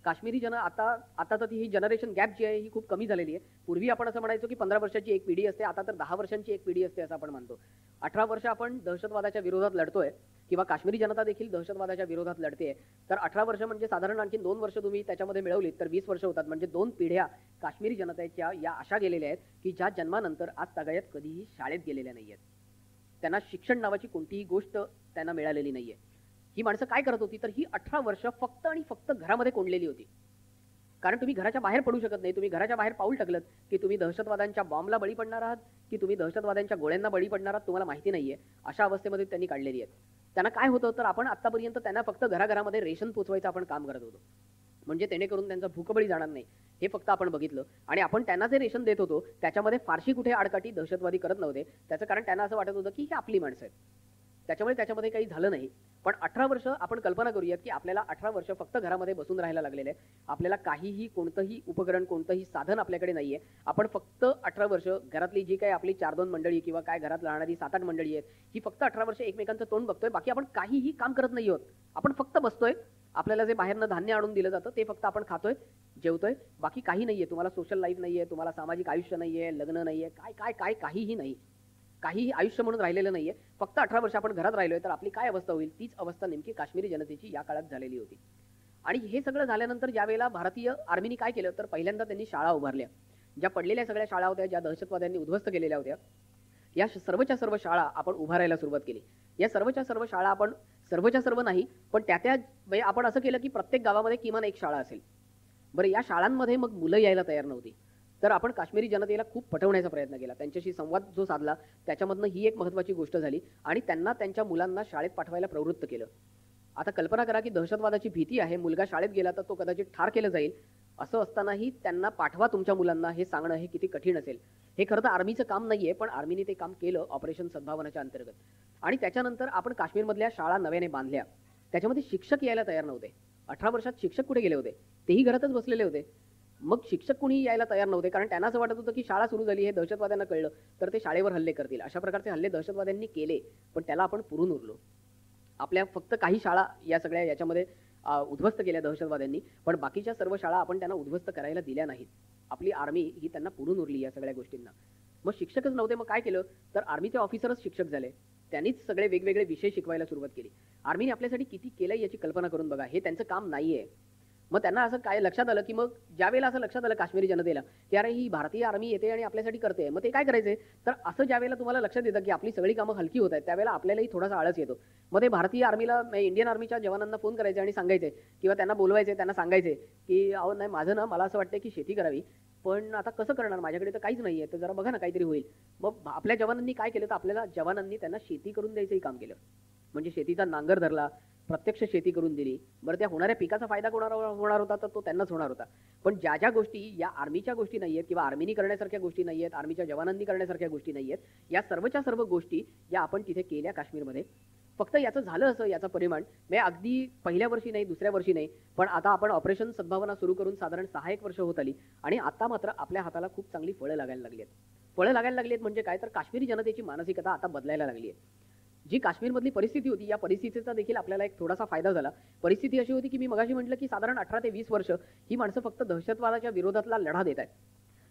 काश्मीरी आता तर ही जनरेशन गॅप जी आहे ही खूप कमी झालेली आहे. पूर्वी आपण असं म्हणायचो की 15 वर्षाची एक पिढी असते, आता तर 10 वर्षांची एक पिढी असते असं आपण म्हणतो. 18 वर्ष आपण दहशतवादाच्या विरोधात लढतोय किंवा काश्मीरी जनता देखील दहशतवादाच्या विरोधात लढते. तर 18 वर्ष म्हणजे साधारण आणखी 2 वर्ष तुम्ही त्याच्यामध्ये मिळवलीत तर 20 वर्ष होतात. म्हणजे 2 पिढ्या काश्मीरी जनतेच्या या अशा गेलेल्या आहेत की ज्या जन्मानंतर आज तागायत कधीही शाळेत गेलेल्या नाहीयेत. त्यांना शिक्षण नावाची कोणतीही गोष्ट त्यांना मिळालेली नाहीये. ही माणसं काय करत होती, तर ही 18 वर्ष फक्त आणि फक्त घरामध्ये कोंडलेली होती. कारण तुम्ही घराच्या बाहेर पडू शकत नाही. तुम्ही घराच्या बाहेर पाऊल टाकलं की तुम्ही दहशतवाद्यांच्या बॉम्बला बळी पडणार आहात की तुम्ही दहशतवाद्यांच्या गोळ्यांना बळी पडणार आहात, तुम्हाला माहिती नाहीये. अशा अवस्थेमध्ये त्यांनी काढलेली आहेत. त्यांना काय होतं, तर आपण आतापर्यंत त्यांना फक्त घराघरामध्ये रेशन पोचवायचं आपण काम करत होतो, म्हणजे जेणेकरून त्यांचा भूकबळी जाणार नाही हे फक्त आपण बघितलं. आणि आपण त्यांना जे रेशन देत होतो त्याच्यामध्ये फारशी कुठे आडकाठी दहशतवादी करत नव्हते. त्याचं कारण त्यांना असं वाटत होतं की ही आपली माणसं आहेत, त्याच्यामुळे त्याच्यामध्ये काही झालं नाही. पण 18 वर्ष आपण कल्पना करूयात की आपल्याला 18 वर्ष फक्त घरामध्ये बसून राहायला लागलेलं आहे. आपल्याला काहीही कोणतंही उपकरण कोणतंही साधन आपल्याकडे नाहीये. आपण फक्त 18 वर्ष घरातली जी काही आपली 4-2 मंडळी किंवा काय घरात राहणारी 7-8 मंडळी आहेत ही फक्त 18 वर्ष एकमेकांचं तोंड बघतोय. बाकी आपण काहीही काम करत नाही आहोत. आपण फक्त बसतोय. आपल्याला जे बाहेरनं धान्य आणून दिलं जातं ते फक्त आपण खातोय, जेवतोय. बाकी काही नाहीये. तुम्हाला सोशल लाईफ नाहीये, तुम्हाला सामाजिक आयुष्य नाहीये, लग्न नाहीये, काय काय काय काहीही नाही. काहीही आयुष्य म्हणून राहिलेलं नाहीये. फक्त 18 वर्ष आपण घरात राहिलोय तर आपली काय अवस्था होईल, तीच अवस्था नेमकी काश्मीरी जनतेची या काळात झालेली होती. आणि हे सगळं झाल्यानंतर ज्या वेळेला भारतीय आर्मीने काय केलं, तर पहिल्यांदा त्यांनी शाळा उभारल्या. ज्या पडलेल्या सगळ्या शाळा होत्या, ज्या दहशतवाद्यांनी उद्ध्वस्त केलेल्या होत्या, या सर्वच्या सर्व शाळा आपण उभारायला सुरुवात केली. या सर्वच्या सर्व शाळा आपण सर्वच्या सर्व नाही, पण त्या आपण असं केलं की प्रत्येक गावामध्ये किमान एक शाळा असेल. बरं, या शाळांमध्ये मग मुलं यायला तयार नव्हती. तर आपण काश्मीरी जनतेला खूप पटवण्याचा प्रयत्न केला, त्यांच्याशी संवाद जो साधला त्याच्यामधनं ही एक महत्त्वाची गोष्ट झाली आणि त्यांना त्यांच्या मुलांना शाळेत पाठवायला प्रवृत्त केलं. आता कल्पना करा की दहशतवादाची भीती आहे, मुलगा शाळेत गेला तर तो कदाचित ठार केला जाईल. असं असतानाही त्यांना पाठवा तुमच्या मुलांना हे सांगणं हे किती कठीण असेल. हे खरं तर आर्मीचं काम नाहीये, पण आर्मीने ते काम केलं ऑपरेशन सद्भावनाच्या अंतर्गत. आणि त्याच्यानंतर आपण काश्मीरमधल्या शाळा नव्याने बांधल्या. त्याच्यामध्ये शिक्षक यायला तयार नव्हते. 18 वर्षात शिक्षक कुठे गेले होते, तेही घरातच बसलेले होते. मग शिक्षक कुणी यायला तयार नव्हते, कारण त्यांना असं वाटत होतं की शाळा सुरू झाली हे दहशतवाद्यांना कळलं तर ते शाळेवर हल्ले करतील. अशा प्रकारचे हल्ले दहशतवाद्यांनी केले, पण त्याला आपण पुरून उरलो. आपल्या फक्त काही शाळा या सगळ्या याच्यामध्ये उद्ध्वस्त केल्या दहशतवाद्यांनी, पण बाकीच्या सर्व शाळा आपण त्यांना उद्ध्वस्त करायला दिल्या नाहीत. आपली आर्मी ही त्यांना पुरून उरली या सगळ्या गोष्टींना. मग शिक्षकच नव्हते, मग काय केलं, तर आर्मीचे ऑफिसरच शिक्षक झाले. त्यांनीच सगळे वेगवेगळे विषय शिकवायला सुरुवात केली. आर्मीने आपल्यासाठी किती केलंय याची कल्पना करून बघा. हे त्यांचं काम नाहीये. मग त्यांना असं काय लक्षात आलं की मग ज्या वेळेला असं लक्षात आलं काश्मीरी जनतेला की अरे ही भारतीय आर्मी येते आणि आपल्यासाठी करते, मग ते काय करायचे, तर असं ज्या वेळेला तुम्हाला लक्षात येतं की आपली सगळी कामं हलकी होत आहेत त्यावेळेला आपल्यालाही थोडासा आळस येतो. मग ते भारतीय आर्मीला इंडियन आर्मीच्या जवानांना फोन करायचे आणि सांगायचे किंवा त्यांना बोलवायचे, त्यांना सांगायचे की अहो नाही, माझं ना मला असं वाटतं की शेती करावी, पण आता कसं करणार, माझ्याकडे तर काहीच नाहीये, तर जरा बघा ना काहीतरी होईल. मग आपल्या जवानांनी काय केलं, तर आपल्याला जवानांनी त्यांना शेती करून द्यायचंही काम केलं. म्हणजे शेतीचा नांगर धरला, प्रत्यक्ष शेती करून दिली. बरं, त्या होणाऱ्या पिकाचा फायदा कोणाला होणार होता, तर तो त्यांनाच होणार होता. पण ज्या ज्या गोष्टी या आर्मीच्या गोष्टी नाहीयेत किंवा आर्मीनी करण्यासारख्या गोष्टी नाहीयेत, आर्मीच्या जवानांनी करण्यासारख्या गोष्टी नाहीयेत, या सर्वच्या सर्व गोष्टी या आपण तिथे केल्या काश्मीरमध्ये. फक्त याचं झालं असं, याचा परिमाण म्हणजे अगदी पहिल्या वर्षी नाही, दुसऱ्या वर्षी नाही, पण आता आपण ऑपरेशन सद्भावना सुरू करून साधारण 6-1 वर्ष होत आली आणि आता मात्र आपल्या हाताला खूप चांगली फळं लागायला लागली आहेत. फळं लागायला लागली आहेत म्हणजे काय, तर काश्मीरी जनतेची मानसिकता आता बदलायला लागली आहे. जी काश्मीरमधली परिस्थिती होती, या परिस्थितीचा देखील आपल्याला एक थोडासा फायदा झाला. परिस्थिती अशी होती की मी मगाशी म्हटलं की साधारण 18 ते 20 वर्ष ही माणसं फक्त दहशतवादाच्या विरोधातला लढा देत आहेत.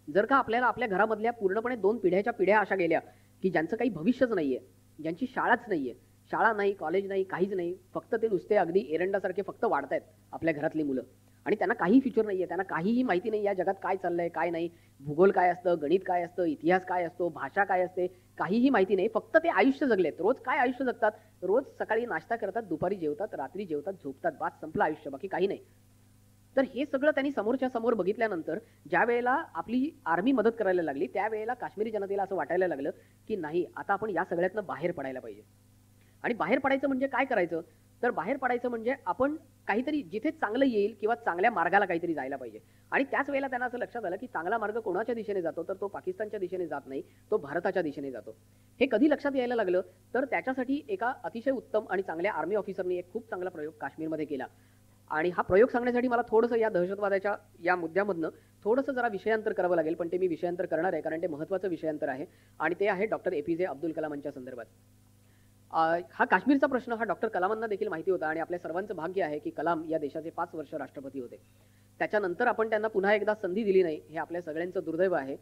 जर का आपल्याला आपल्या घरामधल्या पूर्णपणे 2 पिढ्याच्या पिढ्या अशा गेल्या की ज्यांचं काही भविष्यच नाहीये, ज्यांची शाळाच नाहीये, शाळा नाही, कॉलेज नाही, काहीच नाही, फक्त ते नुसते अगदी एरंडासारखे फक्त वाढतायत आपल्या घरातली मुलं आणि त्यांना काही फ्युचर नाहीये, त्यांना काहीही माहिती नाही या जगात काय चाललंय काय नाही, भूगोल काय असतं, गणित काय असतं, इतिहास काय असतो, भाषा काय असते, काहीही माहिती नाही. फक्त ते आयुष्य जगलेत. रोज काय आयुष्य जगतात, रोज सकाळी नाश्ता करतात, दुपारी जेवतात, रात्री जेवतात, झोपतात, बास संपलं आयुष्य, बाकी काही नाही. तर हे सगळं त्यांनी समोरच्या समोर बघितल्यानंतर ज्या वेळेला आपली आर्मी मदत करायला लागली त्यावेळेला काश्मीरी जनतेला असं वाटायला लागलं की नाही, आता आपण या सगळ्यातनं बाहेर पडायला पाहिजे. आणि बाहेर पडायचं म्हणजे काय करायचं, तर बाहेर पडायचं म्हणजे आपण काहीतरी जिथे चांगलं येईल किंवा चांगल्या मार्गाला काहीतरी जायला पाहिजे. आणि त्याच वेळेला त्यांना असं लक्षात आलं की चांगला मार्ग कोणाच्या दिशेने जातो, तर तो पाकिस्तानच्या दिशेने जात नाही, तो भारताच्या दिशेने जातो. हे कधी लक्षात यायला लागलं, तर त्याच्यासाठी एका अतिशय उत्तम आणि चांगल्या आर्मी ऑफिसरनी एक खूप चांगला प्रयोग काश्मीरमध्ये केला. आणि हा प्रयोग सांगण्यासाठी मला थोडंसं या दहशतवादाच्या या मुद्द्यामधनं थोडंसं जरा विषयांतर करावं लागेल, पण ते मी विषयांतर करणार आहे कारण ते महत्त्वाचं विषयांतर आहे आणि ते आहे डॉक्टर APJ अब्दुल कलामांच्या संदर्भात. हा काश्मीरचा प्रश्न हा डॉक्टर कलामांना देखील माहिती होता आणि आपल्या सर्वांचं भाग्य आहे की कलाम या देशाचे 5 वर्ष राष्ट्रपती होते. त्याच्यानंतर आपण त्यांना पुन्हा एकदा संधी दिली नाही, हे आपल्या सगळ्यांचं दुर्दैव आहे.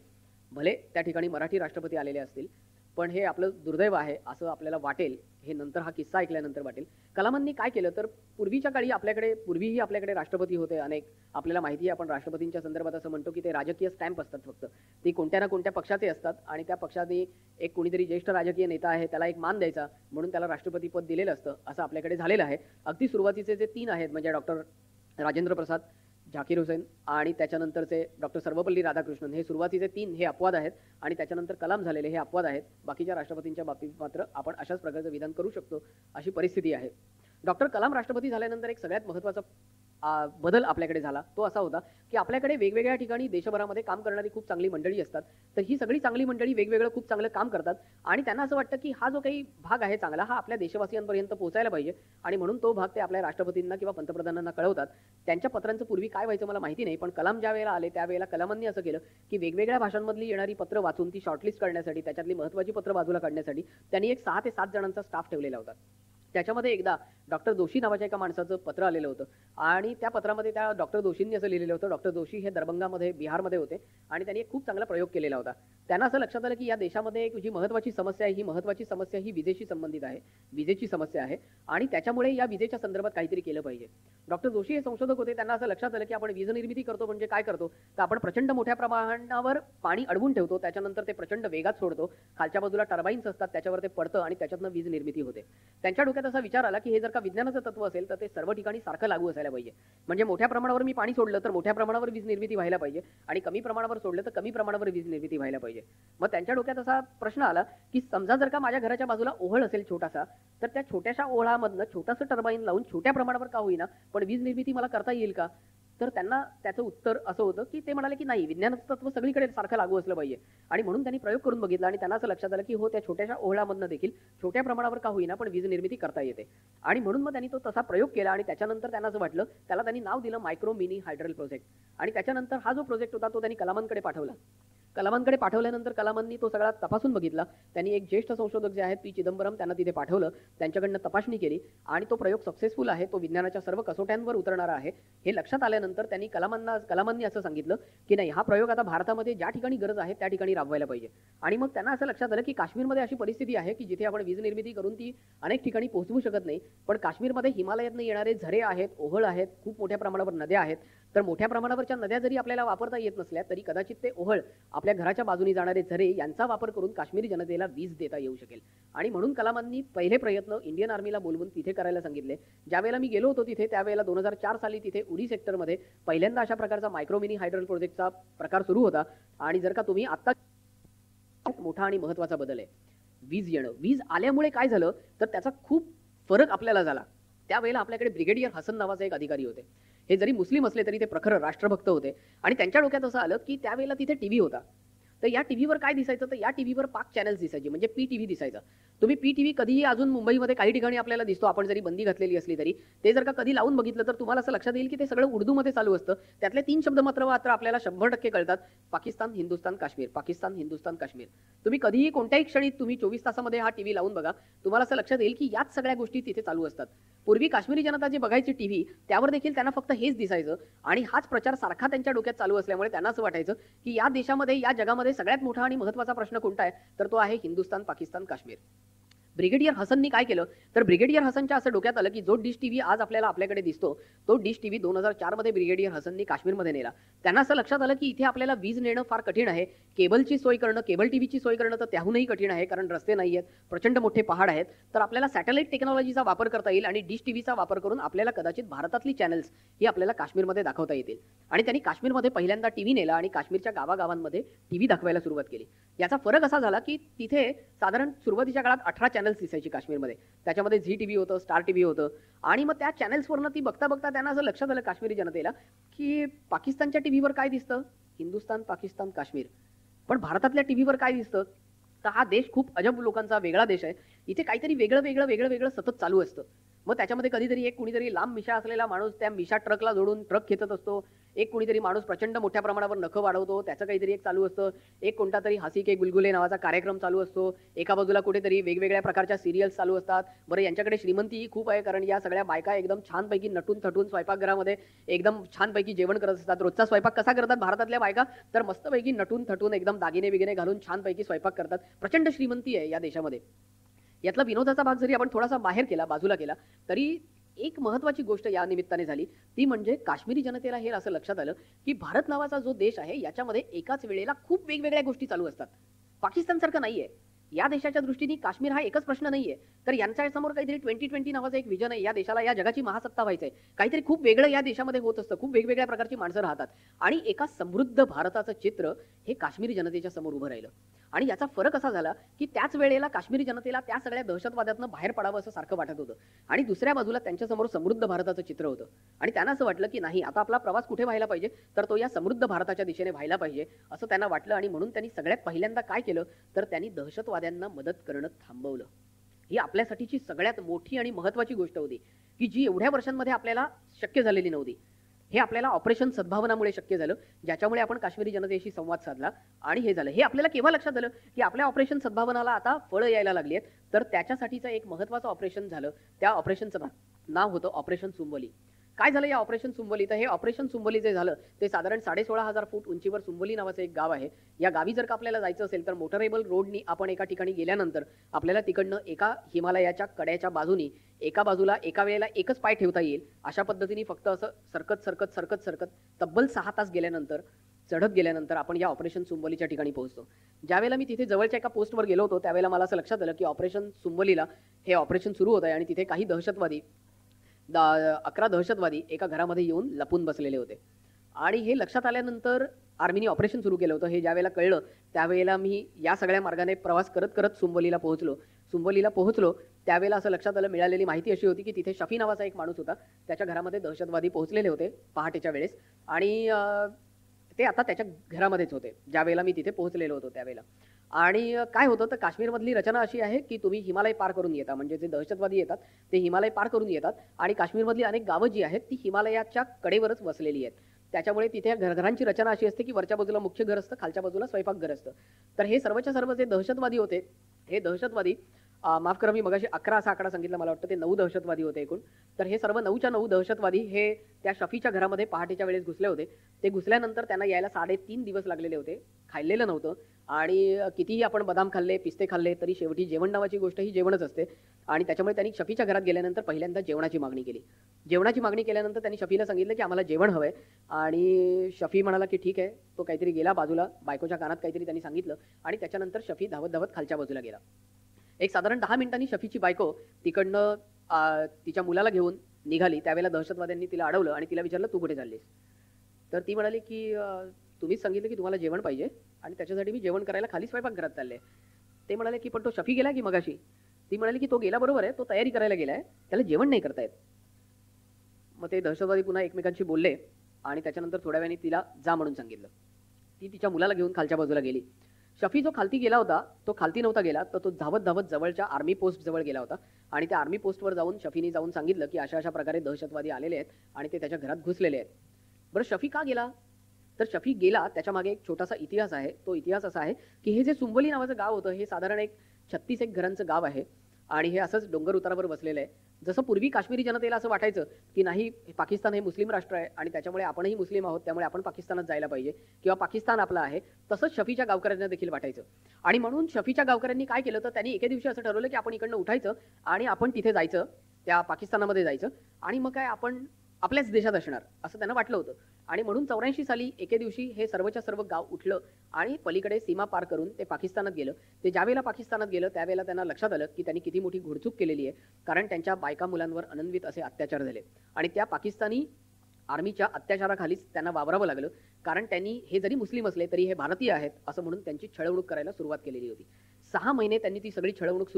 भले त्या ठिकाणी मराठी राष्ट्रपती आलेले असतील, पण हे आपलं दुर्दैव आहे असं आपल्याला वाटेल, हे नंतर हा किस्सा ऐकल्यानंतर वाटेल. कलामांनी काय केलं तर पूर्वीच्या काळी पूर्वीही आपल्याकडे राष्ट्रपती होते अनेक. आपल्याला माहिती आहे, आपण राष्ट्रपतींच्या संदर्भात असं म्हणतो की ते राजकीय स्टॅम्प असतात फक्त. ते कोणत्या ना कोणत्या पक्षाचे असतात आणि त्या पक्षाने एक कोणीतरी ज्येष्ठ राजकीय नेता आहे त्याला एक मान द्यायचा म्हणून त्याला राष्ट्रपती पद दिलेलं असतं, असं आपल्याकडे झालेलं आहे. अगदी सुरुवातीचे जे 3 आहेत म्हणजे डॉक्टर राजेंद्र प्रसाद, झाकीर हुसेन आणि त्याच्यानंतरचे डॉक्टर सर्वपल्ली राधाकृष्णन, हे सुरुवातीचे 3 हे अपवाद आहेत आणि त्याच्यानंतर कलाम झालेले हे अपवाद आहेत. बाकीच्या राष्ट्रपतींच्या बाबतीत मात्र आपण अशाच प्रकारचं विधान करू शकतो अशी परिस्थिती आहे. डॉक्टर कलाम राष्ट्रपती झाल्यानंतर एक सगळ्यात महत्त्वाचा बदल आपल्याकडे झाला तो असा होता की आपल्याकडे वेगवेगळ्या ठिकाणी देशभरामध्ये काम करणारी खूप चांगली मंडळी असतात. तर ही सगळी चांगली मंडळी वेगवेगळं खूप चांगलं काम करतात आणि त्यांना असं वाटतं की हा जो काही भाग आहे चांगला, हा आपल्या देशवासियांपर्यंत पोहोचायला पाहिजे आणि म्हणून तो भाग ते आपल्या राष्ट्रपतींना किंवा पंतप्रधानांना कळवतात. त्यांच्या पत्रांचं पूर्वी काय व्हायचं मला माहिती नाही, पण कलाम ज्या वेळेला आले त्यावेळेला कलामांनी असं केलं की वेगवेगळ्या भाषांमधली येणारी पत्र वाचून ती शॉर्टलिस्ट करण्यासाठी, त्याच्यातली महत्त्वाची पत्र बाजूला काढण्यासाठी त्यांनी एक 6 ते 7 जणांचा स्टाफ ठेवलेला होता. त्याच्यामध्ये एकदा डॉक्टर जोशी नावाच्या एका माणसाचं पत्र आलेलं होतं आणि त्या पत्रामध्ये त्या डॉक्टर जोशींनी असं लिहिलेलं होतं. डॉक्टर जोशी हे दरभंगामध्ये, बिहारमध्ये होते आणि त्यांनी एक खूप चांगला प्रयोग केलेला होता. त्यांना असं लक्षात आलं की या देशामध्ये एक जी महत्त्वाची समस्या आहे, ही महत्त्वाची समस्या ही विजेशी संबंधित आहे, विजेची समस्या आहे आणि त्याच्यामुळे या विजेच्या संदर्भात काहीतरी केलं पाहिजे. डॉक्टर जोशी हे संशोधक होते. त्यांना असं लक्षात आलं की आपण वीज निर्मिती करतो म्हणजे काय करतो, तर आपण प्रचंड मोठ्या प्रमाणावर पाणी अडवून ठेवतो, त्याच्यानंतर ते प्रचंड वेगात सोडतो, खालच्या बाजूला टर्बाईन्स असतात त्याच्यावर ते पडतं आणि त्याच्यातनं वीज निर्मिती होते. त्यांच्या डोक्यात असा विचार आला की हे जर का विज्ञानाचं तत्व असेल तर ते सर्व ठिकाणी सारखं लागू असायला पाहिजे. म्हणजे मोठ्या प्रमाणावर मी पाणी सोडलं तर मोठ्या प्रमाणावर वीज निर्मिती व्हायला पाहिजे आणि कमी प्रमाणावर सोडलं तर कमी प्रमाणावर वीज निर्मिती व्हायला पाहिजे. मग त्यांच्या डोक्यात असा प्रश्न आला की समजा जर का माझ्या घराच्या बाजूला ओहळ असेल छोटासा, तर त्या छोट्याशा ओहळामधनं छोटंसं टर्बाईन लावून छोट्या प्रमाणावर का होईना पण वीज निर्मिती मला करता येईल का? तर त्यांना त्याचं उत्तर असं होतं की ते म्हणाले की नाही, विज्ञानाचं तत्व सगळीकडे सारखं लागू असलं पाहिजे. आणि म्हणून त्यांनी प्रयोग करून बघितला आणि त्यांना असं लक्षात आलं की हो, त्या छोट्याशा ओहळामधनं देखील छोट्या प्रमाणावर का होईना पण वीज निर्मिती करता येते. आणि म्हणून मग त्यांनी तो तसा प्रयोग केला आणि त्याच्यानंतर त्यांना असं वाटलं, त्याला त्यांनी नाव दिलं मायक्रो मिनी हायड्रल प्रोजेक्ट. आणि त्याच्यानंतर हा जो प्रोजेक्ट होता तो त्यांनी कलामांकडे पाठवला. कलामांकडे पाठवल्यानंतर कलामांनी तो सगळा तपासून बघितला. त्यांनी एक ज्येष्ठ संशोधक जे आहेत पी चिदंबरम, त्यांना तिथे पाठवलं, त्यांच्याकडनं तपासणी केली आणि तो प्रयोग सक्सेसफुल आहे, तो विज्ञानाच्या सर्व कसोट्यांवर उतरणारा आहे हे लक्षात आल्यानंतर त्यांनी कलामांनी असं सांगितलं की नाही, हा प्रयोग आता भारतामध्ये ज्या ठिकाणी गरज आहे त्या ठिकाणी राबवायला पाहिजे. आणि मग त्यांना असं लक्षात आलं की काश्मीरमध्ये अशी परिस्थिती आहे की जिथे आपण वीज निर्मिती करून ती अनेक ठिकाणी पोहोचवू शकत नाही, पण काश्मीरमध्ये हिमालयातनं येणारे झरे आहेत, ओहळ आहेत, खूप मोठ्या प्रमाणावर नद्या आहेत. तर मोठ्या प्रमाणावरच्या नद्या जरी आपल्याला वापरता येत नसल्या तरी कदाचित ते ओहळ, आपल्या घराच्या बाजूनी जाणारे झरे यांचा वापर करून काश्मीरी जनतेला वीज देता येऊ शकेल. आणि म्हणून कलामांनी पहिले प्रयत्न इंडियन आर्मीला बोलवून तिथे करायला सांगितले. ज्यावेळेला मी गेलो होतो तिथे त्यावेळेला 2004 साली तिथे उरी सेक्टरमध्ये पहिल्यांदा अशा प्रकारचा मायक्रो मिनी हायड्रल प्रोजेक्टचा प्रकार सुरू होता. आणि जर का तुम्ही आता मोठा आणि महत्त्वाचा बदल आहे वीज येणं. वीज आल्यामुळे काय झालं तर त्याचा खूप फरक आपल्याला झाला. त्यावेळेला आपल्याकडे ब्रिगेडियर हसन नावाचे एक अधिकारी होते. हे जरी मुस्लिम असले तरी ते प्रखर राष्ट्रभक्त होते आणि त्यांच्या डोक्यात असं आलं की त्यावेळेला तिथे टीव्ही होता. तर या टीव्हीवर काय दिसायचं, तर या टीव्हीवर पाक चॅनल्स दिसायचे, म्हणजे PTV दिसायचं. तुम्ही PTV कधीही अजून मुंबईमध्ये काही ठिकाणी आपल्याला दिसतो, आपण जरी बंदी घातलेली असली तरी. ते जर का कधी लावून बघितलं तर तुम्हाला असं लक्षात येईल की ते सगळं उर्दूमध्ये चालू असतं. त्यातले 3 शब्द मात्र आपल्याला 100% कळतात: पाकिस्तान, हिंदुस्तान, काश्मीर, पाकिस्तान, हिंदुस्तान, काश्मीर. तुम्ही कधीही कोणत्याही क्षणी तुम्ही 24 तासामध्ये हा टीव्ही लावून बघा, तुम्हाला असं लक्षात येईल की याच सगळ्या गोष्टी तिथे चालू असतात. पूर्वी काश्मीरी जनता जी बघायची टीव्ही त्यावर देखील त्यांना फक्त हेच दिसायचं आणि हाच प्रचार सारखा त्यांच्या डोक्यात चालू असल्यामुळे त्यांना असं वाटायचं की या देशामध्ये, या जगामध्ये सगळ्यात मोठा आणि महत्त्वाचा प्रश्न कोणता आहे, तर तो आहे हिंदुस्तान, पाकिस्तान, काश्मीर. ब्रिगेडियर हसननी काय केलं तर ब्रिगेडियर हसनच्या असं डोक्यात आलं की जो डिश टीव्ही आज आपल्याकडे दिसतो तो डिश टीव्ही 2004 मध्ये ब्रिगेडियर हसननी काश्मीरमध्ये नेला. त्यांना असं लक्षात आलं की इथे आपल्याला वीज नेणं फार कठीण आहे. केबलची सोय करणं, केबल टीव्हीची सोय करणं तर त्याहूनही कठीण आहे, कारण रस्ते नाही आहेत, प्रचंड मोठे पहाड आहेत. तर आपल्याला सॅटेलाइट टेक्नॉलॉजीचा वापर करता येईल आणि डिश टीव्हीचा वापर करून आपल्याला कदाचित भारतातली चॅनल्स ही आपल्याला काश्मीरमध्ये दाखवता येतील. आणि त्यांनी काश्मीरमध्ये पहिल्यांदा टीव्ही नेला आणि काश्मीरच्या गावागावांमध्ये टीव्ही दाखवायला सुरुवात केली. याचा फरक असा झाला की तिथे साधारण सुरुवातीच्या काळात 18 चॅनल्स दिसायची काश्मीरमध्ये. त्याच्यामध्ये झी टीव्ही होतं, स्टार टीव्ही होतं. आणि मग त्या चॅनल्सवरनं ती बघता बघता त्यांना असं लक्षात आलं काश्मीरी जनतेला की पाकिस्तानच्या टीव्हीवर काय दिसतं, हिंदुस्तान, पाकिस्तान, काश्मीर. पण भारतातल्या टीव्हीवर काय दिसतं, तर हा देश खूप अजब लोकांचा वेगळा देश आहे. इथे काहीतरी वेगळं वेगळं वेगळं वेगळं सतत चालू असतं. मग त्याच्यामध्ये कधीतरी एक कुणीतरी लांब मिशा असलेला माणूस त्या मिशा ट्रकला जोडून ट्रक खेचत असतो, एक कुणीतरी माणूस प्रचंड मोठ्या प्रमाणावर नखं वाढवतो, त्याचं काहीतरी एक चालू असतं, एक कोणता तरी हसी के गुलगुले नावाचा कार्यक्रम चालू असतो, एका बाजूला कुठेतरी वेगवेगळ्या प्रकारच्या सिरियल्स चालू असतात. बरं, यांच्याकडे श्रीमंतीही खूप आहे, कारण या सगळ्या बायका एकदम छानपैकी नटून थटून स्वयंपाकघरामध्ये एकदम छानपैकी जेवण करत असतात. रोजचा स्वयंपाक कसा करतात भारतातल्या बायका, तर मस्तपैकी नटून थटून एकदम दागिने बिगिने घालून छानपैकी स्वयंपाक करतात. प्रचंड श्रीमंती आहे या देशामध्ये. यातला विनोदाचा भाग जरी आपण थोडासा बाहेर केला, बाजूला केला, तरी एक महत्वाची गोष्ट या निमित्ताने झाली, ती म्हणजे काश्मीरी जनतेला हे असं लक्षात आलं की भारत नावाचा जो देश आहे याच्यामध्ये एकाच वेळेला खूप वेगवेगळ्या गोष्टी चालू असतात. पाकिस्तानसारखं नाहीये. या देशाच्या दृष्टीने काश्मीर हा एकच प्रश्न नाहीये, तर यांच्या समोर काहीतरी 2020 नावाचं एक विजन आहे. या देशाला या जगाची महासत्ता व्हायचंय. काहीतरी खूप वेगळं या देशामध्ये होत असतं. खूप वेगवेगळ्या प्रकारची माणसं राहतात आणि एका समृद्ध भारताचं चित्र हे काश्मीरी जनतेच्या समोर उभं राहिलं. आणि याचा फरक असा झाला की त्याच वेळेला काश्मीरी जनतेला त्या सगळ्या दहशतवादातनं बाहेर पडावं असं सारखं वाटत होतं आणि दुसऱ्या बाजूला त्यांच्यासमोर समृद्ध भारताचं चित्र होतं. आणि त्यांना असं वाटलं की नाही, आता आपला प्रवास कुठे व्हायला पाहिजे, तर तो या समृद्ध भारताच्या दिशेने व्हायला पाहिजे असं त्यांना वाटलं. आणि म्हणून त्यांनी सगळ्यात पहिल्यांदा काय केलं, तर त्यांनी दहशतवाद्यांना मदत करणं थांबवलं. ही आपल्यासाठीची सगळ्यात मोठी आणि महत्वाची गोष्ट होती की जी एवढ्या वर्षांमध्ये आपल्याला शक्य झालेली नव्हती. हे आपल्याला ऑपरेशन सद्भावनामुळे शक्य झालं, ज्याच्यामुळे आपण काश्मीरी जनतेशी संवाद साधला. आणि हे झालं, हे आपल्याला केव्हा लक्षात आलं की आपल्या ऑपरेशन सद्भावनाला आता फळं यायला लागली आहेत, तर त्याच्यासाठीचं एक महत्वाचं ऑपरेशन झालं. त्या ऑपरेशनचं नाव होतं ऑपरेशन सुंबोली. काय झालं या ऑपरेशन सुंबोली, तर हे ऑपरेशन सुंबोली जे झालं ते साधारण 16,500 फूट उंचीवर सुंबोली नावाचं एक गाव आहे. या गावी जर का आपल्याला जायचं असेल तर मोटरेबल रोडनी आपण एका ठिकाणी गेल्यानंतर आपल्याला तिकडनं एका हिमालयाच्या कड्याच्या बाजूनी एका बाजूला एका वेळेला एकच पाय ठेवता येईल अशा पद्धतीने फक्त असं सरकत सरकत सरकत सरकत तब्बल 6 तास गेल्यानंतर, चढत गेल्यानंतर आपण या ऑपरेशन सुंबोलीच्या ठिकाणी पोहोचतो. ज्यावेळेला मी तिथे जवळच्या एका पोस्टवर गेलो होतो त्यावेळेला मला असं लक्षात आलं की ऑपरेशन सुंबोलीला हे ऑपरेशन सुरू होत आहे आणि तिथे काही दहशतवादी 11 दहशतवादी एका घरामध्ये येऊन लपून बसलेले होते. आणि हे लक्षात आल्यानंतर आर्मीने ऑपरेशन सुरू केलं होतं. हे ज्यावेळेला कळलं त्यावेळेला मी या सगळ्या मार्गाने प्रवास करत करत सुंबोलीला पोहोचलो. त्यावेळेला असं लक्षात आलं, मिळालेली माहिती अशी होती की तिथे शफी नावाचा एक माणूस होता, त्याच्या घरामध्ये दहशतवादी पोहोचलेले होते पहाटेच्या वेळेस आणि ते आता त्याच्या घरामध्येच होते ज्यावेळेला मी तिथे पोहोचलेलो होतो त्यावेळेला. आणि काय होतं, तर काश्मीरमधली रचना अशी आहे की तुम्ही हिमालय पार करून येता, म्हणजे जे दहशतवादी येतात ते हिमालय पार करून येतात आणि काश्मीरमधली अनेक गावं जी आहेत ती हिमालयाच्या कडेवरच वसलेली आहेत. त्याच्यामुळे तिथे घरांची रचना अशी असते की वरच्या बाजूला मुख्य घर असतं, खालच्या बाजूला स्वयंपाकघर असतं. तर हे सर्वच्या सर्व जे दहशतवादी होते, हे दहशतवादी माफ करा, मी मगाशी 11 असा आकडा सांगितला, मला वाटतं ते 9 दहशतवादी होते एकूण. तर हे सर्व 9च्या 9 दहशतवादी हे त्या शफीच्या घरामध्ये पहाटेच्या वेळेस घुसले होते. ते घुसल्यानंतर त्यांना यायला 3.5 दिवस लागलेले होते. खाल्लेलं नव्हतं आणि कितीही आपण बदाम खाल्ले, पिस्ते खाल्ले, तरी शेवटी जेवण नावाची गोष्ट ही जेवणच असते. आणि त्याच्यामुळे त्यांनी शफीच्या घरात गेल्यानंतर पहिल्यांदा जेवणाची मागणी केली. जेवणाची मागणी केल्यानंतर त्यांनी शफीला सांगितलं की आम्हाला जेवण हवंय. आणि शफी म्हणाला की ठीक आहे. तो काहीतरी गेला बाजूला, बायकोच्या कानात काहीतरी त्यांनी सांगितलं आणि त्याच्यानंतर शफी धावत धावत खालच्या बाजूला गेला. एक साधारण 10 मिनिटांनी शफीची बायको तिकडनं तिच्या मुलाला घेऊन निघाली. त्यावेळेला दहशतवाद्यांनी तिला अडवलं आणि तिला विचारलं, तू कुठे चाललीस? तर ती म्हणाली की तुम्हीच सांगितलं की तुम्हाला जेवण पाहिजे आणि त्याच्यासाठी मी जेवण करायला खाली स्वयंपाकघरात चालले. ते म्हणाले की पण तो शफी गेला की मगाशी? ती म्हणाली की तो गेला बरोबर आहे, तो तयारी करायला गेलाय, त्याला जेवण नाही करता येत. मग ते दहशतवादी पुन्हा एकमेकांशी बोलले आणि त्याच्यानंतर थोड्या वेळाने तिला जा म्हणून सांगितलं. ती तिच्या मुलाला घेऊन खालच्या बाजूला गेली. शफी जो खालती गेला होता तो खालती नव्हता गेला, तर तो धावत धावत जवळच्या आर्मी पोस्ट जवळ गेला होता आणि त्या आर्मी पोस्टवर जाऊन शफीने जाऊन सांगितलं की अशा अशा प्रकारे दहशतवादी आलेले आहेत आणि ते त्याच्या घरात घुसलेले आहेत. बरं, शफी का गेला? तर शफी गेला त्याच्या मागे एक छोटासा इतिहास आहे. तो इतिहास असा आहे की हे जे सुंबोली नावाचं गाव होतं हे साधारण एक 36 घरांचं गाव आहे आणि हे असंच डोंगर उतारावर बसलेलं आहे. जसं पूर्वी काश्मीरी जनतेला असं वाटायचं की नाही, पाकिस्तान हे मुस्लिम राष्ट्र आहे आणि त्याच्यामुळे आपणही मुस्लिम आहोत, त्यामुळे आपण पाकिस्तानात जायला पाहिजे किंवा पाकिस्तान आपला आहे, तसंच शफीच्या गावकऱ्यांना देखील वाटायचं. आणि म्हणून शफीच्या गावकऱ्यांनी काय केलं, तर त्यांनी एके दिवशी असं ठरवलं की आपण इकडनं उठायचं आणि आपण तिथे जायचं, त्या पाकिस्तानामध्ये जायचं आणि मग काय आपण आपल्याच देशात असणार असं त्यांना वाटलं होतं. आणि म्हणून 84 साली एके दिवशी हे सर्वच्या सर्व गाव उठलं आणि पलीकडे सीमा पार करून ते पाकिस्तानात गेलं. ते ज्यावेळेला पाकिस्तानात गेलं त्यावेळेला त्यांना लक्षात आलं की त्यांनी किती मोठी घोडचूक केलेली आहे, कारण त्यांच्या बायका मुलांवर अनन्वित असे अत्याचार झाले आणि त्या पाकिस्तानी आर्मीच्या अत्याचाराखालीच त्यांना वावरावं लागलं, कारण त्यांनी हे जरी मुस्लिम असले तरी हे भारतीय आहेत असं म्हणून त्यांची छळवणूक करायला सुरुवात केलेली होती. 6 महिने त्यांनी ती सगळी छळवणूक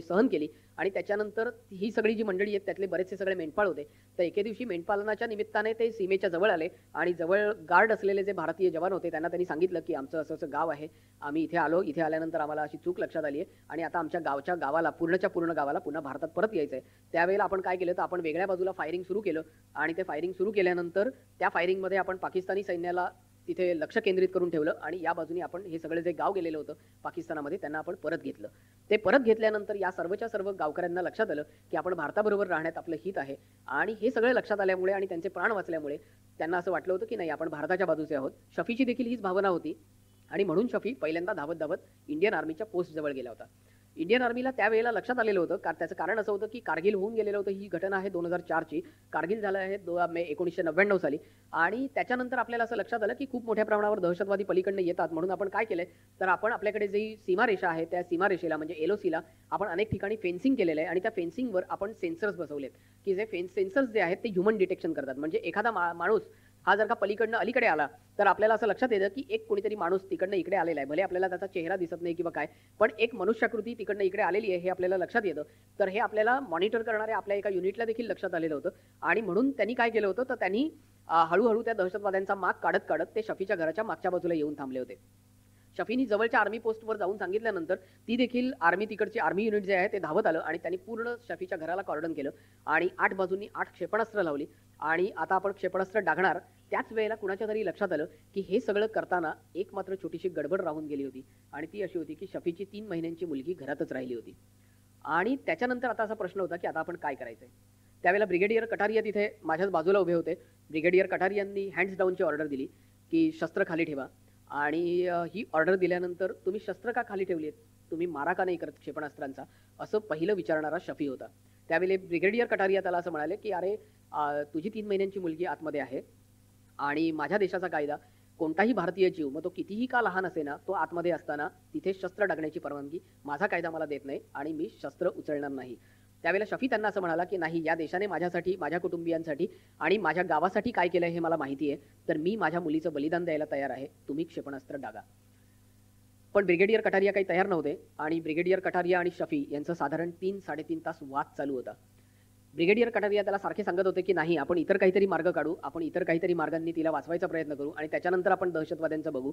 सहन केली आणि त्याच्यानंतर ही सगळी जी मंडळी आहेत त्यातले बरेचसे सगळे मेंढपाळ होते. तर एके दिवशी मेंढपालनाच्या निमित्ताने ते सीमेच्या जवळ आले आणि जवळ गार्ड असलेले जे भारतीय जवान होते त्यांना त्यांनी सांगितलं की आमचं असं असं गाव आहे, आम्ही इथे आलो, इथे आल्यानंतर आम्हाला अशी चूक लक्षात आली आहे आणि आता आमच्या गावाला पूर्णच्या पूर्ण गावाला पुन्हा भारतात परत यायचंय. त्यावेळेला आपण काय केलं तर आपण वेगळ्या बाजूला फायरिंग सुरू केलं आणि ते फायरिंग सुरू केल्यानंतर त्या फायरिंगमध्ये आपण पाकिस्तानी सैन्याला तिथे लक्ष केंद्रित करून ठेवलं आणि या बाजूने आपण हे सगळे जे गाव गेलेलं होतं पाकिस्तानामध्ये त्यांना आपण परत घेतलं. ते परत घेतल्यानंतर या सर्वच्या सर्व गावकऱ्यांना लक्षात आलं की आपण भारताबरोबर राहण्यात आपलं हित आहे आणि हे सगळे लक्षात आल्यामुळे आणि त्यांचे प्राण वाचल्यामुळे त्यांना असं वाटलं होतं की नाही आपण भारताच्या बाजूचे आहोत. शफीची देखील हीच भावना होती आणि म्हणून शफी पहिल्यांदा धावत धावत इंडियन आर्मीच्या पोस्ट जवळ गेला होता. इंडियन आर्मीला त्यावेळेला लक्षात आलेलं होतं त्याचं कारण असं होतं की कारगिल होऊन गेलेलं होतं. ही घटना आहे 2004ची. कारगिल झालं आहे मे 1999 साली आणि त्याच्यानंतर आपल्याला असं लक्षात आलं की खूप मोठ्या प्रमाणावर दहशतवादी पलीकडनं येतात. म्हणून आपण काय केलंय तर आपण आपल्याकडे जी सीमारेषा आहे त्या सीमारेषेला म्हणजे एलओसीला आपण अनेक ठिकाणी फेन्सिंग केलेलं आहे आणि त्या फेन्सिंगवर आपण सेन्सर्स बसवलेत की जे सेन्सर्स जे आहेत ते ह्युमन डिटेक्शन करतात. म्हणजे एखादा माणूस हा जर का पलीकडनं अलीकडे आला तर आपल्याला असं लक्षात येतं की एक कोणीतरी माणूस तिकडनं इकडे आलेला आहे. भले आपल्याला त्याचा चेहरा दिसत नाही किंवा काय, पण एक मनुष्याकृती तिकडनं इकडे आलेली आहे हे आपल्याला लक्षात येतं. तर हे आपल्याला मॉनिटर करणाऱ्या आपल्या एका युनिटला देखील लक्षात आलेलं होतं आणि म्हणून त्यांनी काय केलं होतं तर त्यांनी हळूहळू त्या दहशतवाद्यांचा माग काढत काढत ते शफीच्या घराच्या मागच्या बाजूला येऊन थांबले होते. शफीनी जवळच्या आर्मी पोस्टवर जाऊन सांगितल्यानंतर ती देखील तिकडची आर्मी युनिट जे आहे ते धावत आलं आणि त्यांनी पूर्ण शफीच्या घराला कॉर्डन केलं आणि 8 बाजूंनी 8 क्षेपणास्त्र लावली आणि आता आपण क्षेपणास्त्र डागणार. त्याच वेळेला कुणाच्या तरी लक्षात आलं की हे सगळं करताना एक मात्र छोटीशी गडबड राहून गेली होती आणि ती अशी होती की शफीची 3 महिन्यांची मुलगी घरातच राहिली होती. आणि त्याच्यानंतर आता असा प्रश्न होता की आता आपण काय करायचंय. त्यावेळेला ब्रिगेडियर कटारिया तिथे माझ्याच बाजूला उभे होते. ब्रिगेडियर कटारियांनी हँड्स डाऊनची ऑर्डर दिली की शस्त्र खाली ठेवा आणि ही ऑर्डर दिल्यानंतर तुम्ही शस्त्र का खाली ठेवली आहेत, तुम्ही मारा का नाही करत क्षेपणास्त्रांचा, असं पहिलं विचारणारा शफी होता. त्यावेळी ब्रिगेडियर कटारिया त्याला असं म्हणाले की अरे तुझी 3 महिन्यांची मुलगी आतमध्ये आहे आणि माझ्या देशाचा कायदा कोणताही भारतीय जीव मग तो कितीही का लहान असेना तो आतमध्ये असताना तिथे शस्त्र डागण्याची परवानगी माझा कायदा मला देत नाही आणि मी शस्त्र उचलणार नाही. त्यावेळेला शफी त्यांना असं म्हणाला की नाही, या देशाने माझ्यासाठी, माझ्या कुटुंबियांसाठी आणि माझ्या गावासाठी काय केलंय हे मला माहिती आहे, तर मी माझ्या मुलीचं बलिदान द्यायला तयार आहे, तुम्ही क्षेपणास्त्र डागा. पण ब्रिगेडियर कटारिया काही तयार नव्हते आणि ब्रिगेडियर कटारिया आणि शफी यांचं साधारण 3-3.5 तास वाद चालू होता. ब्रिगेडियर कटारिया त्याला सारखे सांगत होते की नाही, आपण इतर काहीतरी मार्ग काढू, आपण इतर काहीतरी मार्गांनी तिला वाचवायचा प्रयत्न करू आणि त्याच्यानंतर आपण दहशतवाद्यांचं बघू.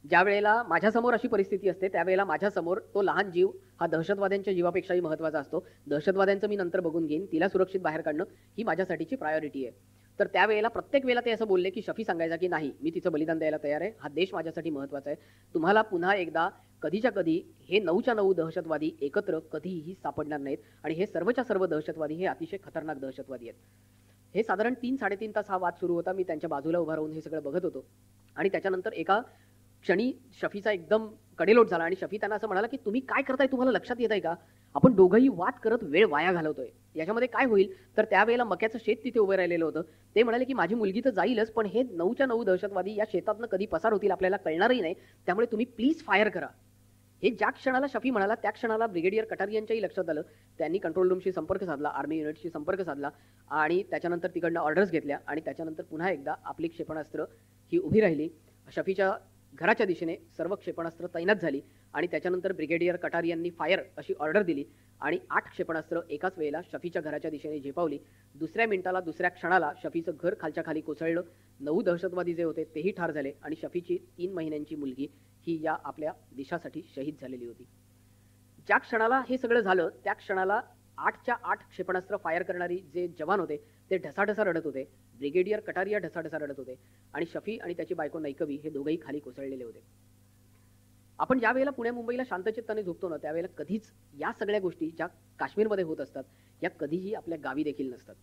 ज्या वेळेला माझ्यासमोर अशी परिस्थिती असते त्यावेळेला माझ्यासमोर तो लहान जीव हा दहशतवाद्यांच्या जीवापेक्षाही महत्त्वाचा असतो. दहशतवाद्यांचं मी नंतर बघून घेईन, तिला सुरक्षित बाहेर काढणं ही माझ्यासाठीची प्रायोरिटी आहे. तर त्यावेळेला प्रत्येक वेळेला ते असं बोलले की शफी सांगायचा की नाही, मी तिचं बलिदान द्यायला तयार आहे, हा देश माझ्यासाठी महत्त्वाचा आहे, तुम्हाला पुन्हा एकदा कधीच्या कधी हे 9च्या 9 दहशतवादी एकत्र कधीही सापडणार नाहीत आणि हे सर्वच्या सर्व दहशतवादी हे अतिशय खतरनाक दहशतवादी आहेत. हे साधारण 3-3.5 तास हा वाद सुरू होता. मी त्यांच्या बाजूला उभा राहून हे सगळं बघत होतो आणि त्याच्यानंतर एका क्षणी शफीचा एकदम कडेलोट झाला आणि शफी त्यांना असं म्हणाला की तुम्ही काय करताय, तुम्हाला लक्षात येत आहे का, आपण दोघंही वाद करत वेळ वाया घालवतोय, याच्यामध्ये काय होईल. तर त्यावेळेला मक्याचं शेत तिथे उभं राहिलेलं होतं. ते म्हणाले की माझी मुलगी तर जाईलच, पण हे 9च्या 9 दहशतवादी या शेतातनं कधी पसार होतील आपल्याला कळणारही नाही, त्यामुळे तुम्ही प्लीज फायर करा. हे ज्या क्षणाला शफी म्हणाला त्या क्षणाला ब्रिगेडियर कटारियांच्याही लक्षात आलं. त्यांनी कंट्रोल रूमशी संपर्क साधला, आर्मी युनिटशी संपर्क साधला आणि त्याच्यानंतर तिकडनं ऑर्डर्स घेतल्या आणि त्याच्यानंतर पुन्हा एकदा आपली क्षेपणास्त्र ही उभी राहिली. शफीच्या घराच्या दिशेने सर्व क्षेपणास्त्र तैनात झाली आणि त्याच्यानंतर ब्रिगेडियर कटारियांनी फायर अशी ऑर्डर दिली आणि 8 क्षेपणास्त्र एकाच वेळेला शफीच्या घराच्या दिशेने झेपावली. दुसऱ्या मिनिटाला, दुसऱ्या क्षणाला शफीचं घर खालच्या खाली कोसळलं. 9 दहशतवादी जे होते तेही ठार झाले आणि शफीची 3 महिन्यांची मुलगी ही या आपल्या देशासाठी शहीद झालेली होती. ज्या क्षणाला हे सगळं झालं त्या क्षणाला 8च्या 8 क्षेपणास्त्र फायर करणारी जे जवान होते ते ढसाढसा रडत होते. ब्रिगेडियर कटारिया ढसाढसा रडत होते आणि शफी आणि त्याची बायको नैकवी हे दोघंही खाली कोसळलेले होते. आपण ज्या वेळेला पुणे मुंबईला शांतचित्ताने झोपतो ना त्यावेळेला कधीच या सगळ्या गोष्टी ज्या काश्मीरमध्ये होत असतात या कधीही आपल्या गावी देखील नसतात.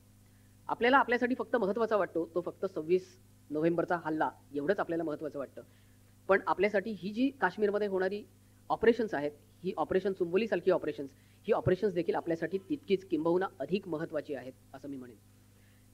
आपल्याला आपल्यासाठी फक्त महत्त्वाचा वाटतो तो फक्त 26 नोव्हेंबरचा हल्ला एवढंच आपल्याला महत्त्वाचं वाटतं. पण आपल्यासाठी ही जी काश्मीरमध्ये होणारी ऑपरेशन्स आहेत, ही ऑपरेशन चुंबोलीसारखी ऑपरेशन्स, ही ऑपरेशन्स देखील आपल्यासाठी तितकीच किंबहुना अधिक महत्त्वाची आहेत असं मी म्हणेन.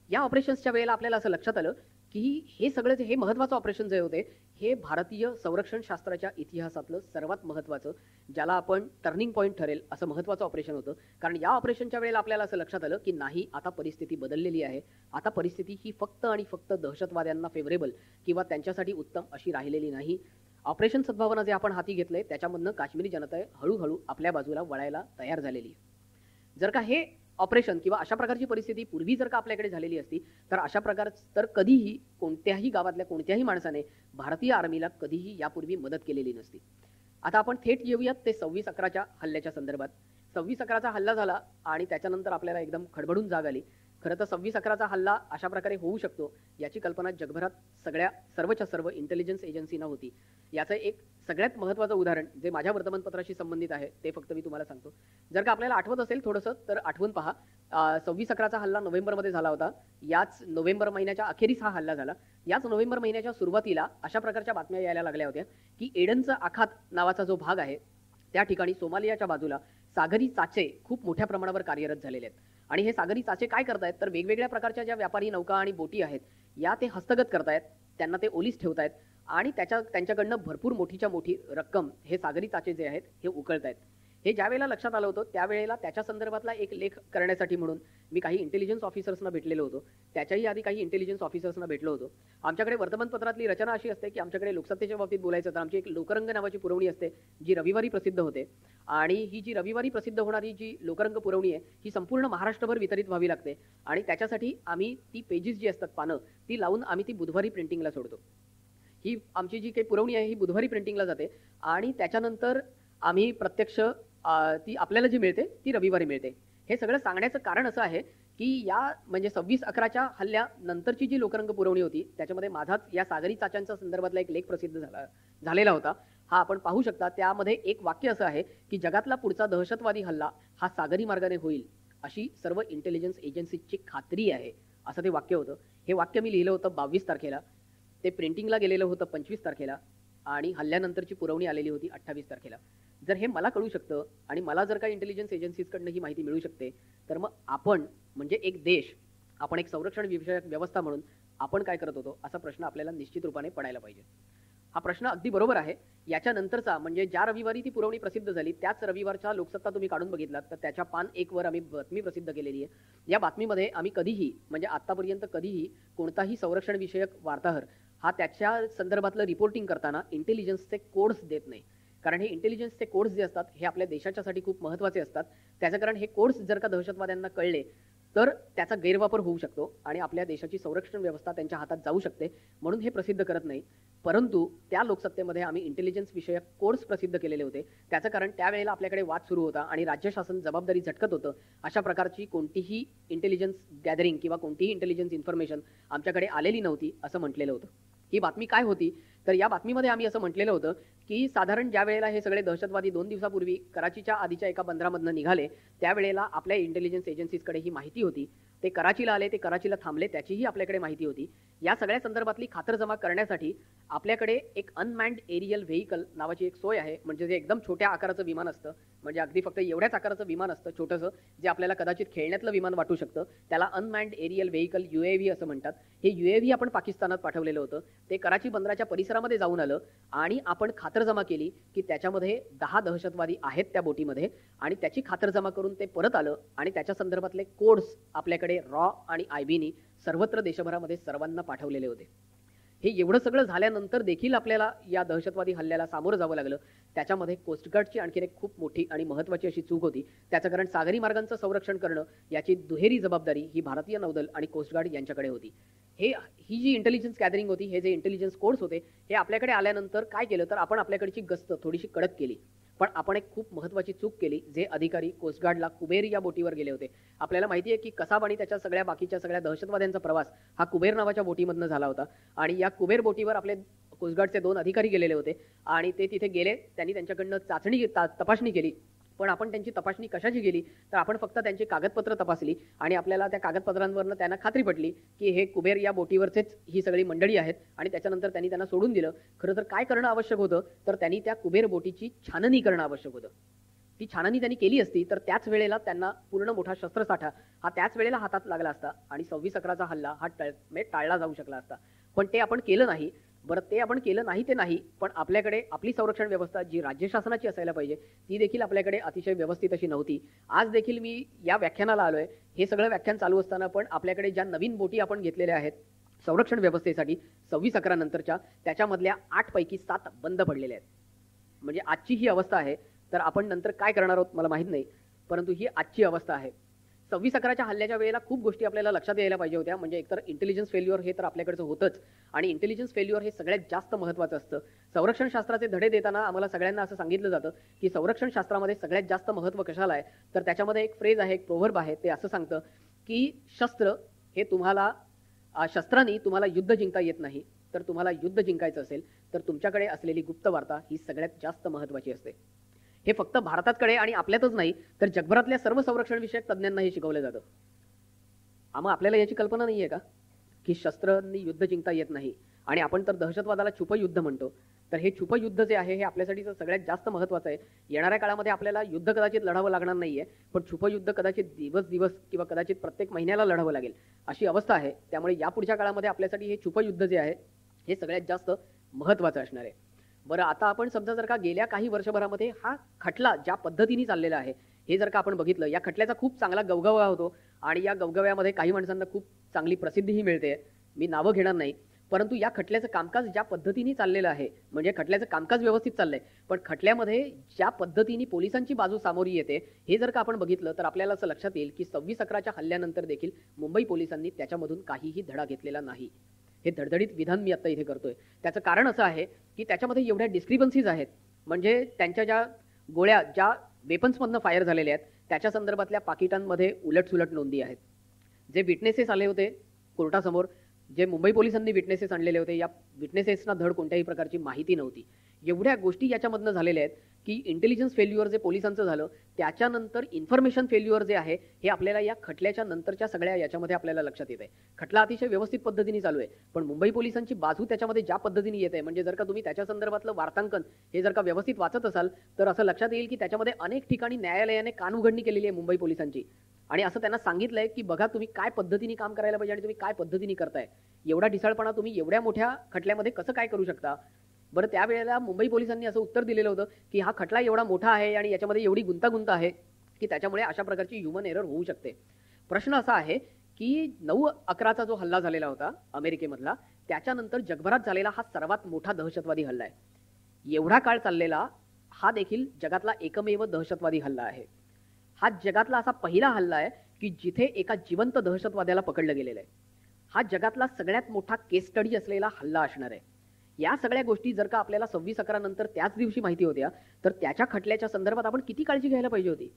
या ऑपरेशन्सच्या वेळेला आपल्याला असं लक्षात आलं की हे सगळं हे महत्त्वाचं ऑपरेशन जे होते हे भारतीय संरक्षण शास्त्राच्या इतिहासातलं सर्वात महत्त्वाचं, ज्याला आपण टर्निंग पॉईंट ठरेल असं महत्त्वाचं ऑपरेशन होतं. कारण या ऑपरेशनच्या वेळेला आपल्याला असं लक्षात आलं की नाही, आता परिस्थिती बदललेली आहे. आता परिस्थिती ही फक्त आणि फक्त दहशतवाद्यांना फेवरेबल किंवा त्यांच्यासाठी उत्तम अशी राहिलेली नाही. ऑपरेशन सद्भावना जे आपण हाती घेतलंय त्याच्यामधनं काश्मीरी जनता हळूहळू आपल्या बाजूला वळायला तयार झालेली आहे. जर का हे ऑपरेशन किंवा अशा प्रकारची परिस्थिती पूर्वी जर का आपल्याकडे झालेली असती तर अशा प्रकार तर कधीही कोणत्याही गावातल्या कोणत्याही माणसाने भारतीय आर्मीला कधीही यापूर्वी मदत केलेली नसती. आता आपण थेट येऊयात ते 26/11च्या हल्ल्याच्या संदर्भात. 26/11चा हल्ला झाला आणि त्याच्यानंतर आपल्याला एकदम खडबडून जाग आली. खरं तर 26/11चा हल्ला अशा प्रकारे होऊ शकतो याची कल्पना जगभरात सर्वच्या सर्व इंटेलिजन्स एजन्सीना होती. याचं एक सगळ्यात महत्त्वाचं उदाहरण जे माझ्या वर्तमानपत्राशी संबंधित आहे ते फक्त मी तुम्हाला सांगतो. जर का आपल्याला आठवत असेल थोडंसं तर आठवून पहा. 26/11चा हल्ला नोव्हेंबरमध्ये झाला होता. याच नोव्हेंबर महिन्याच्या अखेरीस हा हल्ला झाला. याच नोव्हेंबर महिन्याच्या सुरुवातीला अशा प्रकारच्या बातम्या यायला लागल्या होत्या की एडनचा आखात नावाचा जो भाग आहे त्या ठिकाणी सोमालियाच्या बाजूला सागरी चाचे खूप मोठ्या प्रमाणावर कार्यरत झालेले आहेत. आणि हे सागरी चाचे काय करतायत तर वेगवेगळ्या प्रकारच्या ज्या व्यापारी नौका आणि बोटी आहेत या ते हस्तगत करतायत, त्यांना ते ओलीस ठेवतायत आणि त्यांच्याकडनं भरपूर मोठीच्या मोठी रक्कम हे सागरी चाचे जे आहेत हे उकळतायत. हे ज्या वेळेला लक्षात आलं होतं त्यावेळेला त्याच्या संदर्भातला एक लेख करण्यासाठी म्हणून मी काही इंटेलिजन्स ऑफिसर्सना भेटलेलो होतो. त्याच्याही आधी काही इंटेलिजन्स ऑफिसर्सना भेटलो होतो. आमच्याकडे वर्तमानपत्रातली रचना अशी असते की आमच्याकडे लोकसत्तेच्या बाबतीत बोलायचं तर आमची एक लोकरंग नावाची पुरवणी असते जी रविवारी प्रसिद्ध होते. आणि ही जी रविवारी प्रसिद्ध होणारी जी लोकरंग पुरवणी आहे ही संपूर्ण महाराष्ट्रभर वितरित व्हावी लागते. आणि त्याच्यासाठी आम्ही ती पेजेस जी असतात पानं ती लावून आम्ही ती बुधवारी प्रिंटिंगला सोडतो. ही आमची जी काही पुरवणी आहे ही बुधवारी प्रिंटिंगला जाते आणि त्याच्यानंतर आम्ही प्रत्यक्ष ती आपल्याला जी मिळते ती रविवारी मिळते. हे सगळं सांगण्याचं कारण असं आहे की या म्हणजे 26/11च्या हल्ल्यानंतरची जी लोकरंग पुरवणी होती त्याच्यामध्ये माझाच या सागरी चाच्यांच्या संदर्भातला एक लेख प्रसिद्ध झालेला होता. हा आपण पाहू शकता. त्यामध्ये एक वाक्य असं आहे की जगातला पुढचा दहशतवादी हल्ला हा सागरी मार्गाने होईल अशी सर्व इंटेलिजन्स एजन्सीची खात्री आहे असं ते वाक्य होतं. हे वाक्य मी लिहिलं होतं 22 तारखेला. ते प्रिंटिंगला गेलेलं होतं 25 तारखेला आणि हल्ल्यानंतरची पुरवणी आलेली होती 28 तारखेला. जर हे मला कळू शकतं आणि मला जर का इंटेलिजन्स एजन्सीजकडनं ही माहिती मिळू शकते तर मग आपण म्हणजे एक देश, आपण एक संरक्षण विषयक व्यवस्था म्हणून आपण काय करत होतो असा प्रश्न आपल्याला निश्चित रूपाने पडायला पाहिजे. हा प्रश्न अगदी बरोबर आहे. याच्यानंतरचा म्हणजे ज्या रविवारी ती पुरवणी प्रसिद्ध झाली त्याच रविवारचा लोकसत्ता तुम्ही काढून बघितलात तर त्याच्या पान 1 वर आम्ही बातमी प्रसिद्ध केलेली आहे. या बातमीमध्ये आम्ही कधीही म्हणजे आतापर्यंत कधीही कोणताही संरक्षण विषयक वार्ताहर हा त्याच्या संदर्भातलं रिपोर्टिंग करताना इंटेलिजन्सचे कोड्स देत नाही. कारण हे इंटेलिजन्सचे कोड्स जे असतात हे आपल्या देशाच्यासाठी खूप महत्त्वाचे असतात. त्याचं कारण हे कोड्स जर का दहशतवाद्यांना कळले तर त्याचा गैरवापर होऊ शकतो आणि आपल्या देशाची संरक्षण व्यवस्था त्यांच्या हातात जाऊ शकते. म्हणून हे प्रसिद्ध करत नाही. परंतु त्या लोकसत्तेमध्ये आम्ही इंटेलिजन्स विषयक कोड्स प्रसिद्ध केलेले होते. त्याचं कारण त्यावेळेला आपल्याकडे वाद सुरू होता आणि राज्य शासन जबाबदारी झटकत होतं. अशा प्रकारची कोणतीही इंटेलिजन्स गॅदरिंग किंवा कोणतीही इंटेलिजन्स इन्फॉर्मेशन आमच्याकडे आलेली नव्हती असं म्हटलेलं होतं. ही बातमी काय होती तर या बातमीमध्ये आम्ही असं म्हटलेलं होतं की साधारण ज्या वेळेला हे सगळे दहशतवादी 2 दिवसापूर्वी कराचीच्या आधीच्या एका बंदरामधनं निघाले त्यावेळेला आपल्या इंटेलिजन्स एजन्सीजकडे ही माहिती होती. ते कराचीला आले, ते कराचीला थांबले त्याचीही आपल्याकडे माहिती होती. या सगळ्या संदर्भातली खातरजमा करण्यासाठी आपल्याकडे एक अनमॅन्ड एरियल व्हेइकल नावाची एक सोय आहे. म्हणजे जे एकदम छोट्या आकाराचं विमान असतं, म्हणजे अगदी फक्त एवढ्याच आकाराचं विमान असतं छोटंसं, जे आपल्याला कदाचित खेळण्यातलं विमान वाटू शकतं. त्याला अनमॅन्ड एरियल व्हेइकल UAV असं म्हणतात. हे UAV आपण पाकिस्तानात पाठवलेलं होतं. ते कराची बंदराच्या परिसरामध्ये जाऊन आलं आणि आपण खातरजमा केली की त्याच्यामध्ये 10 दहशतवादी आहेत त्या बोटीमध्ये आणि त्याची खातरजमा करून ते परत आलं आणि त्याच्या संदर्भातले कोड्स आपल्याकडे रॉ आणि IBनी सर्वत्र देशभरामध्ये सर्वांना पाठवलेले होते. हे एवढं सगळं झाल्यानंतर देखील आपल्याला या दहशतवादी हल्ल्याला सामोरं जावं लागलं. त्याच्यामध्ये कोस्टगार्डची आणखी एक खूप मोठी आणि महत्त्वाची अशी चूक होती. त्याचं कारण सागरी मार्गांचं संरक्षण करणं याची दुहेरी जबाबदारी ही भारतीय नौदल आणि कोस्टगार्ड यांच्याकडे होती. ही जी इंटेलिजन्स गॅदरिंग होती, हे जे इंटेलिजन्स कोड्स होते हे आपल्याकडे आल्यानंतर काय केलं तर आपण आपल्याकडची गस्त थोडीशी कडक केली. पण आपण एक खूप महत्त्वाची चूक केली. जे अधिकारी कोस्टगार्डला कुबेर या बोटीवर गेले होते, आपल्याला माहिती आहे की कसाब आणि त्याच्या सगळ्या बाकीच्या सगळ्या दहशतवाद्यांचा प्रवास हा कुबेर नावाच्या बोटीमधनं झाला होता. आणि या कुबेर बोटीवर आपले कोस्टगार्डचे 2 अधिकारी गेलेले होते आणि ते तिथे गेले. त्यांनी त्यांच्याकडनं तपासणी केली. पण आपण त्यांची तपासणी कशाची केली तर आपण फक्त त्यांची कागदपत्र तपासली आणि आपल्याला त्या कागदपत्रांवरनं त्यांना खात्री पटली की हे कुबेर या बोटीवरचेच ही सगळी मंडळी आहेत आणि त्याच्यानंतर त्यांनी त्यांना सोडून दिलं. खरं तर काय करणं आवश्यक होतं तर त्यांनी त्या कुबेर बोटीची छाननी करणं आवश्यक होतं. ती छाननी त्यांनी केली असती तर त्याच वेळेला त्यांना पूर्ण मोठा शस्त्रसाठा हा त्याच वेळेला हातात लागला असता आणि 26/11चा हल्ला हा टाळला जाऊ शकला असता. पण ते आपण केलं नाही. बरं, ते आपण केलं नाही ते नाही, पण आपल्याकडे आपली संरक्षण व्यवस्था जी राज्य शासनाची असायला पाहिजे ती देखील आपल्याकडे अतिशय व्यवस्थित अशी नव्हती. आज देखील मी या व्याख्यानाला आलोय. हे सगळं व्याख्यान चालू असताना पण आपल्याकडे ज्या नवीन बोटी आपण घेतलेल्या आहेत संरक्षण व्यवस्थेसाठी 26/11 नंतरच्या त्याच्यामधल्या 8 पैकी 7 बंद पडलेले आहेत. म्हणजे आजची ही अवस्था आहे. तर आपण नंतर काय करणार आहोत मला माहित नाही, परंतु ही आजची अवस्था आहे. 26/11च्या हल्ल्याच्या वेळेला खूप गोष्टी आपल्याला लक्षात यायला पाहिजे होत्या. म्हणजे एकतर इंटेलिजन्स फेल्युअर हे तर आपल्याकडचं होतंच आणि इंटेलिजन्स फेल्युअर हे सगळ्यात जास्त महत्त्वाचं असतं. संरक्षण शास्त्राचे धडे देताना आम्हाला सगळ्यांना असं सांगितलं जातं की संरक्षण शास्त्रामध्ये सगळ्यात जास्त महत्त्व कशाला आहे, तर त्याच्यामध्ये एक फ्रेज आहे, एक प्रोव्हर्ब आहे. ते असं सांगतं की शस्त्र हे तुम्हाला शस्त्रांनी तुम्हाला युद्ध जिंकता येत नाही. तर तुम्हाला युद्ध जिंकायचं असेल तर तुमच्याकडे असलेली गुप्त वार्ता ही सगळ्यात जास्त महत्त्वाची असते. हे फक्त भारताकडे आणि आपल्यातच नाही तर जगभरातल्या सर्व संरक्षण विषयक तज्ज्ञांना हे शिकवलं जातं. आम्हा आपल्याला याची कल्पना नाहीये का की शस्त्रांनी युद्ध जिंकता येत नाही आणि आपण तर दहशतवादाला छुप युद्ध म्हणतो. तर हे छुप युद्ध जे आहे हे आपल्यासाठी सगळ्यात जास्त महत्त्वाचं आहे. येणाऱ्या काळामध्ये आपल्याला युद्ध कदाचित लढावं लागणार नाहीये, पण छुप युद्ध कदाचित दिवस किंवा कदाचित प्रत्येक महिन्याला लढावं लागेल अशी अवस्था आहे. त्यामुळे या पुढच्या काळामध्ये आपल्यासाठी हे छुप युद्ध जे आहे हे सगळ्यात जास्त महत्त्वाचं असणार आहे. बरं, आता आपण समजा जर का गेल्या काही वर्षभरामध्ये हा खटला ज्या पद्धतीने चाललेला आहे हे जर का आपण बघितलं, या खटल्याचा खूप चांगला गवगवा होतो आणि या गवगव्यामध्ये काही माणसांना खूप चांगली प्रसिद्धीही मिळते. मी नावं घेणार नाही, परंतु या खटल्याचं कामकाज ज्या पद्धतीने चाललेलं आहे, म्हणजे खटल्याचं कामकाज व्यवस्थित चाललंय, पण खटल्यामध्ये ज्या पद्धतीने पोलिसांची बाजू सामोरी येते हे जर का आपण बघितलं तर आपल्याला असं लक्षात येईल की 26/11च्या हल्ल्यानंतर देखील मुंबई पोलिसांनी त्याच्यामधून काहीही धडा घेतलेला नाही. हे धडधडीत विधान मी आता इथे करतोय. त्याचं कारण असं आहे की त्याच्यामध्ये एवढ्या डिस्क्रिपन्सीज आहेत. म्हणजे त्यांच्या ज्या गोळ्या ज्या वेपन्समधनं फायर झालेल्या आहेत त्याच्या संदर्भातल्या पाकिटांमध्ये उलटसुलट नोंदी आहेत. जे विटनेसेस आले होते कोर्टासमोर, जे मुंबई पोलिसांनी विटनेसेस आणलेले होते, या विटनेसेसना धड कोणत्याही प्रकारची माहिती नव्हती. एवढ्या गोष्टी याच्यामधनं झालेल्या आहेत की इंटेलिजन्स फेल्युअर जे पोलिसांचं झालं त्याच्यानंतर इन्फॉर्मेशन फेल्युअर जे आहे हे आपल्याला या खटल्याच्या नंतरच्या सगळ्या याच्यामध्ये आपल्याला लक्षात येत आहे. खटला अतिशय व्यवस्थित पद्धतीने चालू आहे, पण मुंबई पोलिसांची बाजू त्याच्यामध्ये ज्या पद्धतीने येते, म्हणजे जर का तुम्ही त्याच्या संदर्भातलं वार्तांकन हे जर का व्यवस्थित वाचत असाल तर असं लक्षात येईल की त्याच्यामध्ये अनेक ठिकाणी न्यायालयाने कानउघडणी केलेली आहे मुंबई पोलिसांची आणि असं त्यांना सांगितलंय की बघा तुम्ही काय पद्धतीने काम करायला पाहिजे आणि तुम्ही काय पद्धतीने करताय. एवढा ढिसाळपणा तुम्ही एवढ्या मोठ्या खटल्यामध्ये कसं काय करू शकता. बरं, त्यावेळेला मुंबई पोलिसांनी असं उत्तर दिलेलं होतं की हा खटला एवढा मोठा आहे आणि याच्यामध्ये एवढी गुंतागुंत आहे की त्याच्यामुळे अशा प्रकारची ह्युमन एरर होऊ शकते. प्रश्न असा आहे की 9/11चा जो हल्ला झालेला होता अमेरिकेमधला, त्याच्यानंतर जगभरात झालेला हा सर्वात मोठा दहशतवादी हल्ला आहे. एवढा काळ चाललेला हा देखील जगातला एकमेव दहशतवादी हल्ला आहे. हा जगातला असा पहिला हल्ला आहे की जिथे एका जिवंत दहशतवाद्याला पकडलं गेलेलं आहे. हा जगातला सगळ्यात मोठा केस स्टडी असलेला हल्ला असणार आहे. या सगळ्या गोष्टी जर का आपल्याला 26/11 नंतर त्याच दिवशी माहिती होत्या तर त्याच्या खटल्याच्या संदर्भात आपण किती काळजी घ्यायला पाहिजे होती.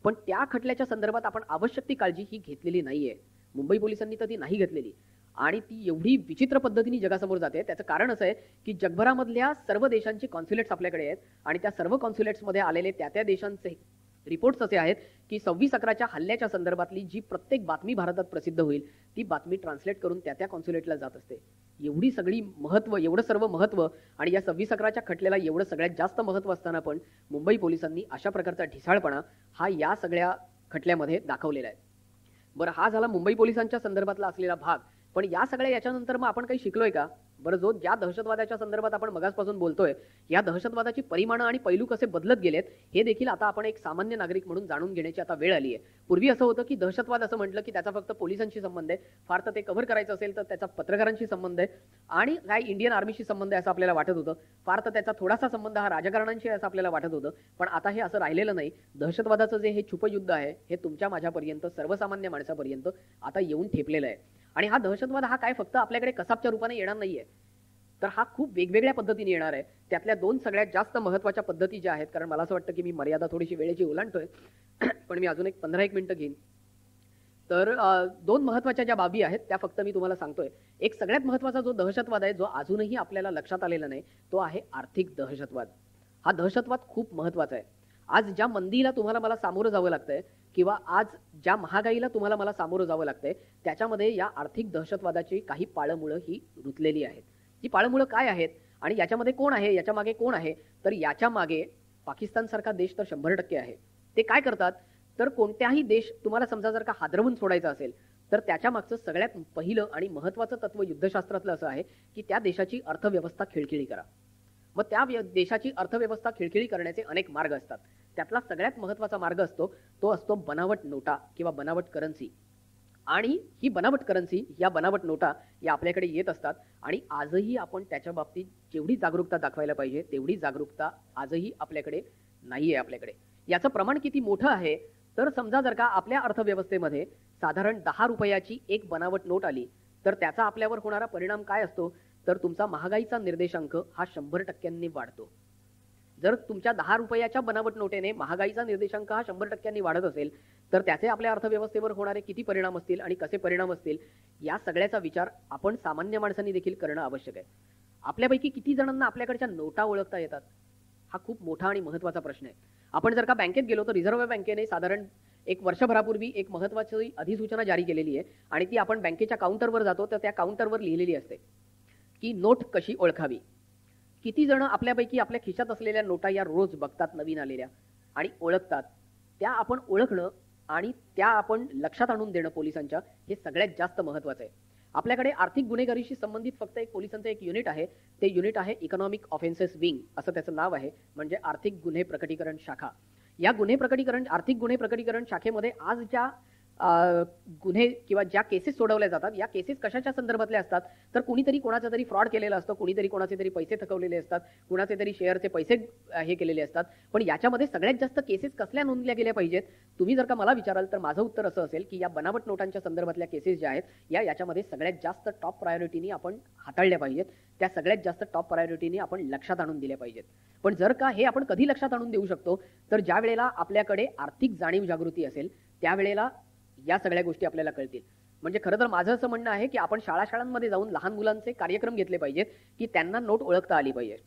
पण त्या खटल्याच्या संदर्भात आपण आवश्यक ती काळजी ही घेतलेली नाहीये. मुंबई पोलिसांनी तर ती नाही घेतलेली आणि ती एवढी विचित्र पद्धतीने जगासमोर जाते. त्याचं कारण असं आहे की जगभरामधल्या सर्व देशांची कॉन्स्युलेट्स आपल्याकडे आहेत आणि त्या सर्व कॉन्स्युलेट्समध्ये आलेले त्या देशांचे रिपोर्ट्स असे आहेत की 26/11च्या हल्ल्याच्या संदर्भातली जी प्रत्येक बातमी भारतात प्रसिद्ध होईल ती बातमी ट्रान्सलेट करून त्या कॉन्स्युलेटला जात असते. एवढी सगळी महत्व, एवढं सर्व महत्व आणि या 26/11च्या खटल्याला एवढं सगळ्यात जास्त महत्व असताना पण मुंबई पोलिसांनी अशा प्रकारचा ढिसाळपणा हा या सगळ्या खटल्यामध्ये दाखवलेला आहे. बरं, हा झाला मुंबई पोलिसांच्या संदर्भातला असलेला भाग. पण या सगळ्या याच्यानंतर मग आपण काही शिकलोय का. बरं, ज्या दहशतवादाच्या संदर्भात आपण मगासपासून बोलतोय या दहशतवादाची परिमाणं आणि पैलू कसे बदलत गेलेत हे देखील आता आपण एक सामान्य नागरिक म्हणून जाणून घेण्याची आता वेळ आली आहे. पूर्वी असं होतं की दहशतवाद असं म्हटलं की त्याचा फक्त पोलिसांशी संबंध आहे, फार तर ते कव्हर करायचं असेल तर त्याचा पत्रकारांशी संबंध आहे आणि काय इंडियन आर्मीशी संबंध आहे असं आपल्याला वाटत होतं. फार तर त्याचा थोडासा संबंध हा राजकारणांशी असं आपल्याला वाटत होतं. पण आता हे असं राहिलेलं नाही. दहशतवादाचं जे हे छुपयुद्ध आहे हे तुमच्या माझ्यापर्यंत, सर्वसामान्य माणसापर्यंत आता येऊन ठेपलेलं आहे. आणि हा दहशतवाद हा काय फक्त आपल्याकडे कसाबच्या रूपाने येणार नाहीये, तर हा खूप वेगवेगळ्या पद्धतीने येणार आहे. त्यातल्या 2 सगळ्यात जास्त महत्त्वाच्या पद्धती ज्या आहेत, कारण मला असं वाटतं की मी मर्यादा थोडीशी वेळेची ओलांडतोय पण मी अजून एक 15-1 मिनिटं घेईन. तर 2 महत्त्वाच्या ज्या बाबी आहेत त्या फक्त मी तुम्हाला सांगतोय. एक सगळ्यात महत्त्वाचा जो दहशतवाद आहे जो अजूनही आपल्याला लक्षात आलेला नाही तो आहे आर्थिक दहशतवाद. हा दहशतवाद खूप महत्त्वाचा आहे. आज ज्या मंदीला तुम्हाला मला सामोरं जावं लागतंय किंवा आज ज्या महागाईला तुम्हाला मला सामोरं जावं लागतंय त्याच्यामध्ये या आर्थिक दहशतवादाची काही पाळंमुळं ही रुतलेली आहेत. ही पाळंमुळं काय आहेत आणि याच्यामध्ये कोण आहे, याच्या मागे कोण आहे, तर याच्या मागे पाकिस्तानसारखा देश तर 100% आहे. ते काय करतात तर कोणत्याही देश तुम्हाला समजा जर का हादरवून सोडायचा असेल तर त्याच्या मागचं सगळ्यात पहिलं आणि महत्त्वाचं तत्व युद्धशास्त्रातलं असं आहे की त्या देशाची अर्थव्यवस्था खिळखिळी करा. मग त्या देशाची अर्थव्यवस्था खिळखिळी करण्याचे अनेक मार्ग असतात. त्यातला सगळ्यात महत्त्वाचा मार्ग असतो तो असतो बनावट नोटा किंवा बनावट करन्सी. आणि ही बनावट करन्सी, या बनावट नोटा या आपल्याकडे येत असतात आणि आजही आपण त्याच्या बाबतीत जेवढी जागरूकता दाखवायला पाहिजे तेवढी जागरूकता आजही आपल्याकडे नाहीये. आपल्याकडे याचं प्रमाण किती मोठं आहे तर समजा जर का आपल्या अर्थव्यवस्थेमध्ये साधारण 10 रुपयाची एक बनावट नोट आली तर त्याचा आपल्यावर होणारा परिणाम काय असतो तर तुमचा महागाईचा निर्देशांक हा 100% वाढतो. जर तुमच्या 10 रुपयाच्या बनावट नोटेने महागाईचा निर्देशांक हा 100% वाढत असेल तर त्याचे आपल्या अर्थव्यवस्थेवर होणारे किती परिणाम असतील आणि कसे परिणाम असतील या सगळ्याचा विचार आपण सामान्य माणसांनी देखील करणं आवश्यक आहे. आपल्यापैकी किती जणांना आपल्याकडच्या नोटा ओळखता येतात हा खूप मोठा आणि महत्त्वाचा प्रश्न आहे. आपण जर का बँकेत गेलो तर रिझर्व्ह बँकेने साधारण एक वर्षभरापूर्वी एक महत्त्वाची अधिसूचना जारी केलेली आहे आणि ती आपण बँकेच्या काउंटरवर जातो तर त्या काउंटरवर लिहिलेली असते की नोट कशी ओळखावी. किती जण आपल्यापैकी आपल्या खिशात असलेल्या नोटा या रोज बघतात नवीन आलेल्या आणि ओळखतात. त्या आपण ओळखणं आणि त्या आपण लक्षात आणून देणं पोलिसांच्या हे सगळ्यात जास्त महत्त्वाचं आहे. आपल्याकडे आर्थिक गुन्हेगारीशी संबंधित फक्त एक पोलिसांचं एक युनिट आहे. ते युनिट आहे इकॉनॉमिक ऑफेन्सेस विंग असं त्याचं नाव आहे, म्हणजे आर्थिक गुन्हे प्रकटीकरण शाखा. या आर्थिक गुन्हे प्रकटीकरण शाखेमध्ये आज ज्या गुन्हे किंवा ज्या केसेस सोडवल्या जातात या केसेस कशाच्या संदर्भातल्या असतात तर कुणीतरी कोणाचा तरी फ्रॉड केलेला असतो, कुणीतरी कोणाचे तरी पैसे थकवलेले असतात, कुणाचे तरी शेअरचे पैसे हे केलेले असतात. पण याच्यामध्ये सगळ्यात जास्त केसेस कसल्या नोंदल्या गेल्या पाहिजेत तुम्ही जर का मला विचाराल तर माझं उत्तर असं असेल की या बनावट नोटांच्या संदर्भातल्या केसेस ज्या आहेत याच्यामध्ये सगळ्यात जास्त टॉप प्रायोरिटीनी आपण हाताळल्या पाहिजेत. त्या सगळ्यात जास्त टॉप प्रायोरिटीनी आपण लक्षात आणून दिल्या पाहिजेत. पण जर का हे आपण कधी लक्षात आणून देऊ शकतो तर ज्या वेळेला आपल्याकडे आर्थिक जाणीव जागृती असेल त्यावेळेला या सगळ्या गोष्टी आपल्याला कळतील. म्हणजे खरं तर माझं असं म्हणणं आहे की आपण शाळांमध्ये जाऊन लहान मुलांचे कार्यक्रम घेतले पाहिजेत की त्यांना नोट ओळखता आली पाहिजे,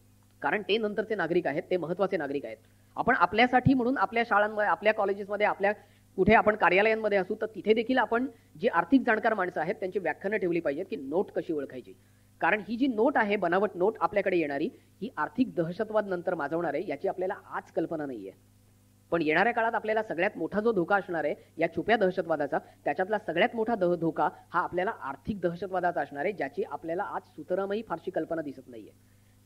कारण ते नंतरचे नागरिक आहेत, ते महत्त्वाचे नागरिक आहेत. आपण आपल्यासाठी म्हणून आपल्या शाळांमध्ये, आपल्या कॉलेजेसमध्ये, आपल्या कुठे आपण कार्यालयांमध्ये असू तर तिथे देखील आपण जी आर्थिक जाणकार माणसं आहेत त्यांची व्याख्यानं ठेवली पाहिजेत की नोट कशी ओळखायची. कारण ही जी नोट आहे बनावट नोट आपल्याकडे येणारी ही आर्थिक दहशतवाद नंतर माजवणार आहे याची आपल्याला आज कल्पना नाहीये. पण येणाऱ्या काळात आपल्याला सगळ्यात मोठा जो धोका असणार आहे या छुप्या दहशतवादाचा त्याच्यातला सगळ्यात मोठा धोका हा आपल्याला आर्थिक दहशतवादाचा असणार आहे ज्याची आपल्याला आज सुतरामही फारशी कल्पना दिसत नाहीये.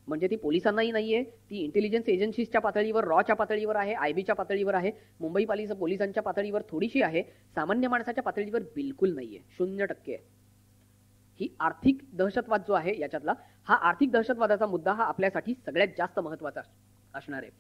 म्हणजे ती पोलिसांनाही नाहीये, ती इंटेलिजन्स एजन्सीजच्या पातळीवर, रॉच्या पातळीवर आहे, आयबीच्या पातळीवर आहे, मुंबई पोलिसांच्या पातळीवर थोडीशी आहे, सामान्य माणसाच्या पातळीवर बिलकुल नाहीये, 0%. ही आर्थिक दहशतवाद जो आहे याच्यातला हा आर्थिक दहशतवादाचा मुद्दा हा आपल्यासाठी सगळ्यात जास्त महत्त्वाचा असणार आहे.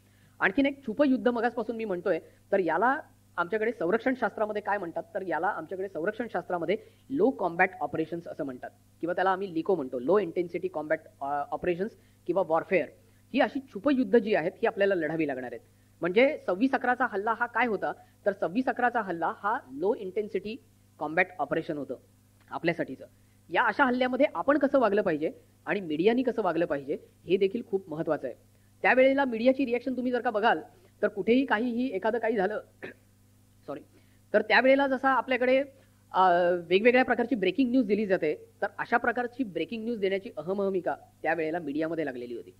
आणखीन एक छुपं युद्ध मगासपासून मी म्हणतोय तर याला आमच्याकडे संरक्षण शास्त्रामध्ये काय म्हणतात तर याला आमच्याकडे संरक्षण शास्त्रामध्ये लो कॉम्बॅट ऑपरेशन्स असं म्हणतात किंवा त्याला आम्ही लिको म्हणतो, लो इंटेन्सिटी कॉम्बॅट ऑपरेशन्स किंवा वॉरफेअर. ही अशी छुपं युद्ध जी आहेत ही आपल्याला लढावी लागणार आहेत. म्हणजे 26/11चा हल्ला हा काय होता तर 26/11चा हल्ला हा लो इंटेन्सिटी कॉम्बॅट ऑपरेशन होतं आपल्यासाठीचं. या अशा हल्ल्यामध्ये आपण कसं वागलं पाहिजे आणि मीडियानी कसं वागलं पाहिजे हे देखील खूप महत्त्वाचं आहे. त्यावेळेला मीडियाची रिॲक्शन तुम्ही जर का बघाल तर कुठेही काहीही एखादं काही झालं तर त्यावेळेला जसा आपल्याकडे वेगवेगळ्या प्रकारची ब्रेकिंग न्यूज दिली जाते तर अशा प्रकारची ब्रेकिंग न्यूज देण्याची अहमहमिका त्यावेळेला मीडियामध्ये लागलेली होती.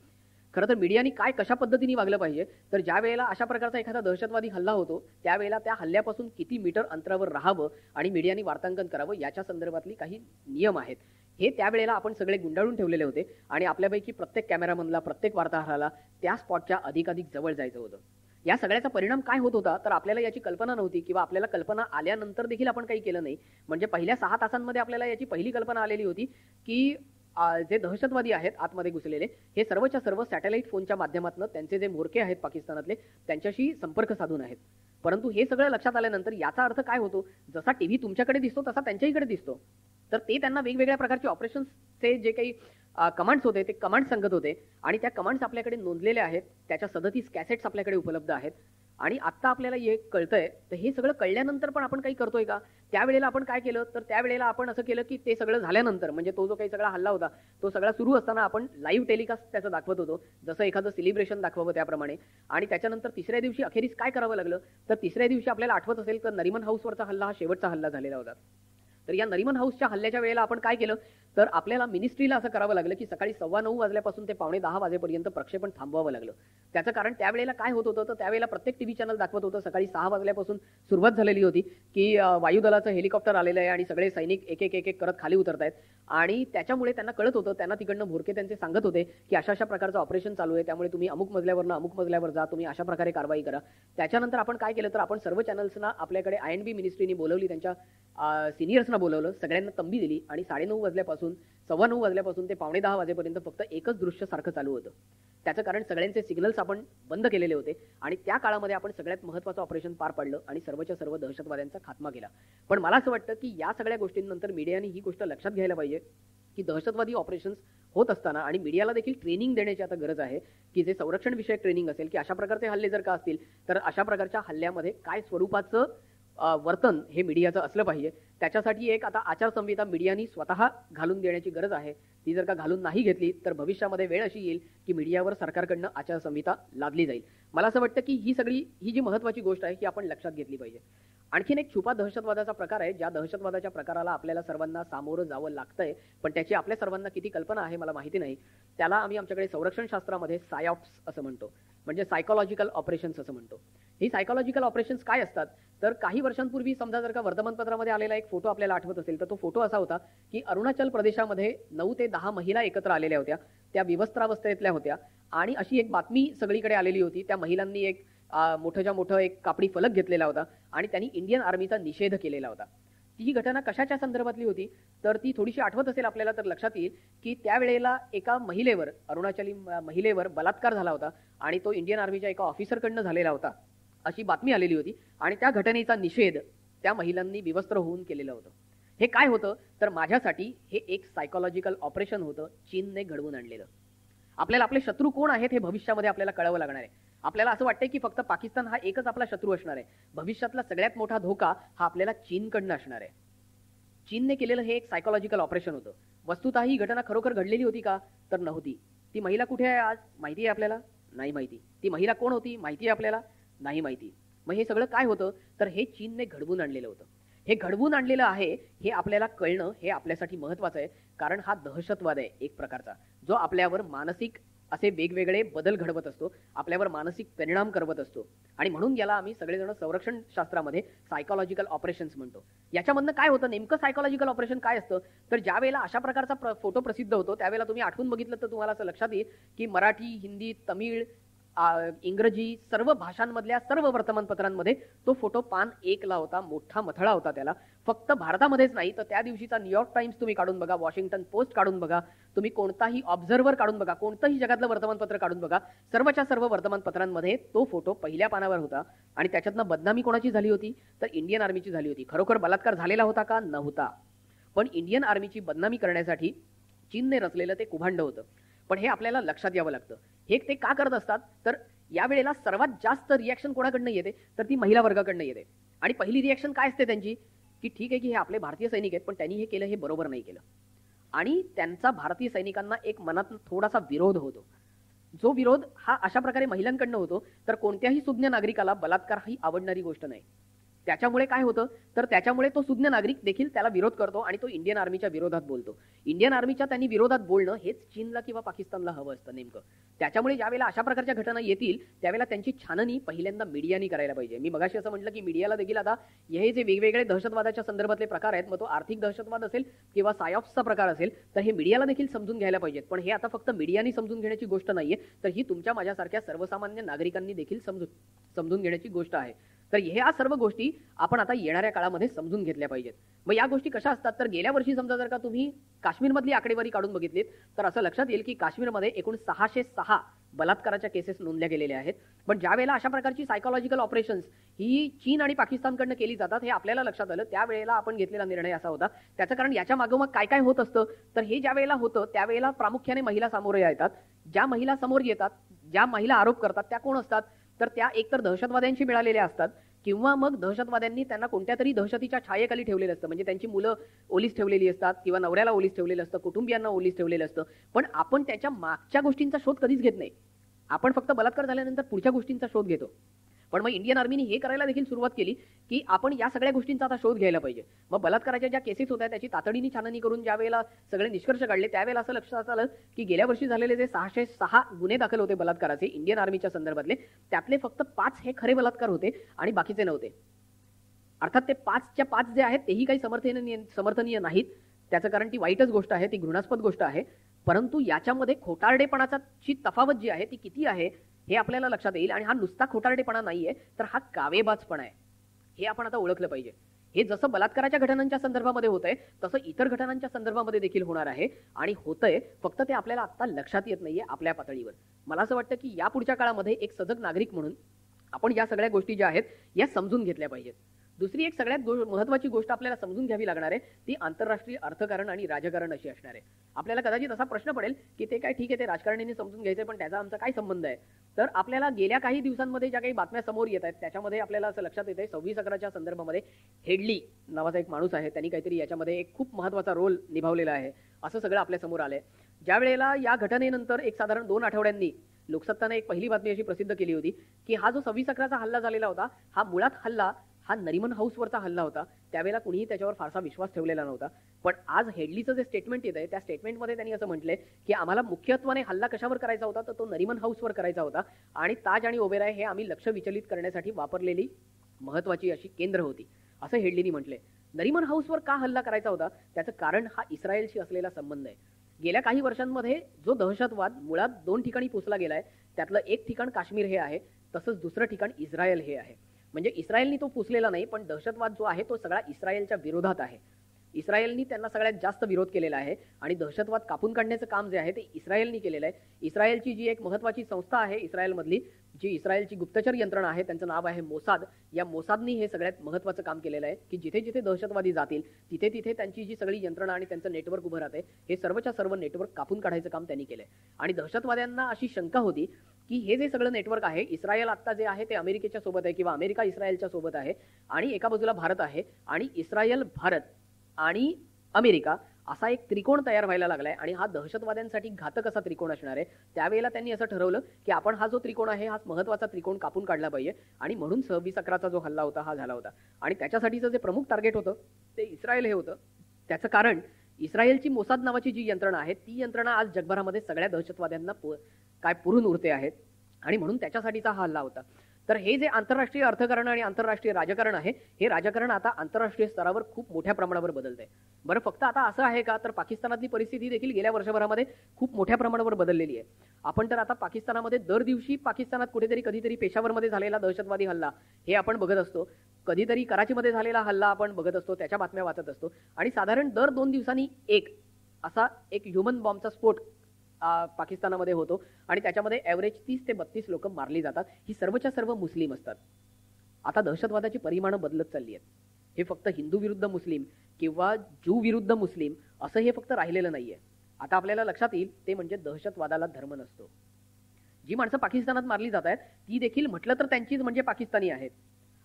खरं तर मीडियानी कशा पद्धतीने वागलं पाहिजे तर ज्या वेळेला अशा प्रकारचा एखादा दहशतवादी हल्ला होतो त्यावेळेला त्या हल्ल्यापासून किती मीटर अंतरावर राहावं आणि मीडियानी वार्तांकन करावं याच्या संदर्भातली काही नियम आहेत हे त्यावेळेला आपण सगळे गुंडाळून ठेवलेले होते आणि आपल्यापैकी प्रत्येक कॅमेरामनला, प्रत्येक वार्ताहराला त्या स्पॉटच्या अधिकाधिक जवळ जायचं होतं. या सगळ्याचा परिणाम काय होत होता तर आपल्याला याची कल्पना नव्हती किंवा आपल्याला कल्पना आल्यानंतर देखील आपण काही केलं नाही. म्हणजे पहिल्या 6 तासांमध्ये आपल्याला याची पहिली कल्पना आलेली होती की जे दहशतवादी आहेत आतमध्ये घुसलेले हे सर्वच्या सर्व सॅटेलाइट फोनच्या माध्यमातून त्यांचे जे म्होरके आहेत पाकिस्तानातले त्यांच्याशी संपर्क साधून आहेत. परंतु हे सगळं लक्षात आल्यानंतर याचा अर्थ काय होतो, जसा टीव्ही तुमच्याकडे दिसतो तसा त्यांच्याहीकडे दिसतो. तर ते त्यांना वेगवेगळ्या प्रकारचे ऑपरेशन्सचे जे काही कमांड्स होते ते कमांड्स सांगत होते आणि त्या कमांड्स आपल्याकडे नोंदलेल्या आहेत. त्याच्या 37 कॅसेट्स आपल्याकडे उपलब्ध आहेत आणि आत्ता आपल्याला हे कळतंय. तर हे सगळं कळल्यानंतर पण आपण काही करतोय का? त्यावेळेला आपण काय केलं तर त्यावेळेला आपण असं केलं की ते सगळं झाल्यानंतर म्हणजे तो जो काही सगळा हल्ला होता तो सगळा सुरू असताना आपण लाईव्ह टेलिकास्ट त्याचं दाखवत होतो, जसं एखादं सेलिब्रेशन दाखवावं त्याप्रमाणे. आणि त्याच्यानंतर तिसऱ्या दिवशी अखेरीस काय करावं लागलं तर तिसऱ्या दिवशी आपल्याला आठवत असेल तर नरिमन हाऊसवरचा हल्ला हा शेवटचा हल्ला झालेला होता. तर या नरिमन हाऊसच्या हल्ल्याच्या वेळेला आपण काय केलं तर आपल्याला मिनिस्ट्रीला असं करावं लागलं की सकाळी 9:15 वाजल्यापासून ते 9:45 वाजेपर्यंत प्रक्षेपण थांबवावं लागलं. त्याचं कारण त्यावेळेला काय होत होतं, तर त्यावेळेला प्रत्येक टीव्ही चॅनल दाखवत होतं सकाळी 6 वाजल्यापासून सुरुवात झालेली होती की वायुदलाचं हेलिकॉप्टर आलेलं आहे आणि सगळे सैनिक एक एक एक एक करत खाली उतरतायत. आणि त्याच्यामुळे त्यांना कळत होतं, त्यांना तिकडनं भोरके त्यांचे सांगत होते की अशा अशा प्रकारचं ऑपरेशन चालू आहे, त्यामुळे तुम्ही अमुक मजल्यावरनं अमुक मजल्यावर जा, तुम्ही अशा प्रकारे कारवाई करा. त्याच्यानंतर आपण काय केलं, तर आपण सर्व चॅनल्सना आपल्याकडे INB मिनिस्ट्रीनी बोलवली, त्यांच्या सिनियर्सना बोलवलं, सगळ्यांना तंबी दिली आणि 9:30 वाजल्यापासून 9:15 वाजल्यापासून ते 9:45 वाजेपर्यंत फक्त एकच दृश्य सारखं चालू होतं. त्याचं कारण सगळ्यांचे सिग्नल्स आपण बंद केलेले होते आणि त्या काळामध्ये आपण सगळ्यात महत्त्वाचं ऑपरेशन पार पाडलं आणि सर्वच्या सर्व दहशतवाद्यांचा खात्मा केला. पण मला असं वाटतं की या सगळ्या गोष्टींनंतर मीडियाने ही गोष्ट लक्षात घ्यायला पाहिजे की दहशतवादी ऑपरेशन्स होत असताना आणि मीडियाला देखील ट्रेनिंग देण्याची आता गरज आहे की जे संरक्षण विषयक ट्रेनिंग असेल की अशा प्रकारचे हल्ले जर का असतील तर अशा प्रकारच्या हल्ल्यामध्ये काय स्वरूपाचं वर्तन हे मीडियाचं असलं पाहिजे. त्याच्यासाठी एक आता आचारसंहिता मीडियानी स्वतः घालून देण्याची गरज आहे. ती जर का घालून नाही घेतली तर भविष्यामध्ये वेळ अशी येईल की मीडियावर सरकारकडनं आचारसंहिता लादली जाईल. मला असं वाटतं की ही जी महत्त्वाची गोष्ट आहे ही आपण लक्षात घेतली पाहिजे. आणखीन एक छुपा दहशतवादाचा प्रकार आहे, ज्या दहशतवादाच्या प्रकाराला आपल्याला सर्वांना सामोरं जावं लागतंय, पण त्याची आपल्या सर्वांना किती कल्पना आहे मला माहिती नाही. त्याला आम्ही आमच्याकडे संरक्षण शास्त्रामध्ये सायऑप्स असं म्हणतो, म्हणजे सायकोलॉजिकल ऑपरेशन्स असं म्हणतो. ही सायकोलॉजिकल ऑपरेशन्स काय असतात, तर काही वर्षांपूर्वी समजा जर का वर्तमानपत्रामध्ये आलेला एक फोटो आपल्याला आठवत असेल तर तो फोटो असा होता की अरुणाचल प्रदेशामध्ये 9 ते 10 महिला एकत्र आलेल्या होत्या. त्या विवस्त्रावस्थेतल्या होत्या आणि अशी एक बातमी सगळीकडे आलेली होती. त्या महिलांनी एक मोठंच्या मोठं एक कापडी फलक घेतलेला होता आणि त्यांनी इंडियन आर्मीचा निषेध केलेला होता. ती घटना कशाच्या संदर्भातली होती, तर ती थोडीशी आठवत असेल आपल्याला तर लक्षात येईल की त्यावेळेला एका महिलेवर, अरुणाचली महिलेवर बलात्कार झाला होता आणि तो इंडियन आर्मीच्या एका ऑफिसरकडनं झालेला होता अशी बातमी आलेली होती आणि त्या घटनेचा निषेध त्या महिलांनी विवस्त्र होऊन केलेलं होतं. हे काय होतं, तर माझ्यासाठी हे एक सायकोलॉजिकल ऑपरेशन होतं, चीनने घडवून आणलेलं. आपल्याला आपले शत्रू कोण आहेत हे भविष्यामध्ये आपल्याला कळावं लागणार आहे. आपल्याला असं वाटतंय की फक्त पाकिस्तान हा एकच आपला शत्रू असणार आहे. भविष्यातला सगळ्यात मोठा धोका हा आपल्याला चीनकडनं असणार आहे. चीनने केलेलं हे एक सायकोलॉजिकल ऑपरेशन होतं. वस्तुतः ही घटना खरोखर घडलेली होती का, तर नव्हती. ती महिला कुठे आहे आज, माहिती आहे आपल्याला? नाही माहिती. ती महिला कोण होती, माहिती आहे आपल्याला? नाही माहिती. मग हे सगळं काय होतं, तर हे चीनने घडवून आणलेलं होतं. हे घडवून आणलेलं आहे हे आपल्याला कळणं हे आपल्यासाठी महत्वाचं आहे, कारण हा दहशतवाद आहे एक प्रकारचा, जो आपल्यावर मानसिक असे वेगवेगळे बदल घडवत असतो, आपल्यावर मानसिक परिणाम करवत असतो. आणि म्हणून याला आम्ही सगळेजण संरक्षण शास्त्रामध्ये सायकोलॉजिकल ऑपरेशन्स म्हणतो. याच्यामधनं काय होतं, नेमकं सायकोलॉजिकल ऑपरेशन काय असतं, तर ज्या वेळेला अशा प्रकारचा फोटो प्रसिद्ध होतो त्यावेळेला तुम्ही आठवून बघितलं तर तुम्हाला असं लक्षात येईल की मराठी, हिंदी, तमिळ, इंग्रजी सर्व भाषांमधल्या सर्व वर्तमानपत्रांमध्ये तो फोटो पान 1 ला होता. मोठा मथळा होता त्याला. फक्त भारतामध्येच नाही तर त्या दिवशीचा न्यूयॉर्क टाइम्स तुम्ही काढून बघा, वॉशिंग्टन पोस्ट काढून बघा, तुम्ही कोणताही ऑब्झर्व्हर काढून बघा, कोणतंही जगातलं वर्तमानपत्र काढून बघा, सर्वच्या सर्व वर्तमानपत्रांमध्ये तो फोटो पहिल्या पानावर होता. आणि त्याच्यातनं बदनामी कोणाची झाली होती, तर इंडियन आर्मीची झाली होती. खरोखर बलात्कार झालेला होता का, नव्हता. पण इंडियन आर्मीची बदनामी करण्यासाठी चीनने रचलेलं ते कुभांड होतं. पण हे आपल्याला लक्षात यावं लागतं. हे ते का करत असतात, तर यावेळेला सर्वात जास्त रिॲक्शन कोणाकडनं येते, तर ती महिला वर्गाकडनं येते. आणि पहिली रिॲक्शन काय असते त्यांची, की ठीक आहे की हे आपले भारतीय सैनिक आहेत, पण त्यांनी हे केलं हे बरोबर नाही केलं. आणि त्यांचा भारतीय सैनिकांना एक मनात थोडासा विरोध होतो. जो विरोध हा अशा प्रकारे महिलांकडनं होतो, तर कोणत्याही सुज्ञ नागरिकाला बलात्कार ही आवडणारी गोष्ट नाही. त्याच्यामुळे काय होतं, तर त्याच्यामुळे तो सुज्ञ नागरिक देखील त्याला विरोध करतो आणि तो इंडियन आर्मीच्या विरोधात बोलतो. इंडियन आर्मीच्या त्यांनी विरोधात बोलणं हेच चीनला किंवा पाकिस्तानला हवं असतं नेमकं. त्याच्यामुळे ज्यावेळेला अशा प्रकारच्या घटना येतील त्यावेळेला त्यांची छाननी पहिल्यांदा मीडियानी करायला पाहिजे. मी मगाशी असं म्हटलं की मीडियाला देखील आता हे जे वेगवेगळे दहशतवादाच्या संदर्भातले प्रकार आहेत, मग तो आर्थिक दहशतवाद असेल किंवा सायऑप्सचा प्रकार असेल, तर हे मीडियाला देखील समजून घ्यायला पाहिजेत. पण हे आता फक्त मीडियानी समजून घेण्याची गोष्ट नाहीये, तर ही तुमच्या माझ्यासारख्या सर्वसामान्य नागरिकांनी देखील समजून घेण्याची गोष्ट आहे. तर ह्या सर्व गोष्टी आपण आता येणाऱ्या काळामध्ये समजून घेतल्या पाहिजेत. मग या गोष्टी कशा असतात, तर गेल्या वर्षी समजा जर का तुम्ही काश्मीरमधली आकडेवारी काढून बघितलीत तर असं लक्षात येईल की काश्मीरमध्ये एकूण 606 बलात्काराच्या केसेस नोंदल्या गेलेल्या आहेत. पण ज्या वेळेला अशा प्रकारची सायकोलॉजिकल ऑपरेशन्स ही चीन आणि पाकिस्तानकडनं केली जातात हे आपल्याला लक्षात आलं. त्यावेळेला आपण घेतलेला निर्णय असा होता. त्याचं कारण याच्या मागोमाग काय काय होत असतं, तर हे ज्या वेळेला होतं त्यावेळेला प्रामुख्याने महिला सामोरे येतात. ज्या महिला समोर येतात, ज्या महिला आरोप करतात त्या कोण असतात, तर त्या एकतर दहशतवाद्यांशी मिळालेल्या असतात किंवा मग दहशतवाद्यांनी त्यांना कोणत्या तरी दहशतीच्या छायेखाली ठेवलेलं असतं. म्हणजे त्यांची मुलं ओलीस ठेवलेली असतात किंवा नवऱ्याला ओलीस ठेवलेलं असतं, कुटुंबियांना ओलीस ठेवलेलं असतं. पण आपण त्याच्या मागच्या गोष्टींचा शोध कधीच घेत नाही. आपण फक्त बलात्कार झाल्यानंतर पुढच्या गोष्टींचा शोध घेतो. पण मग इंडियन आर्मीने हे करायला देखील सुरुवात केली की आपण या सगळ्या गोष्टींचा आता शोध घ्यायला पाहिजे. मग बलात्काराच्या ज्या केसेस होत्या त्याची तातडीने छाननी करून ज्या वेळेला सगळे निष्कर्ष काढले त्यावेळेला असं लक्षात आलं की गेल्या वर्षी झालेले जे 606 गुन्हे दाखल होते बलात्काराचे इंडियन आर्मीच्या संदर्भातले, त्यातले फक्त 5 हे खरे बलात्कार होते आणि बाकीचे नव्हते. अर्थात ते 5च्या 5 जे आहेत तेही काही समर्थनीय नाहीत. त्याचं कारण ती वाईटच गोष्ट आहे, ती घृणास्पद गोष्ट आहे. परंतु याच्यामध्ये खोटारडेपणाची तफावत जी आहे ती किती आहे हे आपल्याला लक्षात येईल. आणि हा नुसता खोटारडेपणा नाहीये, तर हा कावेबाजपणा आहे. हे आपण आता ओळखलं पाहिजे. हे जसं बलात्काराच्या घटनांच्या संदर्भामध्ये होतंय तसं इतर घटनांच्या संदर्भामध्ये देखील होणार आहे आणि होतंय, फक्त ते आपल्याला आता लक्षात येत नाहीये आपल्या पातळीवर. मला असं वाटतं की या पुढच्या काळामध्ये एक सजग नागरिक म्हणून आपण या सगळ्या गोष्टी ज्या आहेत या समजून घेतल्या पाहिजेत. दुसरी एक सगळ्यात महत्वाची गोष्ट आपल्याला समजून घ्यावी लागणार आहे ती आंतरराष्ट्रीय अर्थकारण आणि राजकारण अशी असणार आहे. आपल्याला कदाचित असा प्रश्न पडेल की ते काय ठीक आहे, ते राजकारण्यांनी समजून घ्यायचंय, पण त्याचा आमचा काय संबंध आहे. तर आपल्याला गेल्या काही दिवसांमध्ये ज्या काही बातम्या समोर येत आहेत त्याच्यामध्ये आपल्याला असं लक्षात येतंय 26/11च्या संदर्भामध्ये हेडली नावाचा एक माणूस आहे, त्यांनी काहीतरी याच्यामध्ये एक खूप महत्वाचा रोल निभावलेला आहे असं सगळं आपल्या समोर आलंय. ज्या वेळेला या घटनेनंतर एक साधारण 2 आठवड्यांनी लोकसत्ताने एक पहिली बातमी अशी प्रसिद्ध केली होती की हा जो 26/11चा हल्ला झालेला होता हा मुळात हल्ला हा नरिमन हाऊसवरचा हल्ला होता. त्यावेळेला कुणीही त्याच्यावर फारसा विश्वास ठेवलेला नव्हता. पण आज हेडलीचं जे स्टेटमेंट येत आहे त्या स्टेटमेंटमध्ये त्यांनी असं म्हटलंय की आम्हाला मुख्यत्वाने हल्ला कशावर करायचा होता तर तो नरिमन हाऊसवर करायचा होता आणि ताज आणि ओबेरॉय हे आम्ही लक्ष विचलित करण्यासाठी वापरलेली महत्वाची अशी केंद्र होती असं हेडलीनी म्हटलंय. नरिमन हाऊसवर का हल्ला करायचा होता त्याचं कारण हा इस्रायलशी असलेला संबंध आहे. गेल्या काही वर्षांमध्ये जो दहशतवाद मुळात 2 ठिकाणी पोचला गेलाय त्यातलं एक ठिकाण काश्मीर हे आहे, तसंच दुसरं ठिकाण इस्रायल हे आहे. म्हणजे इस्रायलनी तो पुसलेला नाही, पण दहशतवाद जो आहे तो सगळा इस्रायलच्या विरोधात आहे. इस्रायलनी त्यांना सगळ्यात जास्त विरोध केलेला आहे आणि दहशतवाद कापून काढण्याचं काम जे आहे ते इस्रायलनी केलेलं आहे. इस्रायलची जी एक महत्वाची संस्था आहे इस्रायलमधली, जी इस्रायलची गुप्तचर यंत्रणा आहे, त्यांचं नाव आहे मोसाद. या मोसादनी हे सगळ्यात महत्वाचं काम केलेलं आहे की जिथे जिथे दहशतवादी जातील तिथे तिथे त्यांची जी सगळी यंत्रणा आणि त्यांचं नेटवर्क उभं राहते हे सर्वच्या सर्व नेटवर्क कापून काढायचं काम त्यांनी केलंय. आणि दहशतवाद्यांना अशी शंका होती की हे जे सगळं नेटवर्क आहे, इस्रायल आता जे आहे ते अमेरिकेच्या सोबत आहे किंवा अमेरिका इस्रायलच्या सोबत आहे आणि एका बाजूला भारत आहे आणि इस्रायल, भारत आणि अमेरिका असा एक त्रिकोण तयार व्हायला लागलाय आणि हा दहशतवाद्यांसाठी घातक असा त्रिकोण असणार आहे. त्यावेळेला त्यांनी असं ठरवलं की आपण हा जो त्रिकोण आहे हा महत्वाचा त्रिकोण कापून काढला पाहिजे आणि म्हणून 26/11चा जो हल्ला होता हा झाला होता. आणि त्याच्यासाठीचं जे प्रमुख टार्गेट होतं ते इस्रायल हे होतं. त्याचं कारण इस्रायलची मोसाद नावाची जी यंत्रणा आहे ती यंत्रणा आज जगभरामध्ये सगळ्या दहशतवाद्यांना काय पुरून उरते आहेत आणि म्हणून त्याच्यासाठीचा हा हल्ला होता. तर हे जे आंतरराष्ट्रीय अर्थकारण आणि आंतरराष्ट्रीय राजकारण आहे हे राजकारण आता आंतरराष्ट्रीय स्तरावर खूप मोठ्या प्रमाणावर बदलतंय. बरं, फक्त आता असं आहे का तर पाकिस्तानातली परिस्थिती देखील गेल्या वर्षभरामध्ये खूप मोठ्या प्रमाणावर बदललेली आहे. आपण तर आता पाकिस्तानामध्ये दर दिवशी पाकिस्तानात कुठेतरी कधीतरी पेशावरमध्ये झालेला दहशतवादी हल्ला हे आपण बघत असतो, कधीतरी कराचीमध्ये झालेला हल्ला आपण बघत असतो, त्याच्या बातम्या वाचत असतो आणि साधारण दर 2 दिवसांनी एक ह्युमन बॉम्बचा स्फोट पाकिस्तानामध्ये होतो आणि त्याच्यामध्ये ॲव्हरेज 30 ते 32 लोक मारली जातात. ही सर्वच्या सर्व मुस्लिम असतात. आता दहशतवादाची परिमाणं बदलत चालली आहेत. हे फक्त हिंदू विरुद्ध मुस्लिम किंवा ज्यू विरुद्ध मुस्लिम असं हे फक्त राहिलेलं नाहीये. आता आपल्याला लक्षात येईल ते म्हणजे दहशतवादाला धर्म नसतो. जी माणसं पाकिस्तानात मारली जात आहेत ती देखील म्हटलं तर त्यांचीच म्हणजे पाकिस्तानी आहेत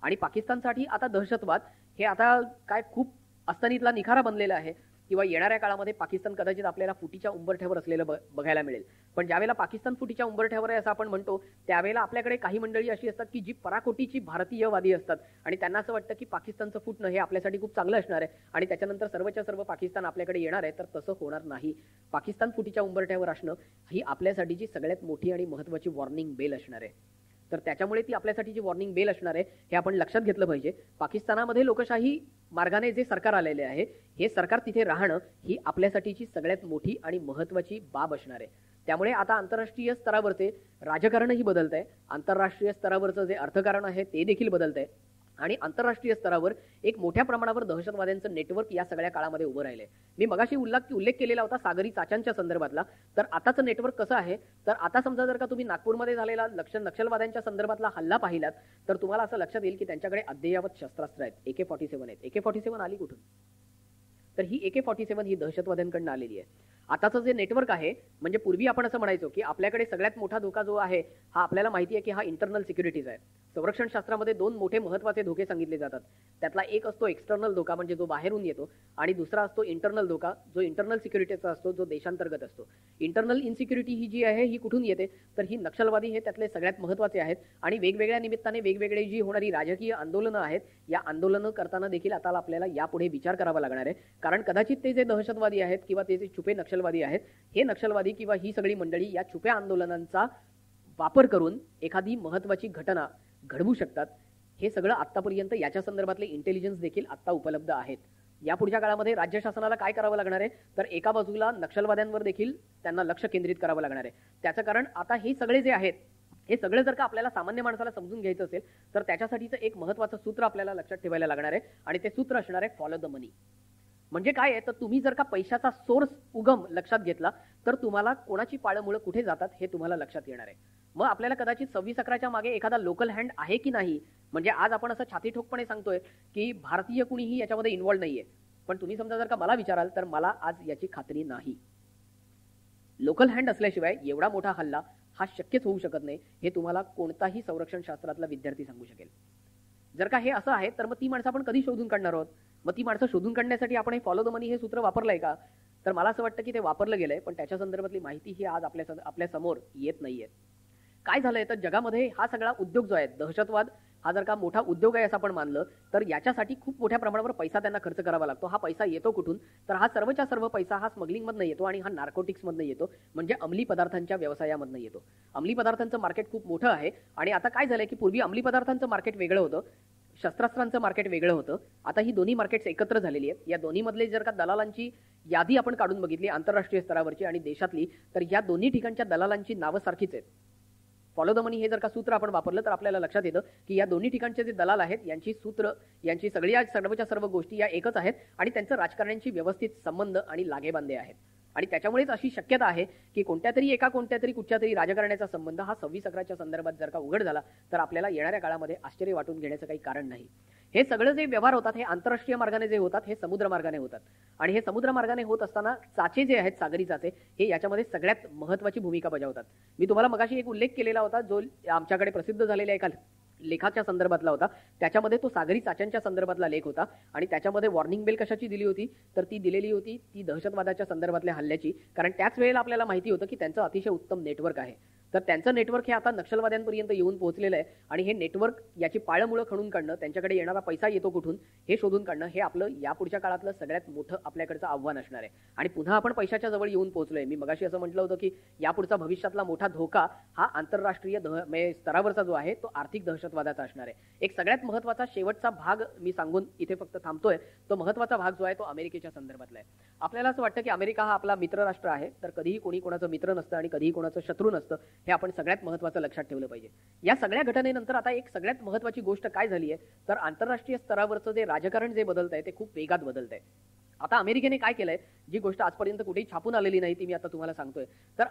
आणि पाकिस्तानसाठी आता दहशतवाद हे आता काय खूप अस्तनीतला निखारा बनलेला आहे किंवा येणाऱ्या काळामध्ये पाकिस्तान कदाचित आपल्याला फुटीच्या उंबरठ्यावर असलेलं बघायला मिळेल. पण ज्यावेळेला पाकिस्तान फुटीच्या उंबरठ्यावर आहे असं आपण म्हणतो त्यावेळेला आपल्याकडे काही मंडळी अशी असतात की जी पराकोटीची भारतीयवादी असतात आणि त्यांना असं वाटतं की पाकिस्तानचं फुटणं हे आपल्यासाठी खूप चांगलं असणार आहे आणि त्याच्यानंतर सर्वच्या सर्व पाकिस्तान आपल्याकडे येणार आहे. तर तसं होणार नाही. पाकिस्तान फुटीच्या उंबरठ्यावर असणं ही आपल्यासाठीची सगळ्यात मोठी आणि महत्वाची वॉर्निंग बेल असणार आहे. तर त्याच्यामुळे ती आपल्यासाठी जी वॉर्निंग बेल असणार आहे हे आपण लक्षात घेतलं पाहिजे. पाकिस्तानामध्ये लोकशाही मार्गाने जे सरकार आलेले आहे हे सरकार तिथे राहणं ही आपल्यासाठीची सगळ्यात मोठी आणि महत्वाची बाब असणार आहे. त्यामुळे आता आंतरराष्ट्रीय स्तरावरचे राजकारणही बदलत आहे, आंतरराष्ट्रीय स्तरावरचं जे अर्थकारण आहे ते देखील बदलत आहे आणि आंतरराष्ट्रीय स्तरावर एक मोठ्या प्रमाणावर दहशतवाद्यांचं नेटवर्क या सगळ्या काळामध्ये उभं राहिलंय. मी मगाशी उल्लेख केलेला होता सागरी चाच्यांच्या संदर्भातला. तर आताचं नेटवर्क कसं आहे तर आता समजा जर का तुम्ही नागपूरमध्ये झालेला नक्षलवाद्यांच्या संदर्भातला हल्ला पाहिलात तर तुम्हाला असं लक्षात येईल की त्यांच्याकडे अद्ययावत शस्त्रास्त्र आहेत. AK-47 आहेत. AK-47 आली कुठून? तर ही AK-47 ही दहशतवाद्यांकडून आलेली आहे. आताचं जे नेटवर्क आहे, म्हणजे पूर्वी आपण असं म्हणायचो की आपल्याकडे सगळ्यात मोठा धोका जो आहे हा आपल्याला माहिती आहे की हा इंटरनल सिक्युरिटीज आहे. संरक्षण शास्त्रामध्ये 2 मोठे महत्त्वाचे धोके सांगितले जातात. त्यातला एक असतो एक्सटर्नल धोका, म्हणजे जो बाहेरून येतो, आणि दुसरा असतो इंटरनल धोका, जो इंटरनल सिक्युरिटीचा असतो, जो देशांतर्गत असतो. इंटरनल इन्सिक्युरिटी ही जी आहे ही कुठून येते, तर ही नक्षलवादी हे त्यातले सगळ्यात महत्त्वाचे आहेत. आणि वेगवेगळ्या निमित्ताने वेगवेगळे जी होणारी राजकीय आंदोलनं आहेत, या आंदोलनं करताना देखील आता आपल्याला यापुढे विचार करावा लागणार आहे. कारण कदाचित ते जे दहशतवादी आहेत किंवा ते जे छुपे नक्षलवादी आहेत, हे नक्षलवादी किंवा ही सगळी मंडळी या छुप्या आंदोलनांचा वापर करून एखादी महत्त्वाची घटना घडवू शकतात. हे सगळं आतापर्यंत याच्या संदर्भातले इंटेलिजन्स देखील आता उपलब्ध आहेत. या पुढच्या काळामध्ये राज्य शासनाला काय करावं लागणार आहे, तर एका बाजूला नक्षलवाद्यांवर देखील त्यांना लक्ष केंद्रित करावं लागणार आहे. त्याचं कारण आता हे सगळे जे आहेत, हे सगळं जर का आपल्याला सामान्य माणसाला समजून घ्यायचं असेल, तर त्याच्यासाठीचं एक महत्त्वाचं सूत्र आपल्याला लक्षात ठेवायला लागणार आहे, आणि ते सूत्र असणार आहे फॉलो द मनी. म्हणजे काय आहे, तर तुम्ही जर का पैशाचा सोर्स उगम लक्षात घेतला, तर तुम्हाला कोणाची पाळंमुळं कुठे जातात हे तुम्हाला लक्षात येणार आहे. मग आपल्याला कदाचित 26/11च्या मागे एखादा लोकल हँड आहे की नाही, म्हणजे आज आपण असं छाती ठोकपणे सांगतोय की भारतीय कुणीही याच्यामध्ये इन्व्हॉल्व नाहीये, पण तुम्ही समजा जर का मला विचाराल तर मला आज याची खात्री नाही. लोकल हँड असल्याशिवाय एवढा मोठा हल्ला हा शक्यच होऊ शकत नाही, हे तुम्हाला कोणताही संरक्षण शास्त्रातला विद्यार्थी सांगू शकेल. जर का हे असं आहे, तर मग ती माणसं आपण कधी शोधून काढणार आहोत? मग ती माणसं शोधून काढण्यासाठी आपण हे फॉलो द मनी हे सूत्र वापरलंय का? तर मला असं वाटतं की ते वापरलं गेलंय, पण त्याच्या संदर्भातली माहिती ही आज आपल्या समोर येत नाहीये. काय झालंय, तर जगामध्ये हा सगळा उद्योग जो आहे, दहशतवाद हा जर का मोठा उद्योग आहे असं आपण मानलं, तर याच्यासाठी खूप मोठ्या प्रमाणावर पैसा त्यांना खर्च करावा लागतो. हा पैसा येतो कुठून, तर हा सर्वच्या सर्व पैसा हा स्मगलिंगमधनं येतो आणि हा नार्कोटिक्समधनं येतो, म्हणजे अंमली पदार्थांच्या व्यवसायामधनं येतो. अंमली पदार्थांचं मार्केट खूप मोठं आहे. आणि आता काय झालंय की पूर्वी अंमली पदार्थांचं मार्केट वेगळं होतं, शस्त्रास्त्रांचं मार्केट वेगळं होतं. आता ही दोन्ही मार्केट्स एकत्र झालेली आहेत. या दोन्हीमधले जर का दलालांची यादी आपण काढून बघितली आंतरराष्ट्रीय स्तरावरची आणि देशातली, तर या दोन्ही ठिकाणच्या दलालांची नावं सारखीच आहेत. फॉलो द मनी हे जर का सूत्र आपण वापरलं तर आपल्याला लक्षात येतं की या दोन्ही ठिकाणचे जे दलाल आहेत यांची सूत्र, यांची सर्वच्या सर्व गोष्टी या एकच आहेत, आणि त्यांचं राजकारण्यांशी व्यवस्थित संबंध आणि लागेबांधे आहेत. आणि त्याच्यामुळेच अशी शक्यता आहे की कुठच्यातरी राजकारण्याचा संबंध हा 26/11च्या संदर्भात जर का उघड झाला, तर आपल्याला येणाऱ्या काळामध्ये आश्चर्य वाटून घेण्याचं काही कारण नाही. हे सगळं जे व्यवहार होतात हे आंतरराष्ट्रीय मार्गाने जे होतात, हे समुद्र मार्गाने होतात. आणि हे समुद्र मार्गाने होत असताना चाचे जे आहेत, सागरी चाचे, हे याच्यामध्ये सगळ्यात महत्त्वाची भूमिका बजावतात. मी तुम्हाला मगाशी एक उल्लेख केलेला होता, जो आमच्याकडे प्रसिद्ध झालेल्या एका लेखाच्या संदर्भातला होता. त्याच्यामध्ये तो सागरी चाच्यांच्या संदर्भातला लेख होता, आणि त्याच्यामध्ये वॉर्निंग बेल कशाची दिली होती, तर ती दिलेली होती ती दहशतवादाच्या संदर्भातल्या हल्ल्याची. कारण त्याच वेळेला आपल्याला माहिती होतं की त्यांचं अतिशय उत्तम नेटवर्क आहे. तर त्यांचं नेटवर्क हे आता नक्षलवाद्यांपर्यंत येऊन पोहोचलेलं आहे, आणि हे नेटवर्क याची पाळंमुळं खणून काढणं, त्यांच्याकडे येणारा पैसा येतो कुठून हे शोधून काढणं, हे आपलं यापुढच्या काळातलं सगळ्यात मोठं आपल्याकडचं आव्हान असणार आहे. आणि पुन्हा आपण पैशाच्या जवळ येऊन पोहोचलोय. मी मगाशी असं म्हटलं होतं की यापुढचा भविष्यातला मोठा धोका हा आंतरराष्ट्रीय स्तरावरचा जो आहे तो आर्थिक दहशतवादाचा असणार आहे. एक सगळ्यात महत्त्वाचा शेवटचा भाग मी सांगून इथे फक्त थांबतोय. तो महत्त्वाचा भाग जो आहे तो अमेरिकेच्या संदर्भातला आहे. आपल्याला असं वाटतं की अमेरिका हा आपला मित्र राष्ट्र आहे, तर कधीही कोणी कोणाचं मित्र नसतं आणि कधीही कोणाचं शत्रू नसतं, हे आपण सगळ्यात महत्त्वाचं लक्षात ठेवलं पाहिजे. या सगळ्या घटनेनंतर आता एक सगळ्यात महत्त्वाची गोष्ट काय झाली आहे, तर आंतरराष्ट्रीय स्तरावरचं जे राजकारण जे बदलत आहे ते खूप वेगात बदलत आहे. आता अमेरिकेने काय केलंय, जी गोष्ट आजपर्यंत कुठेही छापून आलेली नाही ती मी आता तुम्हाला सांगतोय. तर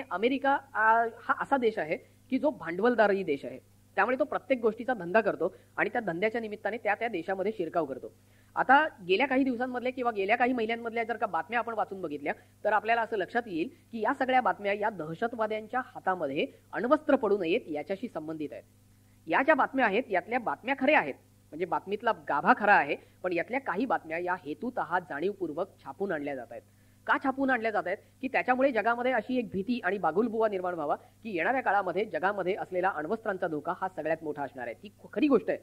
अमेरिका हा असा देश आहे की जो भांडवलदारही देश आहे. त्यामुळे तो प्रत्येक गोष्टीचा धंदा करतो आणि त्या धंद्याच्या निमित्ताने त्या देशामध्ये शिरकाव करतो. आता गेल्या काही दिवसांमधल्या किंवा गेल्या काही महिन्यांमधल्या जर का बातम्या आपण वाचून बघितल्या, तर आपल्याला असं लक्षात येईल की या सगळ्या बातम्या या दहशतवाद्यांच्या हातामध्ये अण्वस्त्र पडू नयेत याच्याशी संबंधित आहेत. या ज्या बातम्या आहेत यातल्या बातम्या खऱ्या आहेत, म्हणजे बातमीतला गाभा खरा आहे, पण यातल्या काही बातम्या या हेतूतः जाणीवपूर्वक छापून आणल्या जात आहेत. का छापून आणल्या जात आहेत, की त्याच्यामुळे जगामध्ये अशी एक भीती आणि बागुलबुवा निर्माण व्हावा की येणाऱ्या काळामध्ये जगामध्ये असलेला अण्वस्त्रांचा धोका हा सगळ्यात मोठा असणार आहे. ती खरी गोष्ट आहे,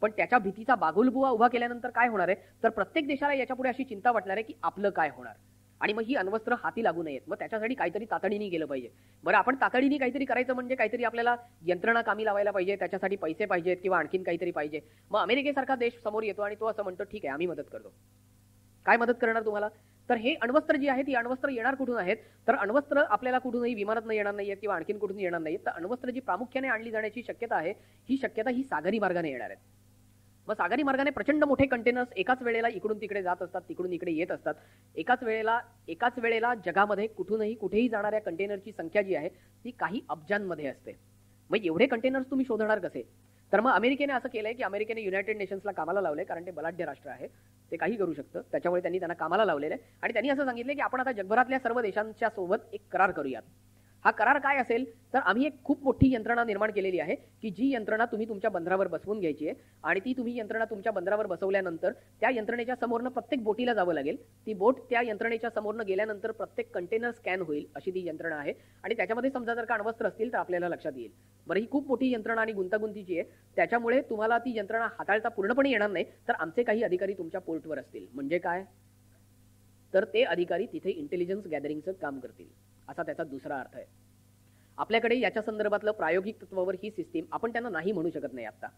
पण त्याच्या भीतीचा बागुलबुवा उभा केल्यानंतर काय होणार आहे, तर प्रत्येक देशाला याच्यापुढे अशी चिंता वाटणार आहे की आपलं काय होणार, आणि मग ही अण्वस्त्र हाती लागू नयेत. मग त्याच्यासाठी काहीतरी तातडीने गेलं पाहिजे. बरं, आपण तातडीने काहीतरी करायचं म्हणजे काहीतरी आपल्याला यंत्रणा कामी लावायला पाहिजे, त्याच्यासाठी पैसे पाहिजेत किंवा आणखीन काहीतरी पाहिजे. मग अमेरिकेसारखा देश समोर येतो आणि तो असं म्हणतो, ठीक आहे आम्ही मदत करतो. काय मदत करणार तुम्हाला, तर हे अण्वस्त्र जी आहेत ती अण्वस्त्र येणार कुठून आहेत, तर अण्वस्त्र आपल्याला कुठूनही विमानातनं येणार नाहीयेत किंवा आणखीन कुठून येणार नाहीत. तर अण्वस्त्र जी प्रामुख्याने आणली जाण्याची शक्यता आहे, ही शक्यता ही सागरी मार्गाने येणार आहेत. मग सागरी मार्गाने प्रचंड मोठे कंटेनर्स एकाच वेळेला इकडून तिकडे जात असतात, तिकडून इकडे येत असतात. एकाच वेळेला जगामध्ये कुठेही जाणाऱ्या कंटेनरची संख्या जी आहे ती काही अब्जांमध्ये असते. मग एवढे कंटेनर्स तुम्ही शोधणार कसे, तर मग अमेरिकेने असं केलंय की अमेरिकेने युनायटेड नेशन्सला कामाला लावलंय, कारण ते बलाढ्य राष्ट्र आहे. ते काही करू शकतं. त्याच्यामुळे त्यांनी त्यांना कामाला लावलेलं आहे आणि त्यांनी असं सांगितलं की आपण आता जगभरातल्या सर्व देशांच्या सोबत एक करार करूयात. हा करार काय असेल तर आम्ही एक खूप मोठी यंत्रणा निर्माण केलेली आहे की जी यंत्रणा तुम्ही तुमच्या बंदरावर बसवून घ्यायची आहे आणि ती तुम्ही यंत्रणा तुमच्या बंदरावर बसवल्यानंतर त्या यंत्रणेच्या समोरनं प्रत्येक बोटीला जावं लागेल. ती बोट त्या यंत्रणेच्या समोरनं गेल्यानंतर प्रत्येक कंटेनर स्कॅन होईल अशी ती यंत्रणा आहे आणि त्याच्यामध्ये समजा जर का अण्वस्त्र असतील तर आपल्याला लक्षात येईल. बरं, ही खूप मोठी यंत्रणा आणि गुंतागुंतीची आहे. त्याच्यामुळे तुम्हाला ती यंत्रणा हाताळता पूर्णपणे येणार नाही. तर आमचे काही अधिकारी तुमच्या पोर्टवर असतील. म्हणजे काय तर ते अधिकारी तिथे इंटेलिजन्स गॅदरिंगचं काम करतील असा त्याचा दुसरा अर्थ आहे. आपल्याकडे याच्या संदर्भातलं प्रायोगिक तत्वावर ही सिस्टीम आपण त्यांना नाही म्हणू शकत नाही आता,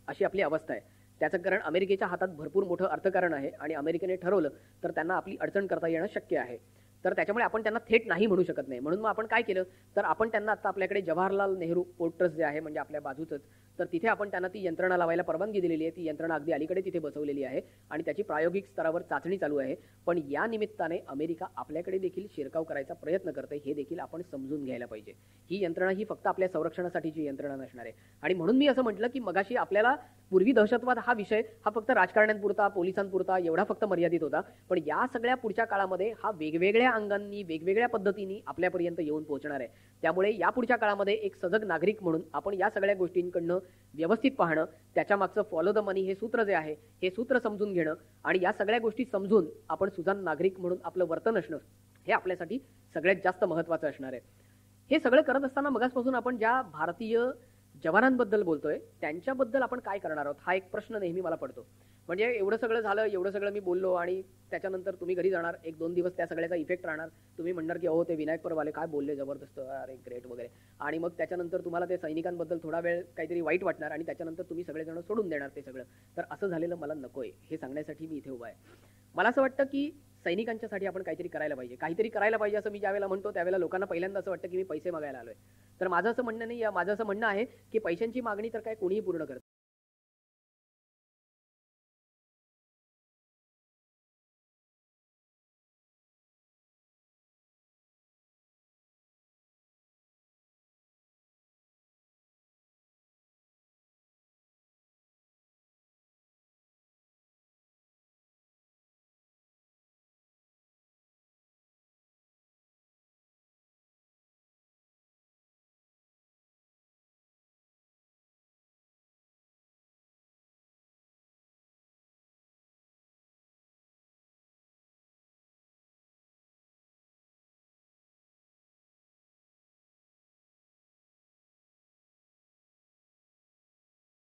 अशी आपली अवस्था आहे. त्याचं कारण अमेरिकेच्या हातात भरपूर मोठं अर्थकारण आहे आणि अमेरिकेने ठरवलं तर त्यांना आपली अडचण करता येणं शक्य आहे. तर त्याच्यामुळे आपण त्यांना थेट नाही म्हणू शकत नाही. म्हणून मग आपण काय केलं तर आपण त्यांना आता आपल्याकडे जवाहरलाल नेहरू पोर्ट ट्रस्ट जे आहे म्हणजे आपल्या बाजूचंच, तर तिथे आपण त्यांना ती यंत्रणा लावायला परवानगी दिलेली आहे. ती यंत्रणा अगदी अलीकडे तिथे बसवलेली आहे आणि त्याची प्रायोगिक स्तरावर चाचणी चालू आहे. पण या निमित्ताने अमेरिका आपल्याकडे देखील शिरकाव करायचा प्रयत्न करते हे देखील आपण समजून घ्यायला पाहिजे. ही यंत्रणा ही फक्त आपल्या संरक्षणासाठीची यंत्रणा नसणार आहे. आणि म्हणून मी असं म्हटलं की मगाशी आपल्याला पूर्वी दहशतवाद हा विषय हा फक्त राजकारण्यांपुरता पोलिसांपुरता एवढा फक्त मर्यादित होता. पण या सगळ्या पुढच्या काळामध्ये हा वेगवेगळ्या अंगांनी वेगवेगळ्या पद्धतीने आपल्यापर्यंत येऊन पोहोचणार आहे. त्यामुळे या पुढच्या काळामध्ये एक सजग नागरिक म्हणून आपण या सगळ्या गोष्टींकडनं व्यवस्थित पाहणं, त्याच्या मागचं फॉलो द मनी हे सूत्र जे आहे हे सूत्र समजून घेणं आणि या सगळ्या गोष्टी समजून आपण सुजाण नागरिक म्हणून आपलं वर्तन असणं हे आपल्यासाठी सगळ्यात जास्त महत्त्वाचं असणार आहे. हे सगळं करत असताना मगासपासून आपण ज्या भारतीय जवानांबद्दल बोलतोय त्यांच्याबद्दल आपण काय करणार आहोत हा एक प्रश्न नेहमी मला पडतो. म्हणजे एवढं सगळं झालं, एवढं सगळं मी बोललो आणि त्याच्यानंतर तुम्ही घरी जाणार, 1-2 दिवस त्या सगळ्याचा इफेक्ट राहणार. तुम्ही म्हणणार की अहो ते विनायक परवाले काय बोलले, जबरदस्त, अरे ग्रेट वगैरे. आणि मग त्याच्यानंतर तुम्हाला ते सैनिकांबद्दल थोडा वेळ काहीतरी वाईट वाटणार आणि त्याच्यानंतर तुम्ही सगळेजण सोडून देणार ते सगळं. तर असं झालेलं मला नकोय हे सांगण्यासाठी मी इथे उभा आहे. मला असं वाटतं की सैनिकांच्यासाठी आपण काहीतरी करायला पाहिजे. काहीतरी करायला पाहिजे असं मी ज्यावेळेला म्हणतो त्यावेळेला लोकांना पहिल्यांदा असं वाटतं की मी पैसे मागायला आलोय. तर माझं असं म्हणणं नाही, माझं असं म्हणणं आहे की पैशांची मागणी तर काय कोणीही पूर्ण करतं.